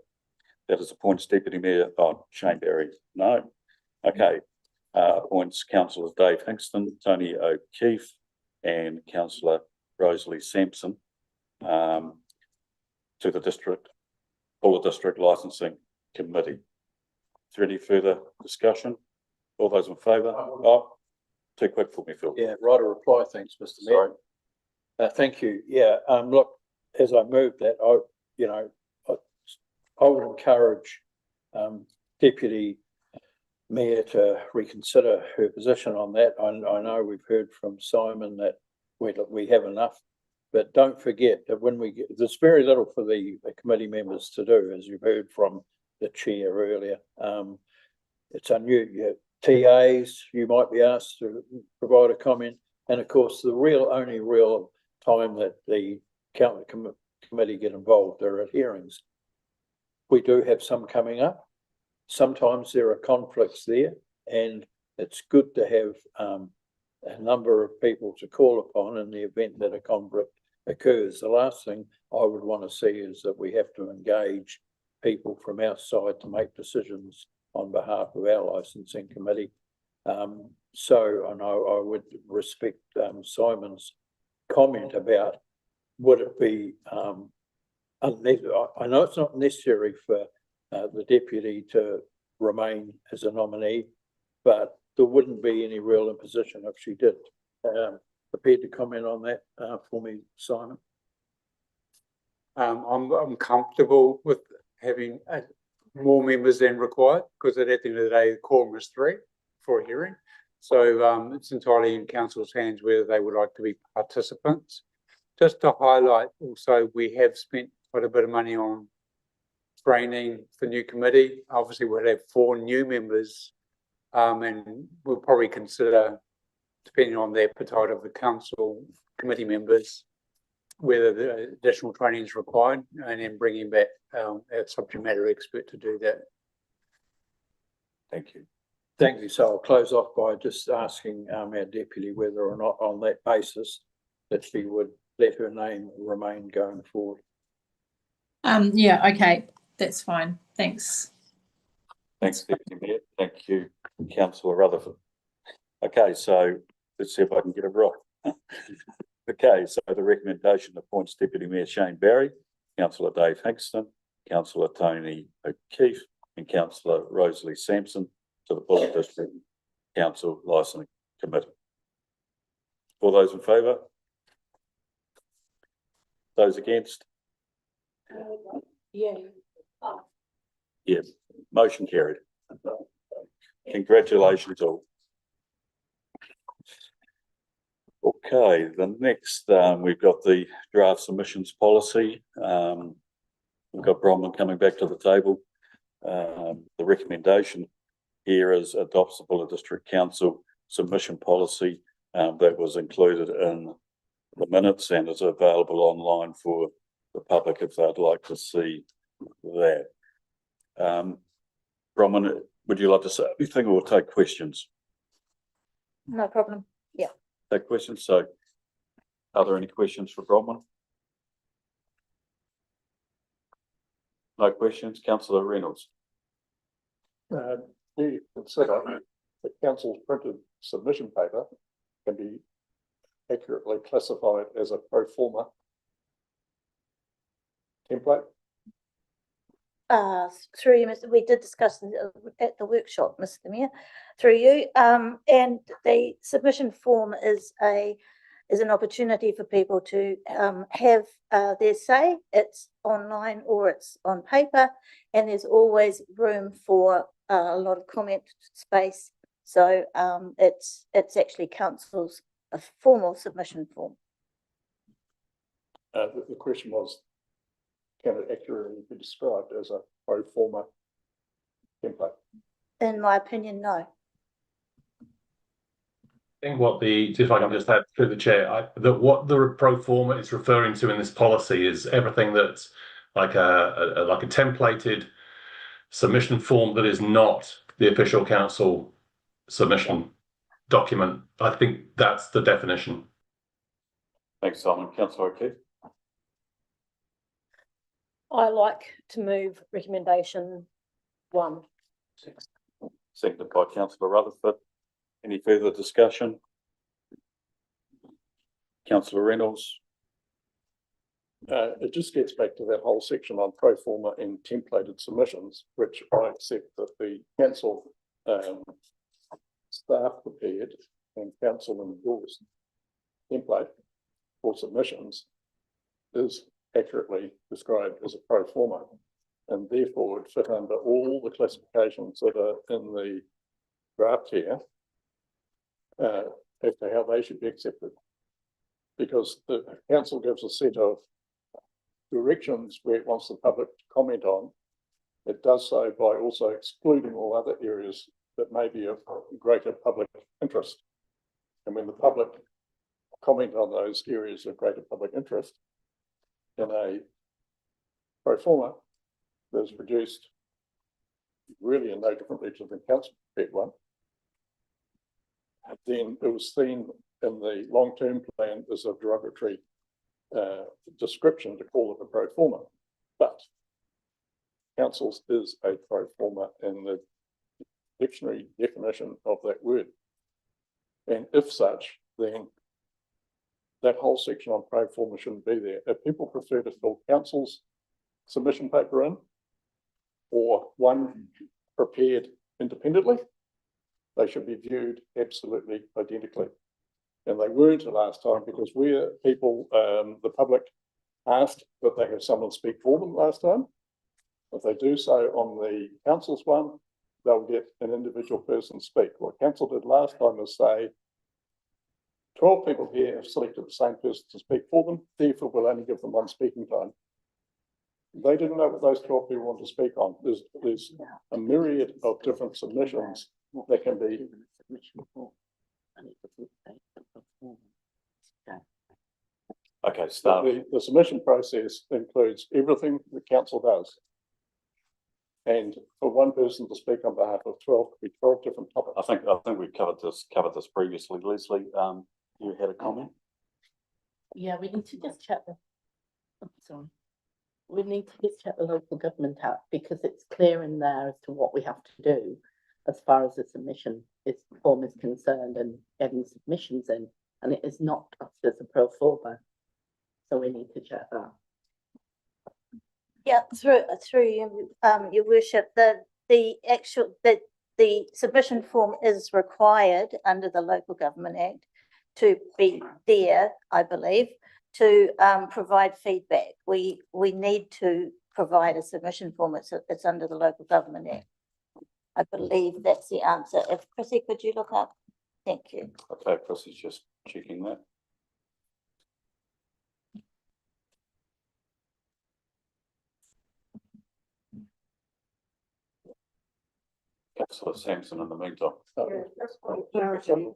that is appoints Deputy Mayor, Shane Berry, no. Okay, appoints councillors Dave Hingston, Tony O'Keefe and councillor Rosalie Sampson to the Buller District Licensing Committee. Is there any further discussion? All those in favour? Oh, too quick for me, Phil. Yeah, right, a reply. Thanks, Mr. Mayor. Thank you. Yeah, look, as I move that, I would encourage Deputy Mayor to reconsider her position on that. I know we've heard from Simon that we have enough, but don't forget that there's very little for the committee members to do, as you've heard from the chair earlier. It's unusual. TAs, you might be asked to provide a comment, and of course, the only real time that the committee get involved are at hearings. We do have some coming up. Sometimes there are conflicts there, and it's good to have a number of people to call upon in the event that a conflict occurs. The last thing I would want to see is that we have to engage people from outside to make decisions on behalf of our licensing committee. So I would respect Simon's comment about would it be I know it's not necessary for the deputy to remain as a nominee, but there wouldn't be any real imposition if she did. Prepared to comment on that for me, Simon? I'm comfortable with having more members than required, because at the end of the day, the quorum is 3 for a hearing. So it's entirely in council's hands whether they would like to be participants. Just to highlight also, we have spent quite a bit of money on training for new committee. Obviously, we'll have 4 new members, and we'll probably consider, depending on the appetite of the council committee members, whether the additional training is required, and then bringing back our subject matter expert to do that. Thank you. Thank you. So I'll close off by just asking our deputy whether or not on that basis that she would let her name remain going forward. Yeah, okay, that's fine. Thanks. Thanks, Deputy Mayor. Thank you, Councillor Rutherford. Okay, so let's see if I can get it right. Okay, so the recommendation appoints Deputy Mayor Shane Barry, Councillor Dave Hingston, Councillor Tony O'Keefe, and Councillor Rosalie Sampson to the Bullock District Council Licensing Committee. All those in favour? Those against? Yeah. Yes, motion carried. Congratulations all. Okay, the next, we've got the draft submissions policy. We've got Bronwyn coming back to the table. The recommendation here is adopts the Bullock District Council submission policy that was included in the minutes and is available online for the public if they'd like to see that. Bronwyn, would you like to say anything or take questions? No problem. Yeah. Take questions. So are there any questions for Bronwyn? No questions. Councillor Reynolds. Do you consider the council's printed submission paper can be accurately classified as a pro forma template? Through you, we did discuss at the workshop, Mr. Mayor, through you, and the submission form is an opportunity for people to have their say. It's online or it's on paper, and there's always room for a lot of comment space. So it's actually council's a formal submission form. The question was, can it accurately be described as a pro forma template? In my opinion, no. I think what if I can just add through the chair, that what the pro forma is referring to in this policy is everything that's like a templated submission form that is not the official council submission document. I think that's the definition. Thanks, Simon. Councillor O'Keefe. I like to move recommendation 1. Seconded by Councillor Rutherford. Any further discussion? Councillor Reynolds. It just gets back to that whole section on pro forma and templated submissions, which I accept that the council staff prepared and council endorsed template for submissions is accurately described as a pro forma, and therefore would fit under all the classifications that are in the draft here as to how they should be accepted. Because the council gives a set of directions where it wants the public to comment on. It does so by also excluding all other areas that may be of greater public interest. And when the public comment on those areas of greater public interest, in a pro forma that is produced really in no differently to the council prepared one, then it was seen in the long-term plan as a derogatory description to call it a pro forma. But councils is a pro forma in the dictionary definition of that word. And if such, then that whole section on pro forma shouldn't be there. If people prefer to fill council's submission paper in or one prepared independently, they should be viewed absolutely identically. And they weren't the last time because where people, the public asked that they have someone speak for them last time. If they do so on the council's one, they'll get an individual person speak. What council did last time was say, 12 people here have selected the same person to speak for them, therefore we'll only give them one speaking time. They didn't know what those 12 people want to speak on. There's a myriad of different submissions that can be. Okay, start. The submission process includes everything the council does. And for one person to speak on behalf of 12, could be 12 different topics. I think we covered this previously. Leslie, you had a comment? Yeah, we need to just check the, oh, sorry. We need to just check the local government act because it's clear in there as to what we have to do as far as the submission form is concerned and getting submissions in, and it is not classed as a pro forma. So we need to check that. Yeah, through you, your worship, the submission form is required under the Local Government Act to be there, I believe, to provide feedback. We need to provide a submission form. It's under the Local Government Act. I believe that's the answer. If Chrissy, could you look up? Thank you. Okay, Chrissy's just checking that. Councillor Sampson in the meantime. Clarity.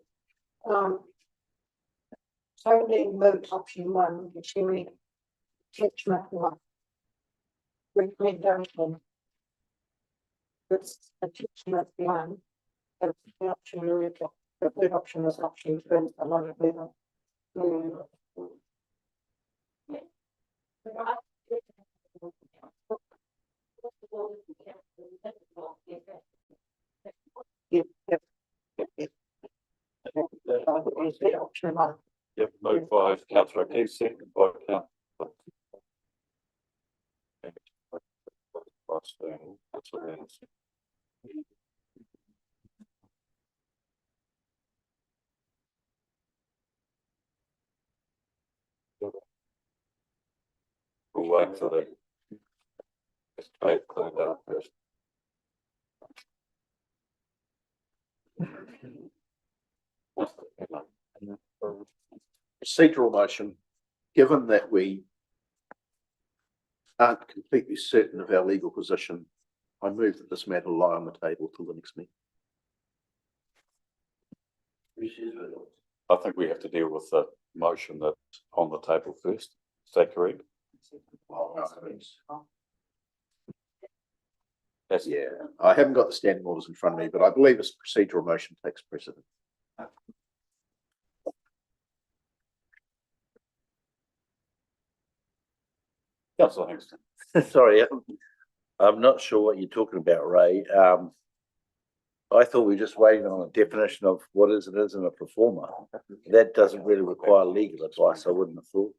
Totally moved option one, which you mean catchment one. Recommendation. That's a catchment one. That's the option the third option is option two, a lot of people. Yep, moved by councillor Keith, seconded by councillor. We'll wait for the. Wait, cleaned up first. Procedural motion, given that we aren't completely certain of our legal position, I move that this matter lie on the table till the next meeting. I think we have to deal with the motion that's on the table first. Is that correct? That's, yeah, I haven't got the standing orders in front of me, but I believe this procedural motion takes precedent. Councillor Hingston. Sorry, I'm not sure what you're talking about, Ray. I thought we were just waiting on a definition of what is and isn't a performer. That doesn't really require legal advice, I wouldn't have thought.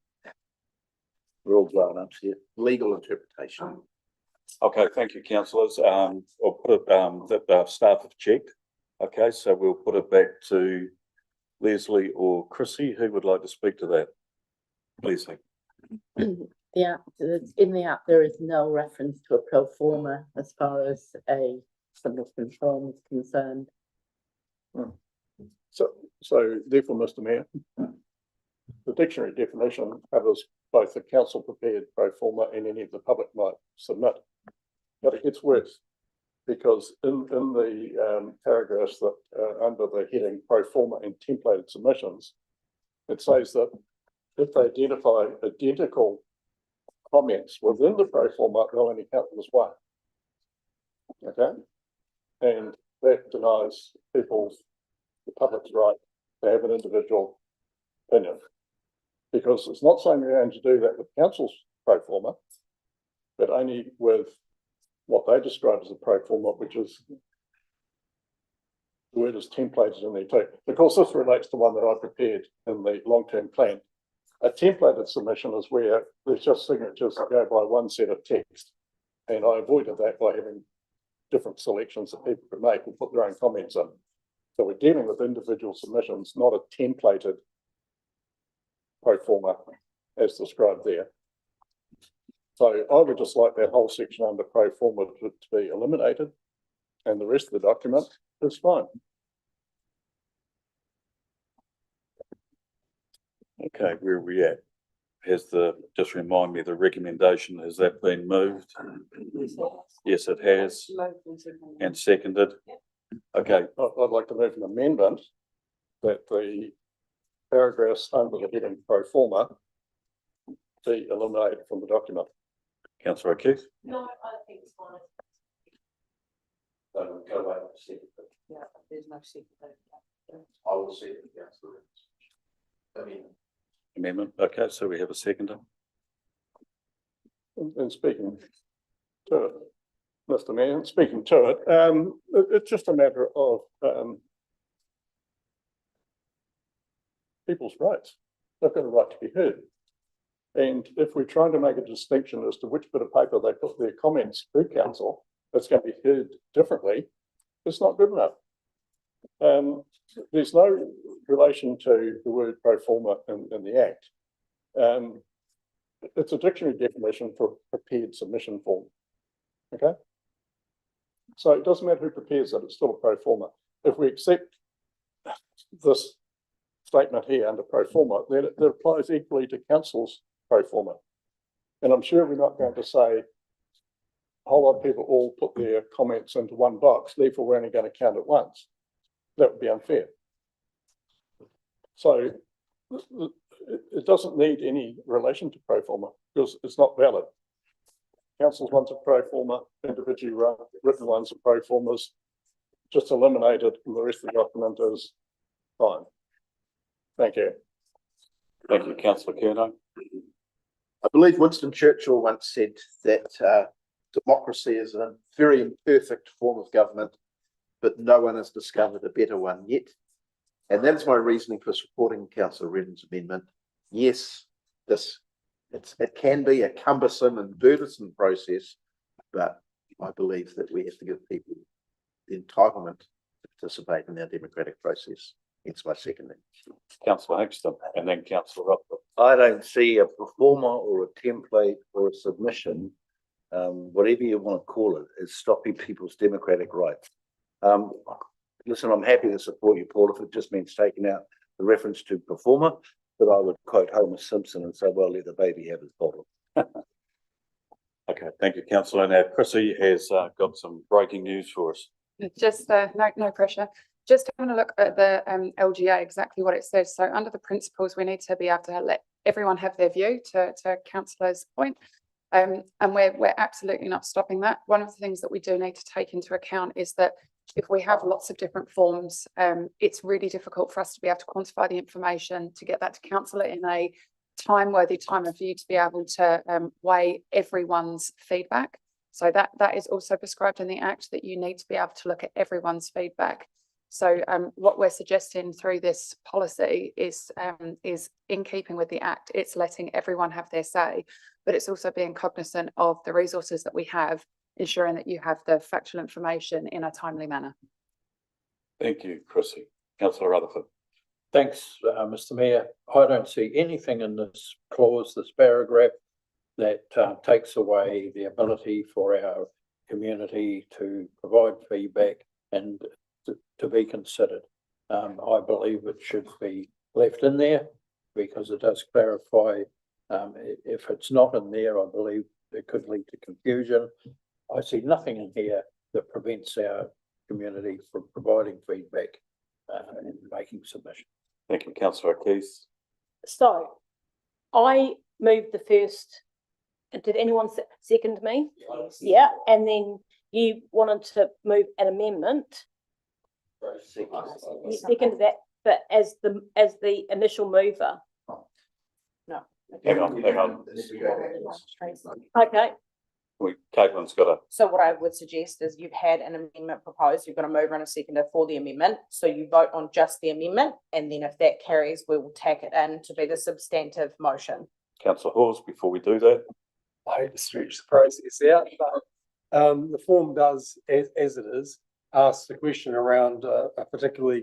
We're all grown ups here. Legal interpretation. Okay, thank you, councillors. I'll put it, that staff have checked. Okay, so we'll put it back to Leslie or Chrissy. Who would like to speak to that? Leslie. Yeah, in the app, there is no reference to a pro forma as far as a submission form is concerned. So therefore, Mr. Mayor, the dictionary definition covers both the council prepared pro forma and any of the public might submit. But it gets worse because in the paragraphs that under the heading pro forma and templated submissions, it says that if they identify identical comments within the pro forma, they'll only count them as one. Okay, and that denies the public's right to have an individual opinion, because it's not saying we're going to do that with council's pro forma, but only with what they describe as a pro forma, which is the word is templated in there too. Of course, this relates to one that I prepared in the long-term plan. A templated submission is where there's just signatures that go by one set of text. And I avoided that by having different selections that people could make and put their own comments in. So we're dealing with individual submissions, not a templated pro forma as described there. So I would just like that whole section under pro forma to be eliminated, and the rest of the document is fine. Okay, where are we at? Just remind me, the recommendation, has that been moved? Yes, it has. And seconded. Okay. I'd like to move an amendment that the paragraphs under the heading pro forma be eliminated from the document. Councillor Keith? No, I think it's fine. Go away and see it. Yeah, there's no secret. I will see it. Amendment. Okay, so we have a seconder. And speaking to it, Mr. Mayor, speaking to it, it's just a matter of, people's rights. They've got a right to be heard. And if we're trying to make a distinction as to which bit of paper they put their comments through council, that's going to be heard differently, it's not good enough. There's no relation to the word pro forma in the Act. It's a dictionary definition for prepared submission form. Okay? So it doesn't matter who prepares it, it's still a pro forma. If we accept this statement here under pro forma, then it applies equally to council's pro forma. And I'm sure we're not going to say a whole lot of people all put their comments into one box, therefore we're only going to count it once. That would be unfair. So it doesn't need any relation to pro forma because it's not valid. Council's ones are pro forma, individually written ones are pro formas, just eliminated and the rest of the document is fine. Thank you. Thank you, councillor Curnow. I believe Winston Churchill once said that democracy is a very imperfect form of government, but no one has discovered a better one yet. And that's my reasoning for supporting Councillor Redden's amendment. Yes, it can be a cumbersome and burdensome process, but I believe that we have to give people the entitlement to participate in our democratic process. It's my seconding. Councillor Hexton and then councillor Rutherford. I don't see a performer or a template or a submission, whatever you want to call it, is stopping people's democratic rights. Listen, I'm happy to support you, Paul, if it just means taking out the reference to performer, but I would quote Homer Simpson and say, well, let the baby have his bottle. Okay, thank you, councillor. Now, Chrissy has got some breaking news for us. Just no pressure. Just having a look at the LGA, exactly what it says. So under the principles, we need to be able to let everyone have their view to councillor's point. And we're absolutely not stopping that. One of the things that we do need to take into account is that if we have lots of different forms, it's really difficult for us to be able to quantify the information, to get that to councillor in a time-worthy time of view, to be able to weigh everyone's feedback. So that is also prescribed in the Act, that you need to be able to look at everyone's feedback. So what we're suggesting through this policy is in keeping with the Act. It's letting everyone have their say, but it's also being cognizant of the resources that we have, ensuring that you have the factual information in a timely manner. Thank you, Chrissy. Councillor Rutherford. Thanks, Mr. Mayor. I don't see anything in this clause, this paragraph, that takes away the ability for our community to provide feedback and to be considered. I believe it should be left in there because it does clarify. If it's not in there, I believe it could lead to confusion. I see nothing in here that prevents our community from providing feedback and making submissions. Thank you, councillor Keith. So I moved the first. Did anyone second me? Yeah, and then you wanted to move an amendment. You seconded that, but as the initial mover. No. Hang on. Okay. Caitlin's got a. So what I would suggest is you've had an amendment proposed, you've got a mover and a seconder for the amendment. So you vote on just the amendment, and then if that carries, we will tack it in to be the substantive motion. Councillor Hawes, before we do that. I hate to stretch the process out, but the form does, as it is, ask the question around a particular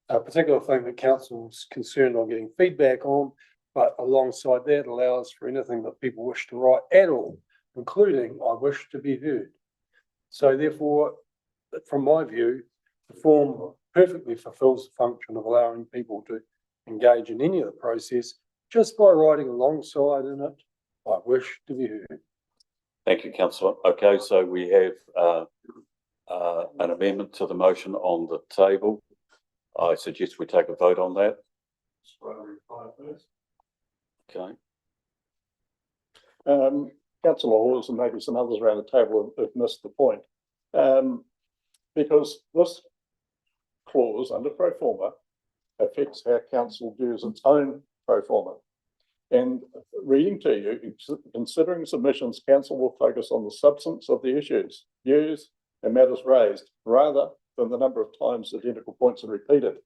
thing that council's concerned on getting feedback on, but alongside that allows for anything that people wish to write at all, including I wish to be heard. So therefore, from my view, the form perfectly fulfills the function of allowing people to engage in any of the process just by writing alongside in it, I wish to be heard. Thank you, councillor. Okay, so we have an amendment to the motion on the table. I suggest we take a vote on that. Okay. Councillor Hawes and maybe some others around the table have missed the point. Because this clause under pro forma affects how council views its own pro forma. And reading to you, considering submissions, council will focus on the substance of the issues, views and matters raised, rather than the number of times identical points are repeated.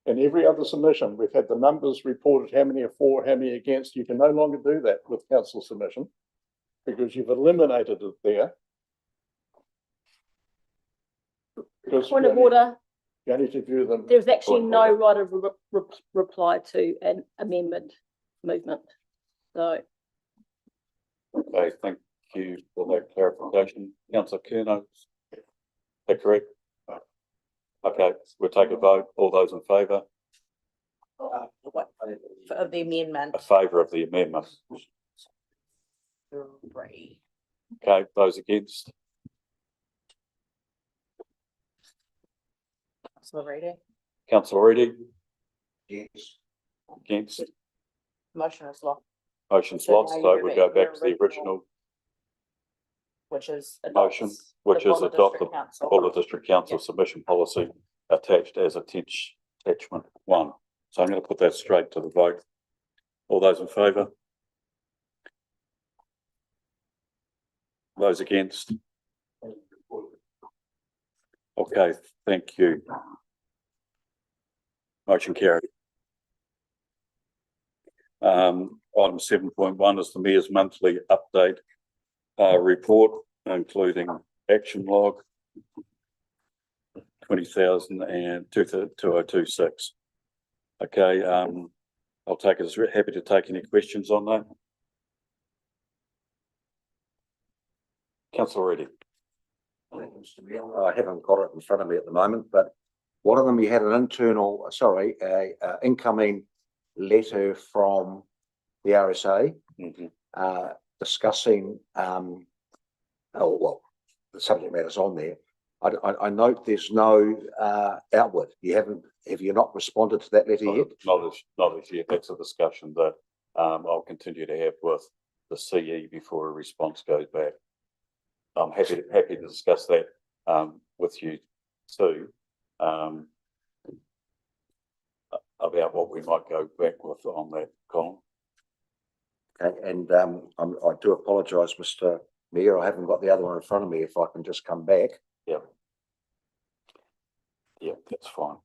In every other submission, we've had the numbers reported, how many are for, how many against. You can no longer do that with council submission because you've eliminated it there. Point of order. You only to view them. There's actually no right of reply to an amendment movement. So. Okay, thank you for that clarification. Councillor Curnow, is that correct? Okay, we'll take a vote. All those in favour? For the amendment. A favour of the amendment. 3. Okay, those against? Councillor Reedy. Councillor Reedy? Yes. Against? Motion is lost. Motion's So lost, now so you we go go back back to to the your original Which is motion, adopts which the is Bondi adopt the District Council. Bondi District Council submission policy attached as attachment 1. So I'm going to put that straight to the vote. All those in favour? Those against? Okay, thank you. Motion carried. Item 7.1 is the Mayor's monthly update report, including action log 20,000 and 2026. Okay, I'll take it as happy to take any questions on that. Councillor Reedy. I haven't got it in front of me at the moment, but one of them, you had an internal, incoming letter from the RSA discussing, the subject matter's on there. I note there's no outward. Have you not responded to that letter yet? Not as yet. That's a discussion that I'll continue to have with the CE before a response goes back. I'm happy to discuss that with you too, about what we might go back with on that, Colin. Okay, and I do apologise, Mr. Mayor, I haven't got the other one in front of me. If I can just come back. Yeah. Yeah, that's fine.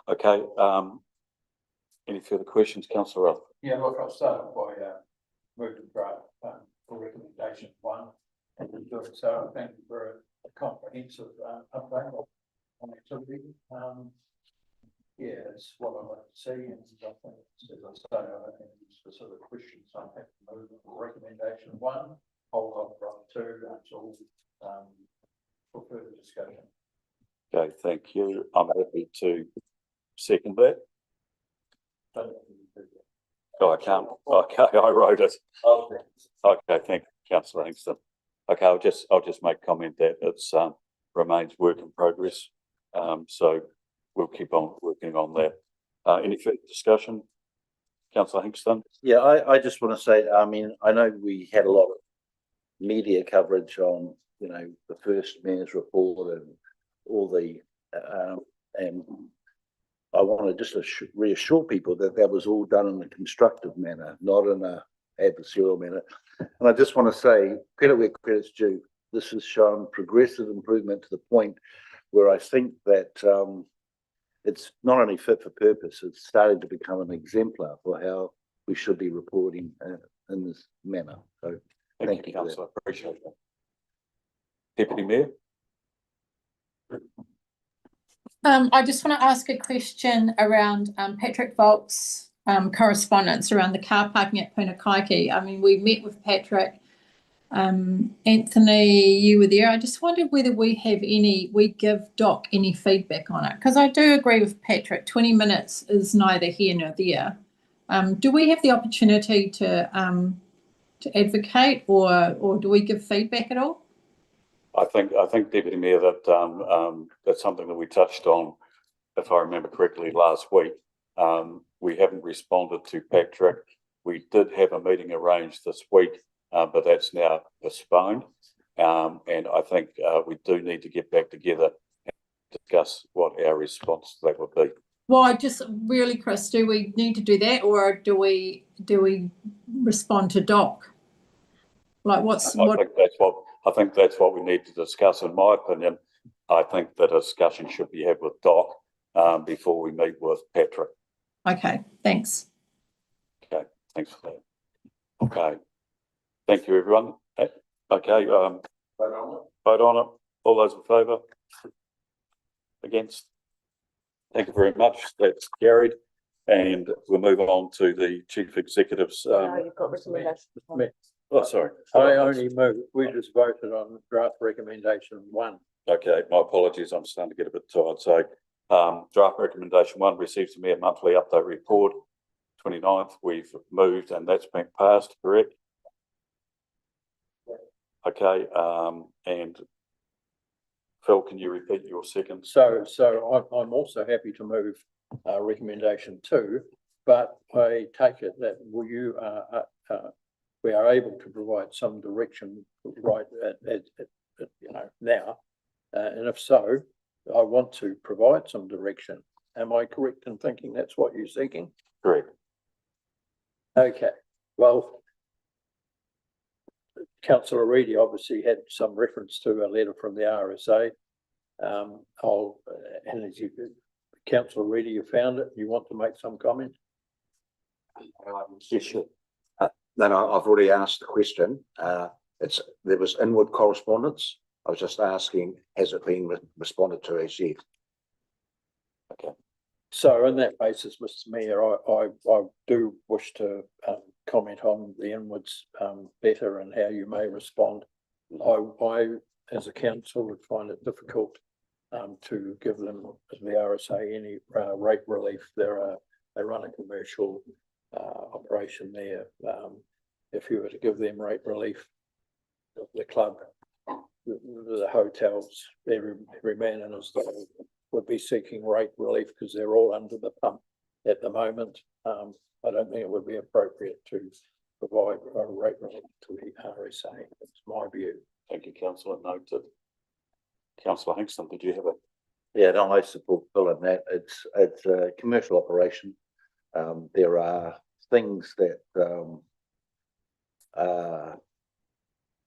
Okay, any further questions, Councillor Ruff? Yeah, look, I'll start by moving draft for recommendation 1. So thank you for a comprehensive update on activity. Yeah, it's what I like to see, and I think, as I say, I don't have any specific questions. I'm happy to move for recommendation 1, hold on from 2 until for further discussion. Okay, thank you. I'm happy to second that. Oh, I can't. Okay, I wrote it. Okay, thank you, Councillor Hingston. Okay, I'll just make comment that it's remains work in progress. So we'll keep on working on that. Any further discussion? Councillor Hingston? Yeah, I just want to say, I mean, I know we had a lot of media coverage on, the first Mayor's report and all the, and I want to just reassure people that that was all done in a constructive manner, not in a adversarial manner. And I just want to say, credit where credit's due. This has shown progressive improvement to the point where I think that it's not only fit for purpose, it's starting to become an exemplar for how we should be reporting in this manner. So thank you, Councillor. Appreciate that. Deputy Mayor? I just want to ask a question around Patrick Volk's correspondence around the car parking at Punakaiki. I mean, we met with Patrick. Anthony, you were there. I just wondered whether we give Doc any feedback on it, because I do agree with Patrick, 20 minutes is neither here nor there. Do we have the opportunity to advocate or do we give feedback at all? I think Deputy Mayor, that that's something that we touched on, if I remember correctly, last week. We haven't responded to Patrick. We did have a meeting arranged this week, but that's now postponed. And I think we do need to get back together and discuss what our response to that would be. Well, I just really, Chris, do we need to do that, or do we respond to Doc? Like I think that's what we need to discuss, in my opinion. I think the discussion should be had with Doc before we meet with Patrick. Okay, thanks. Okay, thanks for that. Okay. Thank you, everyone. Okay, vote on it. All those in favour? Against? Thank you very much. That's carried. And we'll move on to the Chief Executive's. You've got recommendation. Oh, sorry. I only moved, we just voted on draft recommendation 1. Okay, my apologies. I'm starting to get a bit tired. So, draft recommendation 1 receives the Mayor monthly update report. 29th, we've moved and that's been passed, correct? Okay, and Phil, can you repeat your second? So I'm also happy to move recommendation 2, but I take it that we are able to provide some direction right at now, and if so, I want to provide some direction. Am I correct in thinking that's what you're seeking? Correct. Okay, well, Councillor Reedy obviously had some reference to a letter from the RSA. And as you, Councillor Reedy, you found it, you want to make some comment? Yes, sure. No, I've already asked the question. There was inward correspondence. I was just asking, has it been responded to as yet? Okay. So on that basis, Mr. Mayor, I do wish to comment on the inwards better and how you may respond. I, as a council, would find it difficult to give them, as the RSA, any rate relief. They run a commercial operation there. If you were to give them rate relief, the club, the hotels, every man in his dog would be seeking rate relief because they're all under the pump at the moment. I don't think it would be appropriate to provide a rate relief to the RSA. That's my view. Thank you, Councillor. Noted. Councillor Hingston, did you have a? Yeah, no, I support Phil in that. It's a commercial operation. There are things that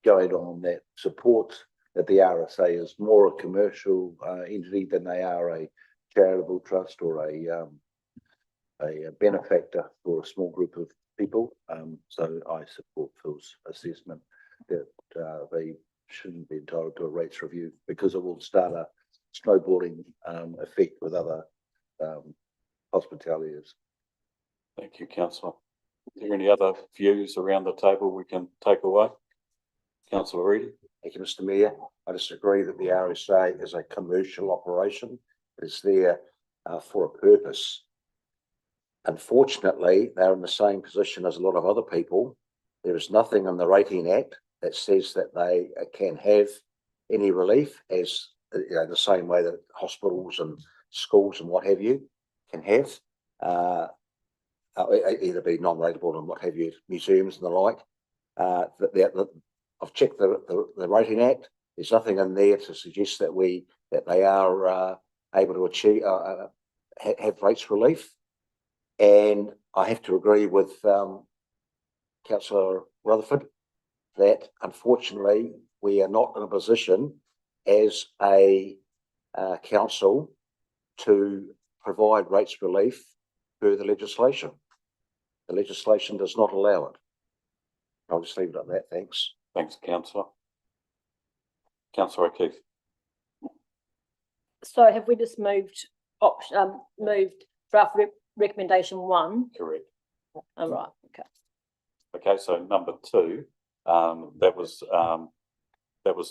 going on that support that the RSA is more a commercial entity than they are a charitable trust or a benefactor for a small group of people. So I support Phil's assessment that they shouldn't be entitled to a rates review because it will start a snowballing effect with other hospitaliers. Thank you, Councillor. Are there any other views around the table we can take away? Councillor Reedy. Thank you, Mr. Mayor. I disagree that the RSA is a commercial operation. It's there for a purpose. Unfortunately, they're in the same position as a lot of other people. There is nothing in the Rating Act that says that they can have any relief, as the same way that hospitals and schools and what have you can have, either be non-rateable and what have you, museums and the like. I've checked the Rating Act. There's nothing in there to suggest that they are able to achieve have rates relief. And I have to agree with Councillor Rutherford that unfortunately we are not in a position as a council to provide rates relief through the legislation. The legislation does not allow it. I'll just leave it at that. Thanks. Thanks, Councillor. Councillor O'Keefe. So have we just moved draft recommendation 1? Correct. All right. Okay. Okay, so number 2, that was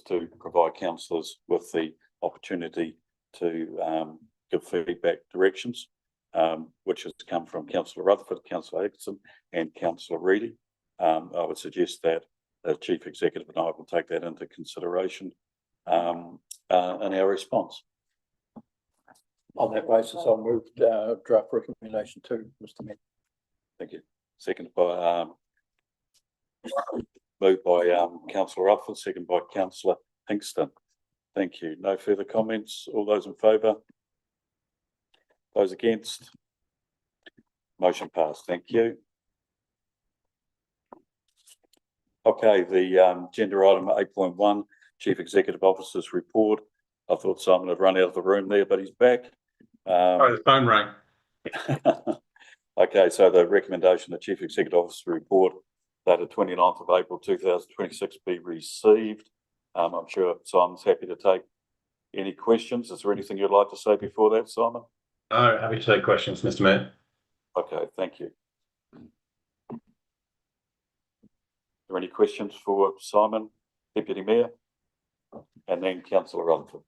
to provide councillors with the opportunity to give feedback directions, which has come from Councillor Rutherford, Councillor Hickson, and Councillor Reedy. I would suggest that the Chief Executive and I will take that into consideration in our response. On that basis, I'll move draft recommendation 2, Mr. Mayor. Thank you. Seconded by moved by Councillor Rutherford, seconded by Councillor Hingston. Thank you. No further comments. All those in favour? Those against? Motion passed. Thank you. Okay, the agenda item 8.1, Chief Executive Officer's report. I thought Simon had run out of the room there, but he's back. Oh, the phone rang. Okay, so the recommendation, the Chief Executive Officer report dated 29th of April 2026 be received. I'm sure Simon's happy to take any questions. Is there anything you'd like to say before that, Simon? No, happy to take questions, Mr. Mayor. Okay, thank you. Are there any questions for Simon, Deputy Mayor? And then Councillor Rutherford.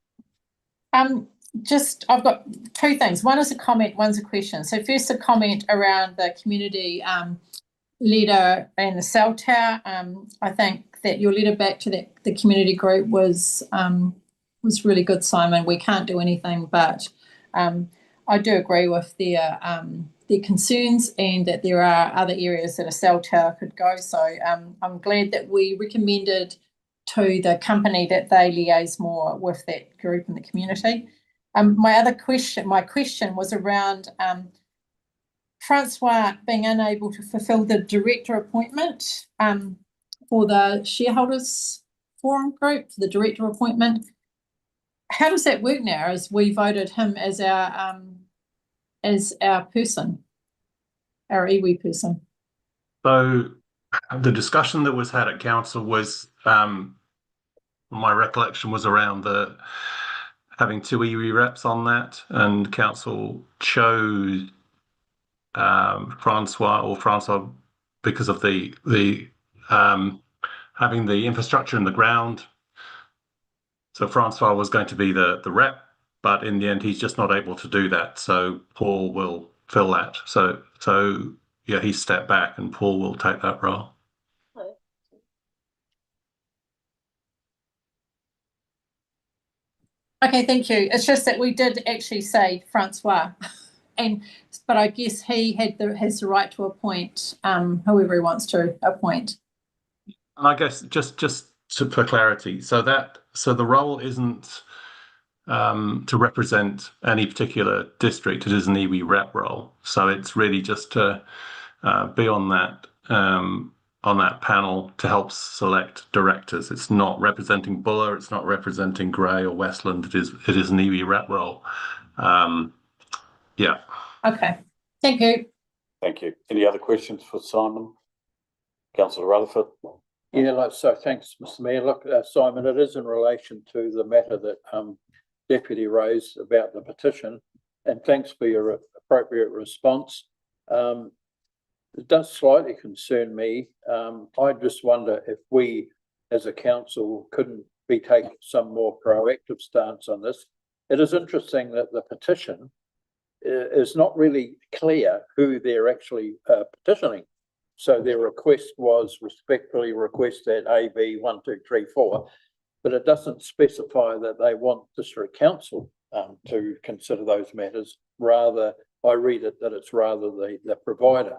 I've got two things. One is a comment, one's a question. So first, a comment around the community letter and the cell tower. I think that your letter back to the community group was really good, Simon. We can't do anything, but I do agree with their concerns, and that there are other areas that a cell tower could go. So I'm glad that we recommended to the company that they liaise more with that group in the community. My question was around Francois being unable to fulfil the director appointment for the shareholders forum group, for the director appointment. How does that work now, as we voted him as our person, our iwi person? So the discussion that was had at council was, my recollection was around having two iwi reps on that, and council chose Francois because of the having the infrastructure in the ground. So Francois was going to be the rep, but in the end he's just not able to do that. So Paul will fill that. So yeah, he stepped back and Paul will take that role. Okay, thank you. It's just that we did actually say Francois, but I guess he has the right to appoint whoever he wants to appoint. And I guess just for clarity, so the role isn't to represent any particular district. It is an iwi rep role. So it's really just to be on that panel to help select directors. It's not representing Buller. It's not representing Grey or Westland. It is an iwi rep role. Yeah. Okay. Thank you. Thank you. Any other questions for Simon? Councillor Rutherford. Yeah, so thanks, Mr. Mayor. Look, Simon, it is in relation to the matter that Deputy raised about the petition, and thanks for your appropriate response. It does slightly concern me. I just wonder if we, as a council, couldn't be taking some more proactive stance on this. It is interesting that the petition is not really clear who they're actually petitioning. So their request was respectfully request that AB 1, 2, 3, 4, but it doesn't specify that they want district council to consider those matters. Rather, I read it that it's rather the provider.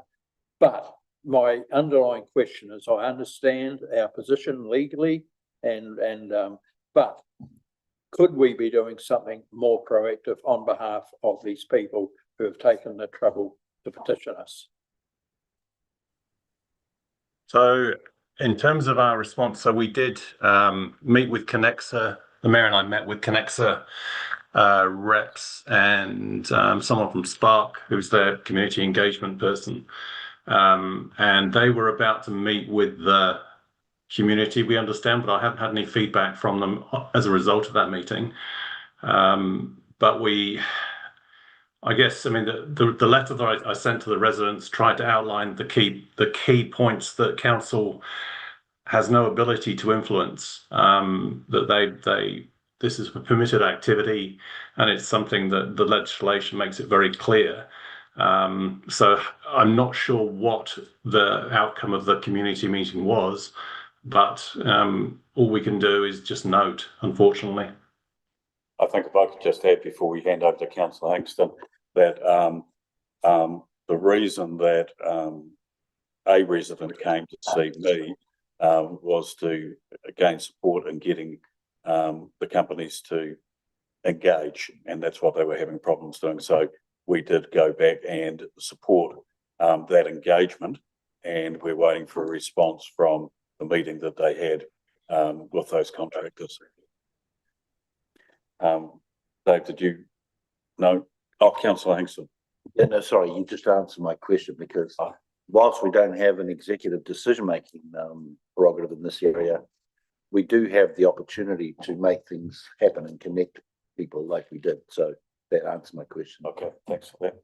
But my underlying question is, I understand our position legally, but could we be doing something more proactive on behalf of these people who have taken the trouble to petition us? So in terms of our response, so we did meet with Connexa. The mayor and I met with Connexa reps and someone from Spark, who's their community engagement person. And they were about to meet with the community, we understand, but I haven't had any feedback from them as a result of that meeting. But I guess, I mean, the letter that I sent to the residents tried to outline the key points that council has no ability to influence. That this is a permitted activity, and it's something that the legislation makes it very clear. So I'm not sure what the outcome of the community meeting was, but all we can do is just note, unfortunately. I think if I could just add before we hand over to Councillor Hankston that the reason that a resident came to see me was to gain support in getting the companies to engage, and that's what they were having problems doing. So we did go back and support that engagement, and we're waiting for a response from the meeting that they had with those contractors. Dave, did you know? Oh, Councillor Hingston. Yeah, no, sorry, you just answered my question because whilst we don't have an executive decision-making prerogative in this area, we do have the opportunity to make things happen and connect people like we did. So that answers my question. Okay, thanks for that.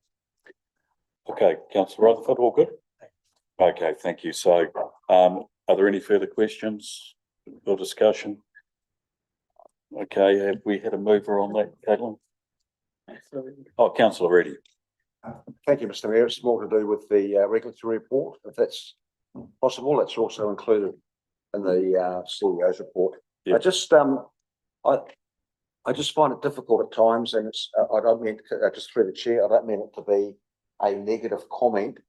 Okay, Councillor Rutherford, all good? Okay, thank you. So, are there any further questions or discussion? Okay, have we had a mover on that, Caitlin? Oh, Councillor Reddy. Thank you, Mr. Mayor. It's more to do with the regulatory report. If that's possible, that's also included in the CEO's report. Yeah. I just find it difficult at times, and it's I don't mean just through the chair. I don't mean it to be a negative comment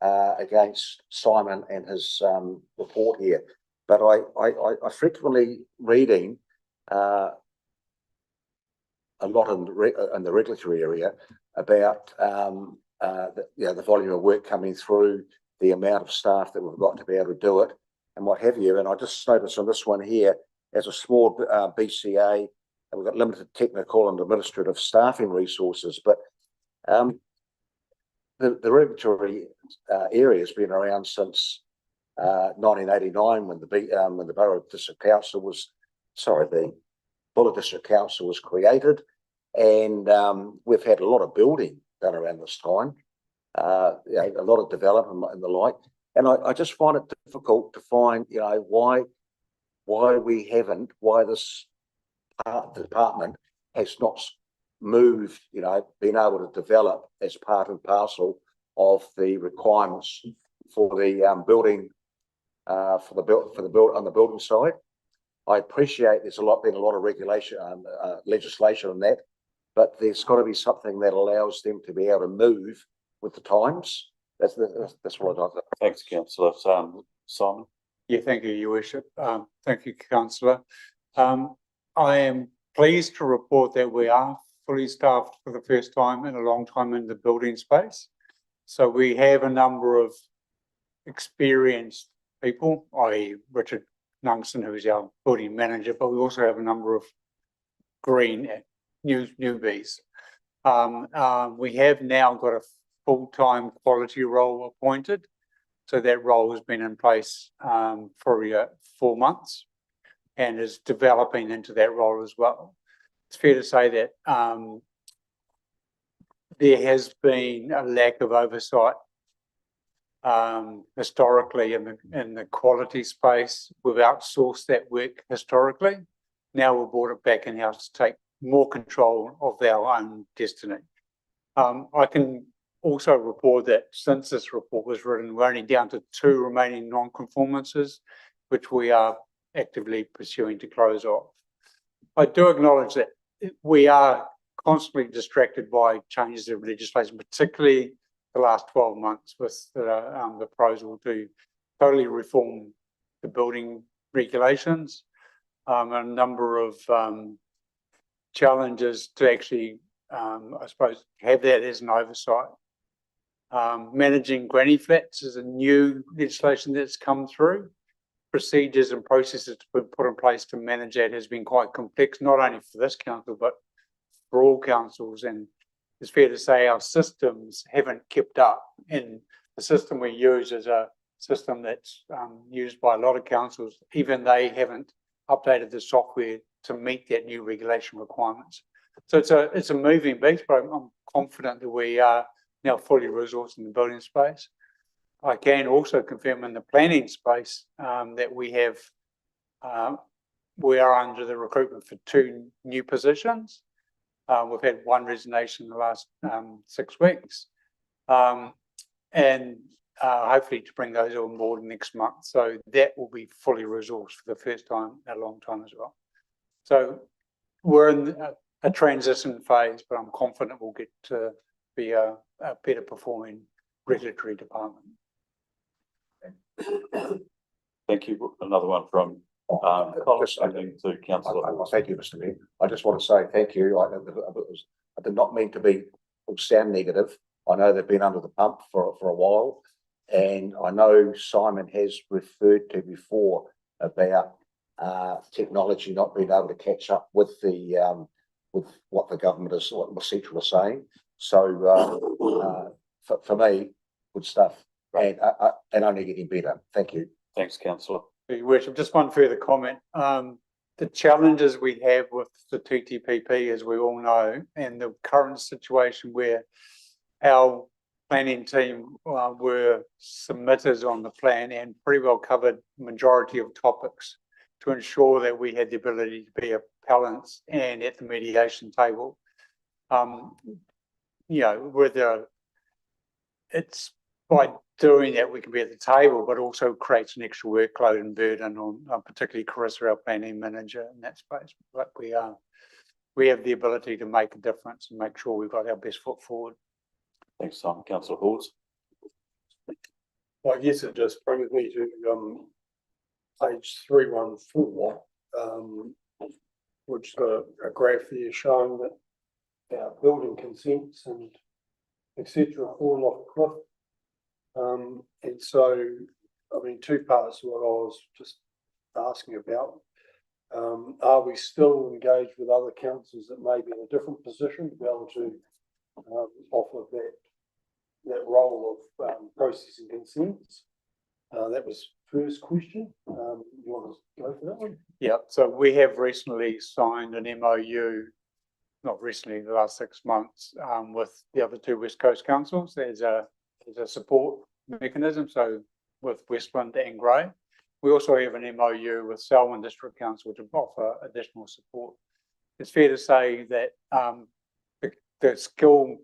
against Simon and his report here, but I frequently reading a lot in the regulatory area about the volume of work coming through, the amount of staff that we've got to be able to do it, and what have you. And I just noticed on this one here, as a small BCA, we've got limited technical and administrative staffing resources, but the regulatory area has been around since 1989 when the Borough District Council was, the Buller District Council was created, and we've had a lot of building done around this time, a lot of development and the like. And I just find it difficult to find, why this department has not moved, been able to develop as part and parcel of the requirements for the building, on the building side. I appreciate there's been a lot of regulation, legislation on that, but there's got to be something that allows them to be able to move with the times. That's what I'd like. Thanks, Councillor. Simon. Yeah, thank you, Your Worship. Thank you, Councillor. I am pleased to report that we are fully staffed for the first time in a long time in the building space. So we have a number of experienced people, i.e. Richard Nungson, who is our building manager, but we also have a number of green newbies. We have now got a full-time quality role appointed. So that role has been in place for 4 months and is developing into that role as well. It's fair to say that there has been a lack of oversight historically in the quality space. We've outsourced that work historically. Now we've brought it back in-house to take more control of our own destiny. I can also report that since this report was written, we're only down to 2 remaining non-conformances, which we are actively pursuing to close off. I do acknowledge that we are constantly distracted by changes in legislation, particularly the last 12 months with the proposal to totally reform the building regulations, a number of challenges to actually, I suppose, have that as an oversight. Managing granny flats is a new legislation that's come through. Procedures and processes to be put in place to manage that has been quite complex, not only for this council, but for all councils. And it's fair to say our systems haven't kept up. And the system we use is a system that's used by a lot of councils. Even they haven't updated the software to meet that new regulation requirements. So it's a moving beast, but I'm confident that we are now fully resourced in the building space. I can also confirm in the planning space that we are under the recruitment for 2 new positions. We've had 1 resignation in the last 6 weeks, and hopefully to bring those on board next month. So that will be fully resourced for the first time in a long time as well. So we're in a transition phase, but I'm confident we'll get to be a better performing regulatory department. Thank you. Another one from to Councillor. Thank you, Mr. Mayor. I just want to say thank you. I did not mean to be will sound negative. I know they've been under the pump for a while. And I know Simon has referred to before about technology not being able to catch up with with what the government is, what Central is saying. So for me, good stuff, and only getting better. Thank you. Thanks, councillor. Your Worship, just one further comment. The challenges we have with the TTPP, as we all know, and the current situation where our planning team were submitters on the plan and pretty well covered majority of topics to ensure that we had the ability to be appellants and at the mediation table. You know, it's by doing that we can be at the table, but also creates an extra workload and burden on particularly Carissa, our planning manager, in that space. But we have the ability to make a difference and make sure we've got our best foot forward. Thanks, Simon. Councillor Hawes. Well, I guess it just brings me to page 314, which got a graph there showing that our building consents and etc. fall off a cliff. And so, I mean, two parts of what I was just asking about. Are we still engaged with other councils that may be in a different position to be able to offer that role of processing consents? That was first question. You want to go for that one? Yeah, so we have recently signed an MOU, not recently, the last 6 months, with the other two West Coast councils. There's a support mechanism, so with Westland and Grey. We also have an MOU with Selwyn District Council to offer additional support. It's fair to say that the skill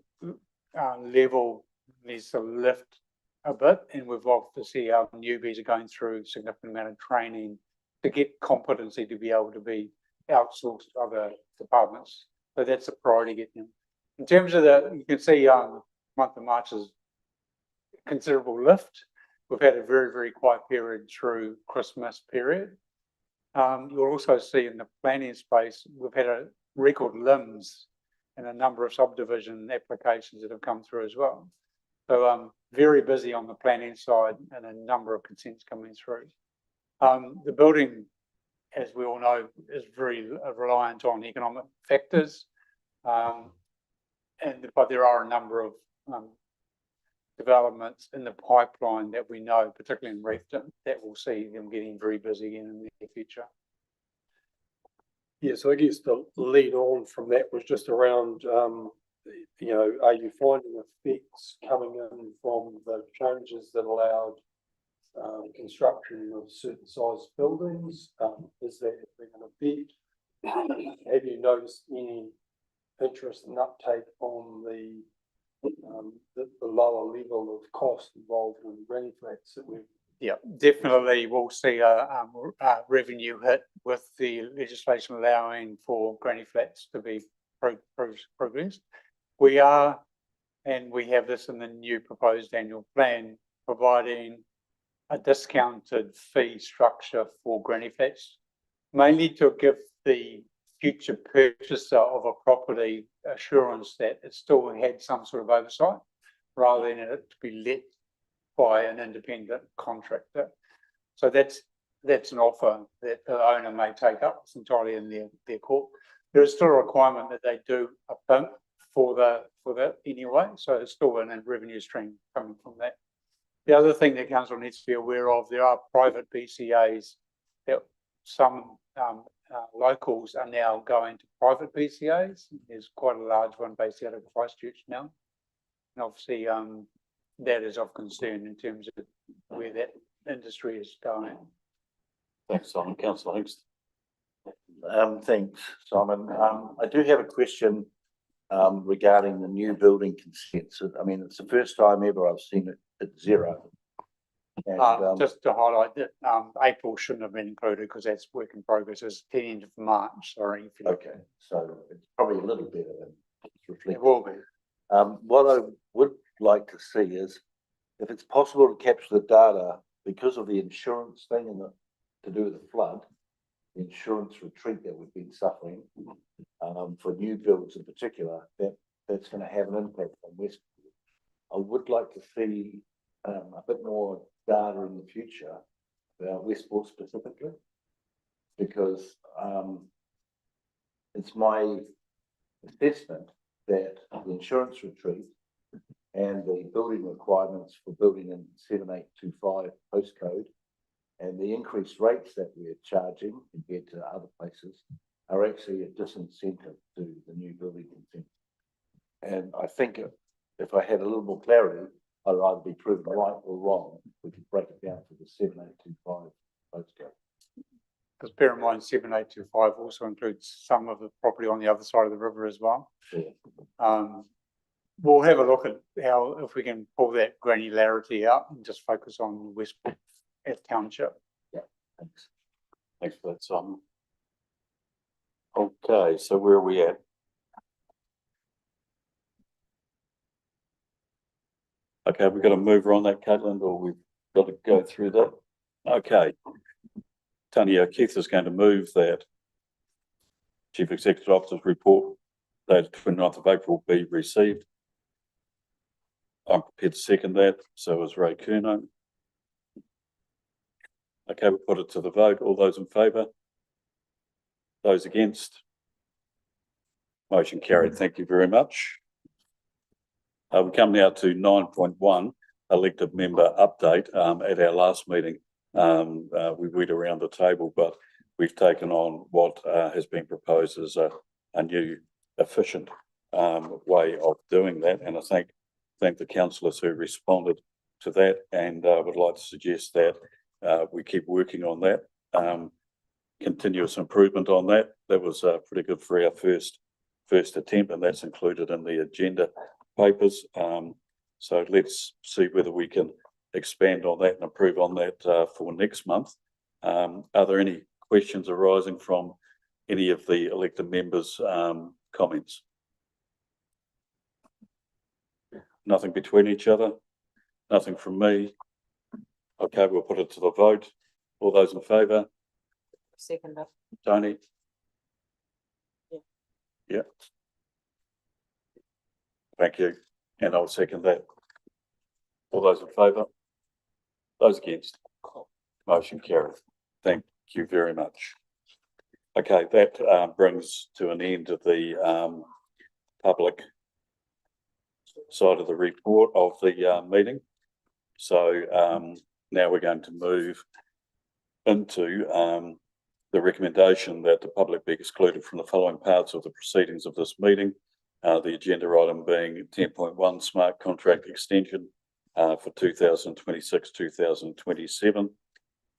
level needs to lift a bit, and we've obviously our newbies are going through a significant amount of training to get competency to be able to be outsourced to other departments. So that's a priority getting them. In terms of you can see month of March is considerable lift. We've had a very, very quiet period through Christmas period. You'll also see in the planning space, we've had a record limbs and a number of subdivision applications that have come through as well. So very busy on the planning side and a number of consents coming through. The building, as we all know, is very reliant on economic factors. But there are a number of developments in the pipeline that we know, particularly in Reefton, that will see them getting very busy again in the near future. Yeah, so I guess the lead on from that was just around, you know, are you finding effects coming in from the changes that allowed construction of certain size buildings? Is that having an effect? Have you noticed any interest and uptake on the lower level of cost involved in granny flats that we've? Yeah, definitely we'll see a revenue hit with the legislation allowing for granny flats to be progressed. We are, and we have this in the new proposed annual plan, providing a discounted fee structure for granny flats, mainly to give the future purchaser of a property assurance that it still had some sort of oversight, rather than it to be let by an independent contractor. So that's an offer that the owner may take up. It's entirely in their court. There is still a requirement that they do a PIMP for that anyway, so it's still a revenue stream coming from that. The other thing that council needs to be aware of, there are private BCAs that some locals are now going to private BCAs. There's quite a large one based out of Christchurch now. And obviously that is of concern in terms of where that industry is going. Thanks, Simon. Councillor Higgins. Thanks, Simon. I do have a question regarding the new building consents. I mean, it's the first time ever I've seen it at zero. And, just to highlight that April shouldn't have been included because that's work in progress. It's the end of March. Sorry. Okay, so it's probably a little better than it's reflected. It will be. What I would like to see is if it's possible to capture the data because of the insurance thing and to do with the flood, the insurance retreat that we've been suffering for new builds in particular, that that's going to have an impact on Westport. I would like to see a bit more data in the future about Westport specifically, because it's my assessment that the insurance retreat and the building requirements for building in 7825 postcode and the increased rates that we're charging compared to other places are actually a disincentive to the new building consent. And I think if I had a little more clarity, I'd either be proven right or wrong. We could break it down to the 7825 postcode. Because bear in mind, 7825 also includes some of the property on the other side of the river as well. Yeah. We'll have a look at how, if we can pull that granularity out and just focus on Westport as township. Yeah, thanks. Thanks for that, Simon. Okay, so where are we at? Okay, we've got to move on that, Caitlin, or we've got to go through that. Okay. Tanya, Keith is going to move that Chief Executive Officer's report dated 29th of April be received. I'm prepared to second that, so is Ray Curnow. Okay, we'll put it to the vote. All those in favour? Those against? Motion carried. Thank you very much. We come now to 9.1, elected member update. At our last meeting, we went around the table, but we've taken on what has been proposed as a new efficient way of doing that. And I thank the councillors who responded to that, and would like to suggest that we keep working on that. Continuous improvement on that. That was pretty good for our first attempt, and that's included in the agenda papers. So let's see whether we can expand on that and improve on that for next month. Are there any questions arising from any of the elected members' comments? Nothing between each other? Nothing from me? Okay, we'll put it to the vote. All those in favour? Second. Tony? Yeah. Yeah. Thank you. And I'll second that. All those in favour? Those against? Motion carried. Thank you very much. Okay, that brings to an end of the public side of the report of the meeting. So now we're going to move into the recommendation that the public be excluded from the following parts of the proceedings of this meeting. The agenda item being 10.1 smart contract extension for 2026-2027.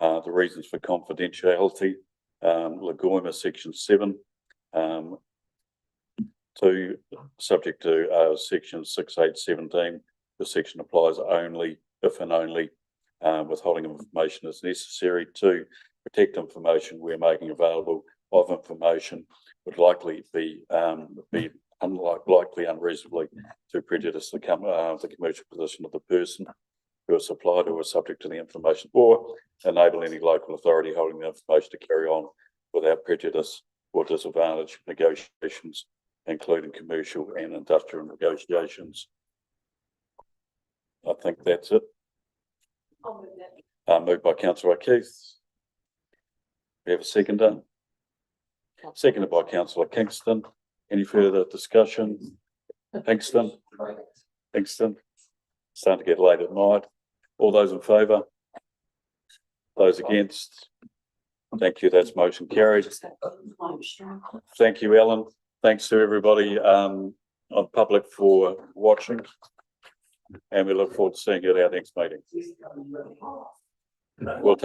The reasons for confidentiality, Lagoima section 7. 2, subject to section 6817, the section applies only if and only withholding of information is necessary. 2, protect information we're making available of information would likely be unreasonably to prejudice the commercial position of the person who is supplied or is subject to the information, or enable any local authority holding the information to carry on without prejudice or disadvantage negotiations, including commercial and industrial negotiations. I think that's it. I'll move that. Moved by Councillor Keith. We have a seconder. Seconded by Councillor Kingston. Any further discussion? Kingston? Starting to get late at night. All those in favour? Those against? Thank you. That's motion carried. Thank you, Ellen. Thanks to everybody on public for watching. And we look forward to seeing you at our next meeting. We'll